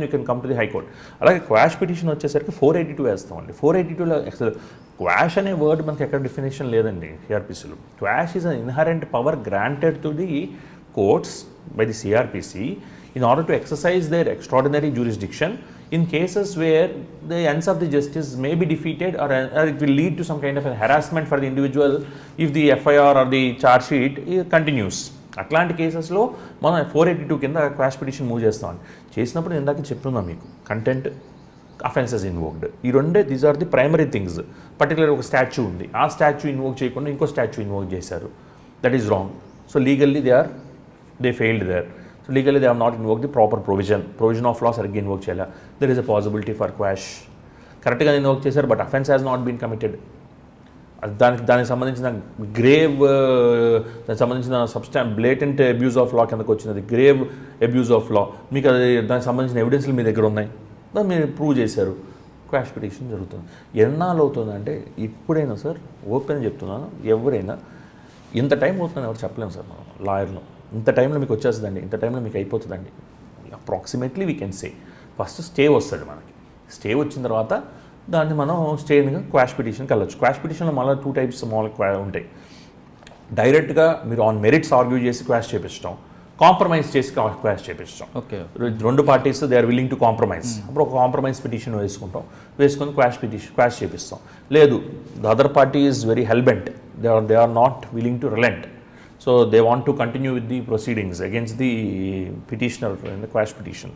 you can come to the high court. అలాగే క్వాష్ పిటిషన్ వచ్చేసరికి 482 వేస్తామండి. 482లో అసలు క్వాష్ అనే వర్డ్ మనకి ఎక్కడ డెఫినేషన్ లేదండి సిఆర్పిసిలో. Quash is an inherent power granted to the courts by the CrPC in order to exercise their extraordinary jurisdiction in cases where the ends of the justice may be defeated or it will lead to some kind of a harassment for the individual if the FIR or the charge sheet continues. అట్లాంటి కేసెస్లో మనం 482 కింద క్వాష్ పిటిషన్ మూవ్ చేస్తామని చేసినప్పుడు ఇందాక చెప్తున్నాం మీకు కంటెంట్ అఫెన్సెస్ ఇన్వోక్డ్ ఈ రెండే, these are the primary things. Particular ఒక స్టాచ్యూ ఉంది, ఆ స్టాచ్యూ ఇన్వోక్ చేయకుండా ఇంకో స్టాచ్యూ ఇన్వోక్ చేశారు, that is wrong. So legally they failed there. So legally they have not invoked the proper provision of law సరిగ్గా ఇన్వోక్ చేయాలి. There is a possibility for quash. కరెక్ట్గా ఇన్వోక్ చేశారు but offence has not been committed. దానికి సంబంధించిన దానికి సంబంధించిన బ్లేటెంట్ అబ్యూజ్ ఆఫ్ లా కిందకు వచ్చినది, గ్రేవ్ అబ్యూజ్ ఆఫ్ లా. మీకు అది దానికి సంబంధించిన ఎవిడెన్స్లు మీ దగ్గర ఉన్నాయి, దాన్ని మీరు ప్రూవ్ చేశారు, క్వాష్ పిటిషన్ జరుగుతుంది. ఎన్నాళ్ళు అవుతుందంటే ఇప్పుడైనా సార్ ఓపెన్ చెప్తున్నాను, ఎవరైనా ఇంత టైం అవుతుందని ఎవరు చెప్పలేము సార్. మనం లాయర్లో ఇంత టైంలో మీకు వచ్చేస్తుందండి, ఇంత టైంలో మీకు అయిపోతుందండి approximately we can say. First stay వస్తుంది మనకి, స్టే వచ్చిన తర్వాత దాన్ని మనం స్టేగా క్వాష్ పిటిషన్కి వెళ్ళొచ్చు. క్వాష్ పిటిషన్లో మళ్ళీ 2 టైప్స్ ఉంటాయి. డైరెక్ట్గా మీరు ఆన్ మెరిట్స్ ఆర్గ్యూ చేసి క్వాష్ చేపించడం, కాంప్రమైజ్ చేసి క్వాష్ చేపించడం. ఓకే, రెండు parties they are willing to compromise, అప్పుడు ఒక కాంప్రమైజ్ పిటిషన్ వేసుకొని క్వాష్ చేపిస్తాం. లేదు the other party is very hellbent, they are not willing to relent. So they want to continue with the proceedings against the petitioner in the quash petition.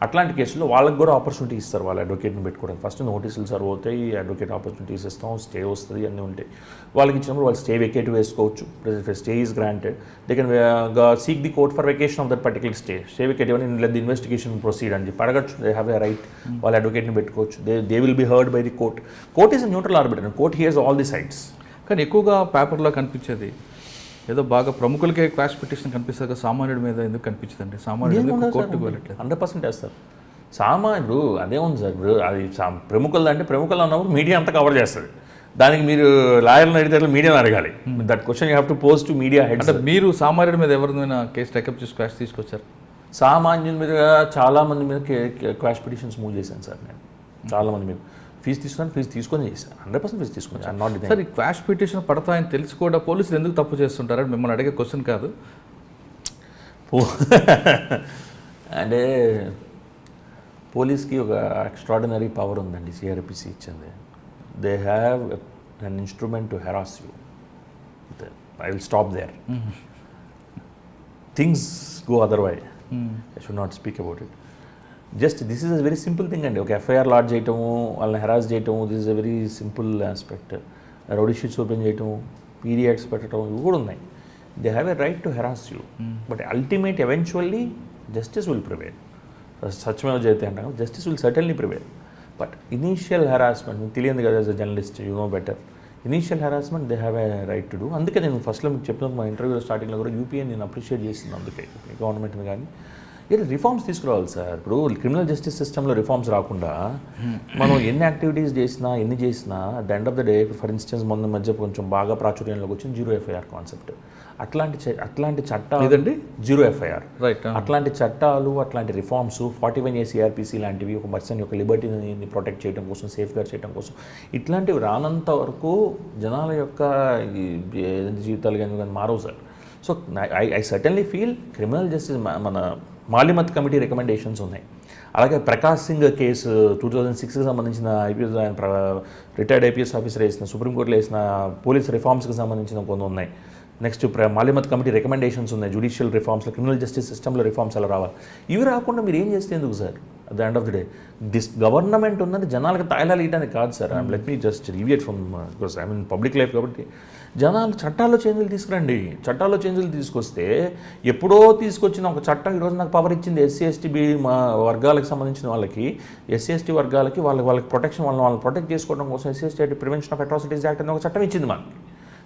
అట్లాంటి కేసులో వాళ్ళకి కూడా ఆపర్చునిటీ ఇస్తారు, వాళ్ళ అడ్వకేట్ని పెట్టుకోవడానికి. ఫస్ట్ నోటీసులు సర్వ్ అవుతాయి, అడ్వకేట్ ఆపర్చునిటీస్ ఇస్తాం, స్టే వస్తుంది, అన్నీ ఉంటాయి. వాళ్ళకి ఇచ్చినప్పుడు వాళ్ళు స్టే వెకేట్ వేసుకోవచ్చు. Stay is granted, they can seek the court for vacation of that particular stay vacate ఇవ్వని లెట్ ది ఇన్వెస్టిగేషన్ ప్రొసీడ్ అని చెప్పి అడగచ్చు. దే హ్యావ్ ఎ రైట్, వాళ్ళ అడ్వకేట్ని పెట్టుకోవచ్చు. They will be heard by the court. Court is neutral arbiter, court hears all the sides. కానీ ఎక్కువగా పేపర్లో కనిపించేది ఏదో బాగా ప్రముఖులకే క్వాష్ పిటిషన్ కనిపిస్తుంది, సామాన్యుడి మీద ఎందుకు కనిపించదండి? సామాన్యుడు కోర్టుకు వెళ్ళట్లేదు. 100% వేస్తారు సామాన్యుడు. అదే ఉంది సార్. ఇప్పుడు అది ప్రముఖులు అంటే ప్రముఖులు అన్నప్పుడు మీడియా అంతా కవర్ చేస్తుంది. దానికి మీరు లాయర్లను అడిగితే మీడియాని అడగాలి. That question you have to pose to media head. అంటే మీరు సామాన్యుడి మీద ఎవరిదైనా కేసు టెకప్ చేసి క్వాష్ తీసుకొచ్చారు? సామాన్యుల మీద చాలామంది మీద క్వాష్ పిటిషన్స్ మూవ్ చేశాను సార్ నేను. చాలామంది మీద ఫీజు తీసుకొని చేశాను. 100% ఫీజు తీసుకుని. ఐఎమ్ నాట్ సార్, ఈ క్వాష్ పిటిషన్ పడతాయని తెలిసి కూడా పోలీసులు ఎందుకు తప్పు చేస్తుంటారని మిమ్మల్ని అడిగే క్వశ్చన్ కాదు. అంటే పోలీస్కి ఒక ఎక్స్ట్రాడినరీ పవర్ ఉందండి సిఆర్పిసి ఇచ్చింది. They have an instrument to harass you. I will stop there. Things go other way. I should not speak about it. Just this is a very simple thing అండి. ఒక ఎఫ్ఐఆర్ లాడ్జ్ చేయటము, వాళ్ళని హెరాస్ చేయటము, this is a very simple aspect. Rowdy sheets open చేయటం, పీరియడ్స్ పెట్టడం, ఇవి కూడా ఉన్నాయి. They have a right to harass you, but ultimate eventually justice will prevail. సత్యమేవ జయతే అంటాం, justice will certainly prevail. But initial harassment మీకు తెలియదు కదా, as a journalist you know better. Initial harassment they have a right to do. అందుకే నేను ఫస్ట్లో మీకు చెప్పినప్పుడు మా ఇంటర్వ్యూలో స్టార్టింగ్లో కూడా యూపీఏ నేను అప్రిషియేట్ చేస్తున్నాను. అందుకే గవర్నమెంట్ని కానీ ఇది రిఫార్మ్స్ తీసుకురావాలి సార్. ఇప్పుడు క్రిమినల్ జస్టిస్ సిస్టంలో రిఫార్మ్స్ రాకుండా మనం ఎన్ని యాక్టివిటీస్ చేసినా ఎన్ని చేసినా at the end of the day, for instance మొన్న మధ్య కొంచెం బాగా ప్రాచుర్యంలోకి వచ్చింది జీరో ఎఫ్ఐఆర్ కాన్సెప్ట్. అట్లాంటి చట్టాలు ఏదండి? Zero FIR. రైట్. అట్లాంటి చట్టాలు, అట్లాంటి రిఫార్మ్స్ 41A సిఆర్పిసి లాంటివి ఒక పర్సన్ యొక్క లిబర్టీని ప్రొటెక్ట్ చేయడం కోసం, సేఫ్ గార్డ్ చేయడం కోసం, ఇట్లాంటివి రానంత వరకు జనాల యొక్క జీవితాలు కానీ మారవు sir. So I certainly feel criminal justice మన మాలిమత్ కమిటీ రికమెండేషన్స్ ఉన్నాయి. అలాగే ప్రకాష్ సింగ్ కేసు 2006కి సంబంధించిన ఐపీఎస్, ఆయన రిటైర్డ్ ఐపీఎస్ ఆఫీసర్ వేసిన సుప్రీంకోర్టులో వేసిన పోలీస్ రిఫార్మ్స్కి సంబంధించిన కొన్ని ఉన్నాయి. నెక్స్ట్ మాలిమత్ కమిటీ రికమెండేషన్స్ ఉన్నాయి. జ్యుడిషియల్ రిఫార్మ్స్లో, క్రిమినల్ జస్టిస్ సిస్టంలో రిఫార్మ్స్ అలా రావాలి. ఇవి రాకుండా మీరు ఏం చేస్తే ఎందుకు sir? At the end of the day this government ఉన్నది జనాలకు తాయిలాలు ఇవ్వడానికి కాదు sir. Let me just deviate from because I mean public life కాబట్టి జనాలు చట్టాల్లో చేంజ్లు తీసుకురండి. చట్టాల్లో చేంజ్లు తీసుకొస్తే ఎప్పుడో తీసుకొచ్చిన ఒక చట్టం ఈరోజు నాకు పవర్ ఇచ్చింది ఎస్సీ ఎస్టీ వర్గాలకు సంబంధించిన వాళ్ళకి, ఎస్సీ ఎస్టీ వర్గాలకి వాళ్ళకి ప్రొటెక్షన్, వాళ్ళని ప్రొటెక్ట్ చేసుకోవడం కోసం SC ST prevention of atrocities act అని ఒక చట్టం ఇచ్చింది మనకి.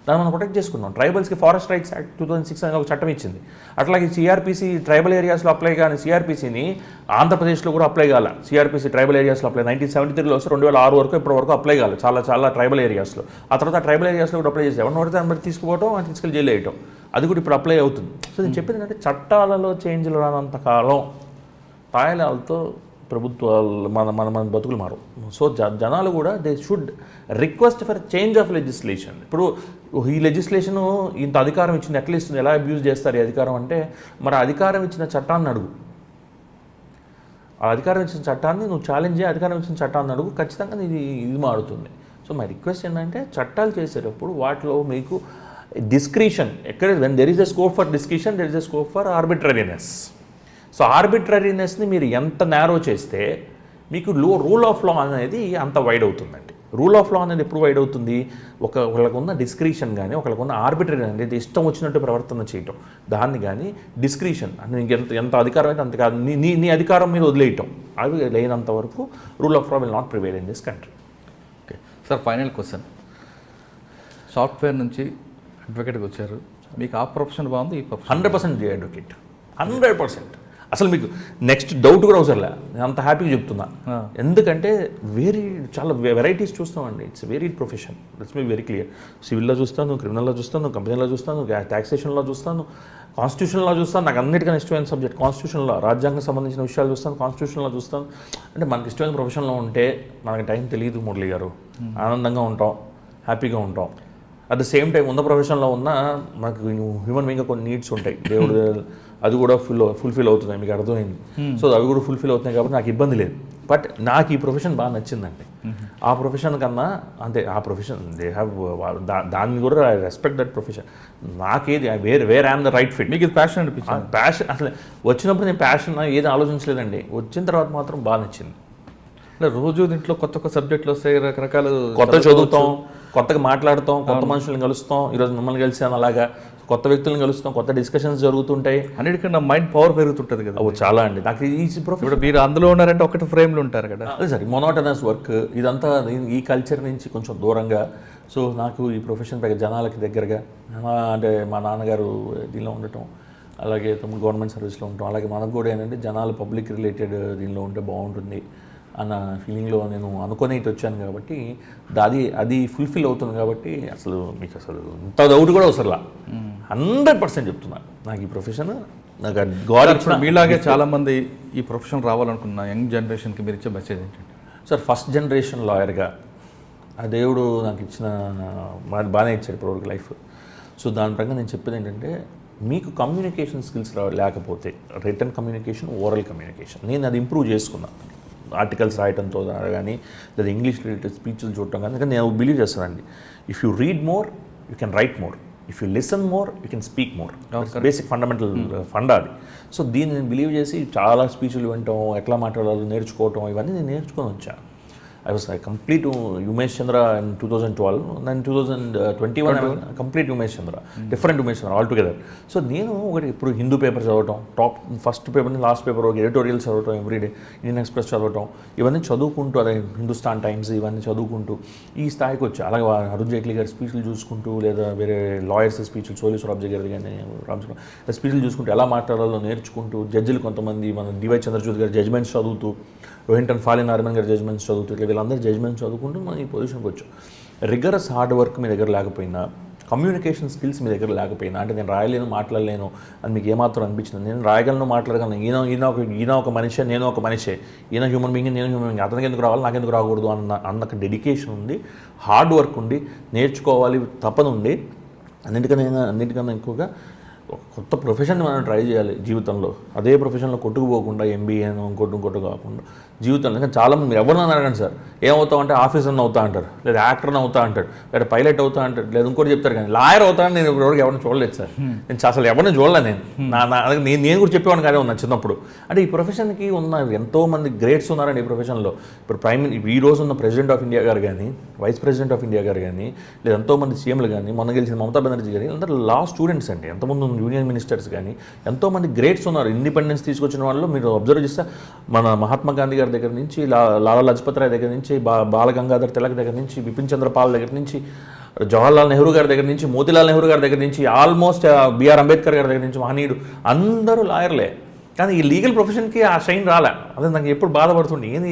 దాన్ని మనం ప్రొటెక్ట్ చేసుకున్నాం. ట్రైబల్స్కి ఫారెస్ట్ రైట్స్ యాక్ట్ 2006 అని ఒక చట్టం ఇచ్చింది. అట్లాగే సిఆర్పీసీ ట్రైబల్ ఏరియాస్లో అప్లై కానీ సిఆర్పీసీని ఆంధ్రప్రదేశ్లో కూడా అప్లై కాల. సిఆర్పీసీ ట్రైబల్ ఏరియాస్లో అప్లై 1973లో వస్తే 2006 వరకు ఇప్పటి వరకు అప్లై కాలి చాలా ట్రైబల్ ఏరియాస్లో. ఆ తర్వాత ట్రైబల్ ఏరియాస్లో కూడా అప్లై చేసి ఎవరిని పడితే దాన్ని బట్టి తీసుకుపోవడం, అది తీసుకెళ్ళి జైలు వేయటం, అది కూడా ఇప్పుడు అప్లై అవుతుంది. సో నేను చెప్పింది ఏంటంటే చట్టాలలో చేంజ్లు రానంత కాలం తాయిలాలతో ప్రభుత్వాలు మన బతుకులు మారు. సో జనాలు కూడా they should request for change of legislation. ఇప్పుడు ఈ లెజిస్లేషన్ ఇంత అధికారం ఇచ్చింది ఎట్లా ఇస్తుంది, ఎలా అబ్యూజ్ చేస్తారు ఈ అధికారం అంటే, మరి అధికారం ఇచ్చిన చట్టాన్ని అడుగు. ఆ అధికారం ఇచ్చిన చట్టాన్ని నువ్వు ఛాలెంజ్ చేయి, అధికారం ఇచ్చిన చట్టాన్ని అడుగు, ఖచ్చితంగా ఇది మారుతుంది. సో మై రిక్వెస్ట్ ఏంటంటే చట్టాలు చేసేటప్పుడు వాటిలో మీకు డిస్క్రిషన్ ఎక్కడ, when there is a scope for discretion there is a scope for arbitrariness. So ఆర్బిట్రరీనెస్ని మీరు ఎంత నేరో చేస్తే మీకు రూల్ ఆఫ్ లా అనేది అంత వైడ్ అవుతుందండి. రూల్ ఆఫ్ లా అనేది ఎప్పుడు వైడ్ అవుతుంది, ఒకళ్ళకు ఉన్న డిస్క్రిషన్ కానీ ఒకళ్ళకు ఉన్న ఆర్బిట్రరీ అనేది ఇష్టం వచ్చినట్టు ప్రవర్తన చేయటం, దాన్ని కానీ డిస్క్రిషన్ అంటే నీకు ఎంత అధికారం అయితే అంత కాదు, నీ అధికారం మీద వదిలేయటం, అవి లేనంత వరకు rule of law will not prevail in this country. Okay sir, final question. Software నుంచి అడ్వకేట్కి వచ్చారు, మీకు ఆ ప్రొఫెషన్ బాగుంది, ఈ ప్రొఫెషన్ 100% అడ్వకేట్, 100%. అసలు మీకు నెక్స్ట్ డౌట్ కూడా అవసరంలే, నేను అంత హ్యాపీగా చెప్తున్నా. ఎందుకంటే చాలా వెరైటీస్ చూస్తామండి. It's varied profession, it's me very clear. సివిల్లో చూస్తాను, క్రిమినల్లో చూస్తాను, కంపెనీలో చూస్తాను, ట్యాక్సేషన్లో చూస్తాను, కాన్స్టిట్యూషన్లో చూస్తాను. నాకు అన్నిటికన్నా ఇష్టమైన సబ్జెక్ట్ కాన్స్టిట్యూషన్లో, రాజ్యాంగం సంబంధించిన విషయాలు చూస్తాను, కాన్స్టిట్యూషన్లో చూస్తాను. అంటే మనకి ఇష్టమైన ప్రొఫెషన్లో ఉంటే మనకి టైం తెలియదు మురళి గారు, ఆనందంగా ఉంటాం, హ్యాపీగా ఉంటాం. అట్ ద సేమ్ టైం ఉన్న ప్రొఫెషన్లో ఉన్న మనకు హ్యూమన్ బీయింగ్గా కొన్ని నీడ్స్ ఉంటాయి, దేవుడు అది కూడా ఫుల్ఫిల్ అవుతున్నాయి, మీకు అర్థమైంది. సో అవి కూడా ఫుల్ఫిల్ అవుతున్నాయి కాబట్టి నాకు ఇబ్బంది లేదు. బట్ నాకు ఈ ప్రొఫెషన్ బాగా నచ్చిందండి. ఆ ప్రొఫెషన్ కన్నా అంటే ఆ ప్రొఫెషన్ దే హ్యావ్ దాన్ని కూడా ఐ రెస్పెక్ట్ దట్ ప్రొఫెషన్. నాకేది where I'm the right fit. మీకు ఇది ప్యాషన్ అనిపించింది? ప్యాషన్ అసలు వచ్చినప్పుడు నేను ప్యాషన్ ఏది ఆలోచించలేదండి, వచ్చిన తర్వాత మాత్రం బాగా నచ్చింది. రోజు దీంట్లో కొత్త సబ్జెక్టులు వస్తాయి, రకరకాల కొత్త చదువుతాం, కొత్తగా మాట్లాడతాం, కొత్త మనుషులను కలుస్తాం. ఈరోజు మిమ్మల్ని కలిసాను, అలాగా కొత్త వ్యక్తులను కలుస్తాం, కొత్త డిస్కషన్స్ జరుగుతుంటాయి. అన్నిటికన్నా మైండ్ పవర్ పెరుగుతుంటుంది కదా. చాలా అండి. నాకు ఈ ఇప్పుడు మీరు అందులో ఉన్నారంటే ఒకటి ఫ్రేమ్లో ఉంటారు కదా. అదే సార్, మొనోటనస్ వర్క్ ఇదంతా ఈ కల్చర్ నుంచి కొంచెం దూరంగా. సో నాకు ఈ ప్రొఫెషన్ పైగా జనాలకి దగ్గరగా, అంటే మా నాన్నగారు దీనిలో ఉండటం, అలాగే గవర్నమెంట్ సర్వీస్లో ఉండటం, అలాగే మనకు కూడా ఏంటంటే జనాలు పబ్లిక్ రిలేటెడ్ దీనిలో ఉంటే బాగుంటుంది అన్న ఫీలింగ్లో నేను అనుకుని ఇటు వచ్చాను కాబట్టి అది ఫుల్ఫిల్ అవుతుంది కాబట్టి అసలు మీకు అసలు ఇంత డౌట్ కూడా అవసరంలా. 100% చెప్తున్నాను, నాకు ఈ ప్రొఫెషన్ నాకు గాడ్. మీలాగే చాలామంది ఈ ప్రొఫెషన్ రావాలనుకున్న యంగ్ జనరేషన్కి మీరు ఇచ్చే మెసేజ్ ఏంటంటే? సార్, ఫస్ట్ జనరేషన్ లాయర్గా ఆ దేవుడు నాకు ఇచ్చిన బాగానే ఇచ్చాడు ఇప్పటివరకు లైఫ్. సో దాని ప్రకారం నేను చెప్పేది ఏంటంటే, మీకు కమ్యూనికేషన్ స్కిల్స్ లేకపోతే రిటర్న్ కమ్యూనికేషన్, ఓరల్ కమ్యూనికేషన్, నేను అది ఇంప్రూవ్ చేసుకున్నాను. ఆర్టికల్స్ రాయటంతో కానీ లేదా ఇంగ్లీష్ రిలేటెడ్ స్పీచ్లు చూడటం కానీ. నేను బిలీవ్ చేస్తానండి, if you read more you can write more, if you listen more you can speak more. Basic fundamental fund అది. సో దీన్ని నేను బిలీవ్ చేసి చాలా స్పీచ్లు వినటం, ఎట్లా మాట్లాడాలో నేర్చుకోవటం, ఇవన్నీ నేను నేర్చుకొని వచ్చాను. I was complete Umesh Chandra in 2012, and then 2021 I was complete Umesh Chandra, different Umesh Chandra altogether. So నేను ఒకటి ఇప్పుడు హిందూ పేపర్ చదవటం, టాప్ ఫస్ట్ పేపర్ని లాస్ట్ పేపర్ ఒక ఎడిటోరియల్స్ చదవటం, ఎవ్రీడే ఇండియన్ ఎక్స్ప్రెస్ చదవటం, ఇవన్నీ చదువుకుంటూ, అదే హిందుస్థాన్ టైమ్స్ ఇవన్నీ చదువుకుంటూ ఈ స్థాయికి వచ్చా. అలాగే అరుణ్ జైట్లీ గారి స్పీచ్లు చూసుకుంటూ, లేదా వేరే లాయర్స్ స్పీచ్లు, సోలి సొరాబ్జీ గారి కానీ రామచంద్ర స్పీచ్లు చూసుకుంటూ ఎలా మాట్లాడాలో నేర్చుకుంటూ, జడ్జిలు కొంతమంది మన డివై చంద్రచూడ్ గారి జడ్జ్మెంట్స్ చదువుతూ, రోహింటన్ ఫాలిన్ నారిమన్ గారి జడ్జ్మెంట్స్ చదువుతూ, ఇట్లా వీళ్ళందరూ జడ్జ్మెంట్స్ చదువుకుంటూ మనం ఈ పొజిషన్కి వచ్చాం. రిగరస్ హార్డ్ వర్క్ మీ దగ్గర లేకపోయినా, కమ్యూనికేషన్ స్కిల్స్ మీ దగ్గర లేకపోయినా, అంటే నేను రాయలేను, మాట్లాడలేను అని మీకు ఏమాత్రం అనిపించింది, నేను రాయగలను, మాట్లాడగలను, ఈయన ఒక మనిషి, నేను ఒక మనిషే, ఈయన హ్యూమన్ బీయింగ్, నేను హ్యూమన్ బీయింగ్, అతనికి ఎందుకు రావాలి, నాకు ఎందుకు రాకూడదు అన్న డెడికేషన్ ఉంది, హార్డ్ వర్క్ ఉండి, నేర్చుకోవాలి తపన ఉండి, అన్నిటికన్నా ఎక్కువగా ఒక కొత్త ప్రొఫెషన్ మనం ట్రై చేయాలి జీవితంలో. అదే ప్రొఫెషన్లో కొట్టుకుపోకుండా ఎంబీఏను ఇంకోటి కాకుండా జీవితంలో. ఇంకా చాలామంది మీరు ఎవరినైనా అడగండి సార్, ఏమవుతావు అంటే ఆఫీసర్ని అవుతా అంటారు, లేదా యాక్టర్ని అవుతా అంటాడు, లేదా పైలట్ అవుతా అంటాడు, లేదా ఇంకోటి చెప్తారు. కానీ లాయర్ అవుతానని నేను ఇప్పటివరకు ఎవరిని చూడలేదు సార్. నేను అసలు ఎవరిని చూడలేదు. నేను కూడా చెప్పేవాడిని కాదే ఉన్నా చిన్నప్పుడు. అంటే ఈ ప్రొఫెషన్కి ఉన్న ఎంతోమంది గ్రేట్స్ ఉన్నారండి ఈ ప్రొఫెషన్లో. ఇప్పుడు ఈ రోజు ఉన్న ప్రెసిడెంట్ ఆఫ్ ఇండియా గారు కానీ, వైస్ ప్రెసిడెంట్ ఆఫ్ ఇండియా గారు కానీ, లేదా ఎంతోమంది సీఎంలు కానీ, మొన్న గెలిచిన మమతా బెనర్జీ గారు, అందరూ లా స్టూడెంట్స్ అండి. ఎంతమంది యూనియన్ మినిస్టర్స్ కానీ ఎంతోమంది గ్రేట్స్ ఉన్నారు. ఇండిపెండెన్స్ తీసుకొచ్చిన వాళ్ళు మీరు అబ్జర్వ్ చేస్తే మన మహాత్మా గాంధీ గారి దగ్గర నుంచి, లాలా లజపత్ రాయ్ దగ్గర నుంచి, బాల గంగాధర్ తిలక్ దగ్గర నుంచి, బిపిన్ చంద్ర పాల్ దగ్గర నుంచి, జవహర్లాల్ నెహ్రూ గారి దగ్గర నుంచి, మోతీలాల్ నెహ్రూ గారి దగ్గర నుంచి, ఆల్మోస్ట్ బిఆర్ అంబేద్కర్ గారి దగ్గర నుంచి, మహనీయుడు అందరూ లాయర్లే. కానీ ఈ లీగల్ ప్రొఫెషన్కి ఆ షైన్ రాలే. అదే నాకు ఎప్పుడు బాధపడుతుండే, ఏంది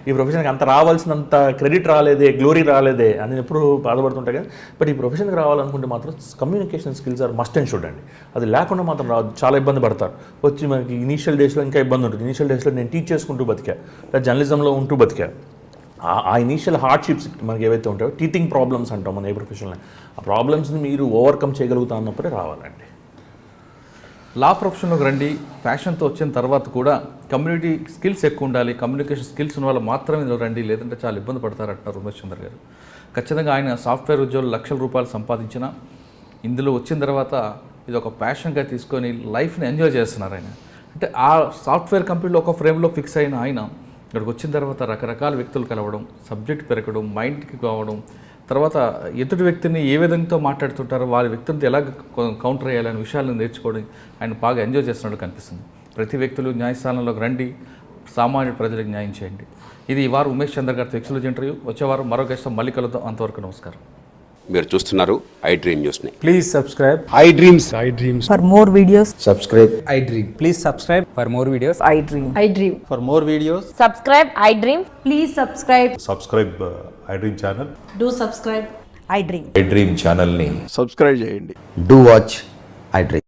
ఈ ప్రొఫెషన్కి అంత రావాల్సినంత క్రెడిట్ రాలేదే, గ్లోరీ రాలేదే అని నేను ఎప్పుడు బాధపడుతుంటాయి. కానీ బట్ ఈ ప్రొఫెషన్కి రావాలనుకుంటే మాత్రం communication skills are must and should అండి. అది లేకుండా మాత్రం రాదు, చాలా ఇబ్బంది పడతారు. వచ్చి మనకి ఇనీషియల్ డేస్లో ఇంకా ఇబ్బంది ఉంటుంది. ఇనీషియల్ డేస్లో నేను టీచ్ చేసుకుంటూ బతికా, లేదా జర్నలిజంలో ఉంటూ బతికా. ఆ ఇనీషియల్ హార్డ్షిప్స్ మనకి ఏవైతే ఉంటాయో, టీచింగ్ ప్రాబ్లమ్స్ అంటాం మన ఏ ప్రొఫెషన్లో, ఆ ప్రాబ్లమ్స్ని మీరు ఓవర్కమ్ చేయగలుగుతా అన్నప్పుడే రావాలండి. లా ప్రొఫెషన్లోకి రండి, ప్యాషన్తో వచ్చిన తర్వాత కూడా కమ్యూనిటీ స్కిల్స్ ఎక్కువ ఉండాలి, కమ్యూనికేషన్ స్కిల్స్ ఉన్న వాళ్ళు మాత్రమే ఇందులో రండి, లేదంటే చాలా ఇబ్బంది పడతారంటున్నారు ఉమేష్ చంద్ర గారు. ఖచ్చితంగా ఆయన సాఫ్ట్వేర్ ఉద్యోగులు లక్షల రూపాయలు సంపాదించిన ఇందులో వచ్చిన తర్వాత ఇది ఒక ప్యాషన్గా తీసుకొని లైఫ్ని ఎంజాయ్ చేస్తున్నారు ఆయన. అంటే ఆ సాఫ్ట్వేర్ కంపెనీలో ఒక ఫ్రేమ్లో ఫిక్స్ అయిన ఆయన ఇక్కడికి వచ్చిన తర్వాత రకరకాల వ్యక్తులు కలవడం, సబ్జెక్ట్ పెరగడం, మైండ్కి కావడం, తర్వాత ఎదుటి వ్యక్తిని ఏ విధంగా మాట్లాడుతుంటారో వారి వ్యక్తులతో ఎలా కౌంటర్ చేయాలనే విషయాలను నేర్చుకోవడం ఆయన బాగా ఎంజాయ్ చేస్తున్నట్టు కనిపిస్తుంది. ప్రతి వ్యక్తులు న్యాయస్థానంలోకి రండి, సామాన్య ప్రజలకు న్యాయం చేయండి. ఇది ఈ వారం ఉమేష్ చంద్ర గారితో ఎక్స్క్లూజివ్ ఇంటర్వ్యూ. వచ్చే వారం మరో గెస్ట్తో మళ్ళీ కలుద్దాం. అంతవరకు నమస్కారం. మీరు చూస్తున్నారు ఐ డ్రీమ్ న్యూస్ని. Please subscribe. I dreams For more videos, Subscribe. I Dream. Please subscribe for more videos. I dream. I dream. For more videos, Subscribe, I dream. Please subscribe. Subscribe I dream channel. Do subscribe. I dream. I dream ఛానల్ని సబ్స్క్రైబ్ చేయండి. Do watch I Dream.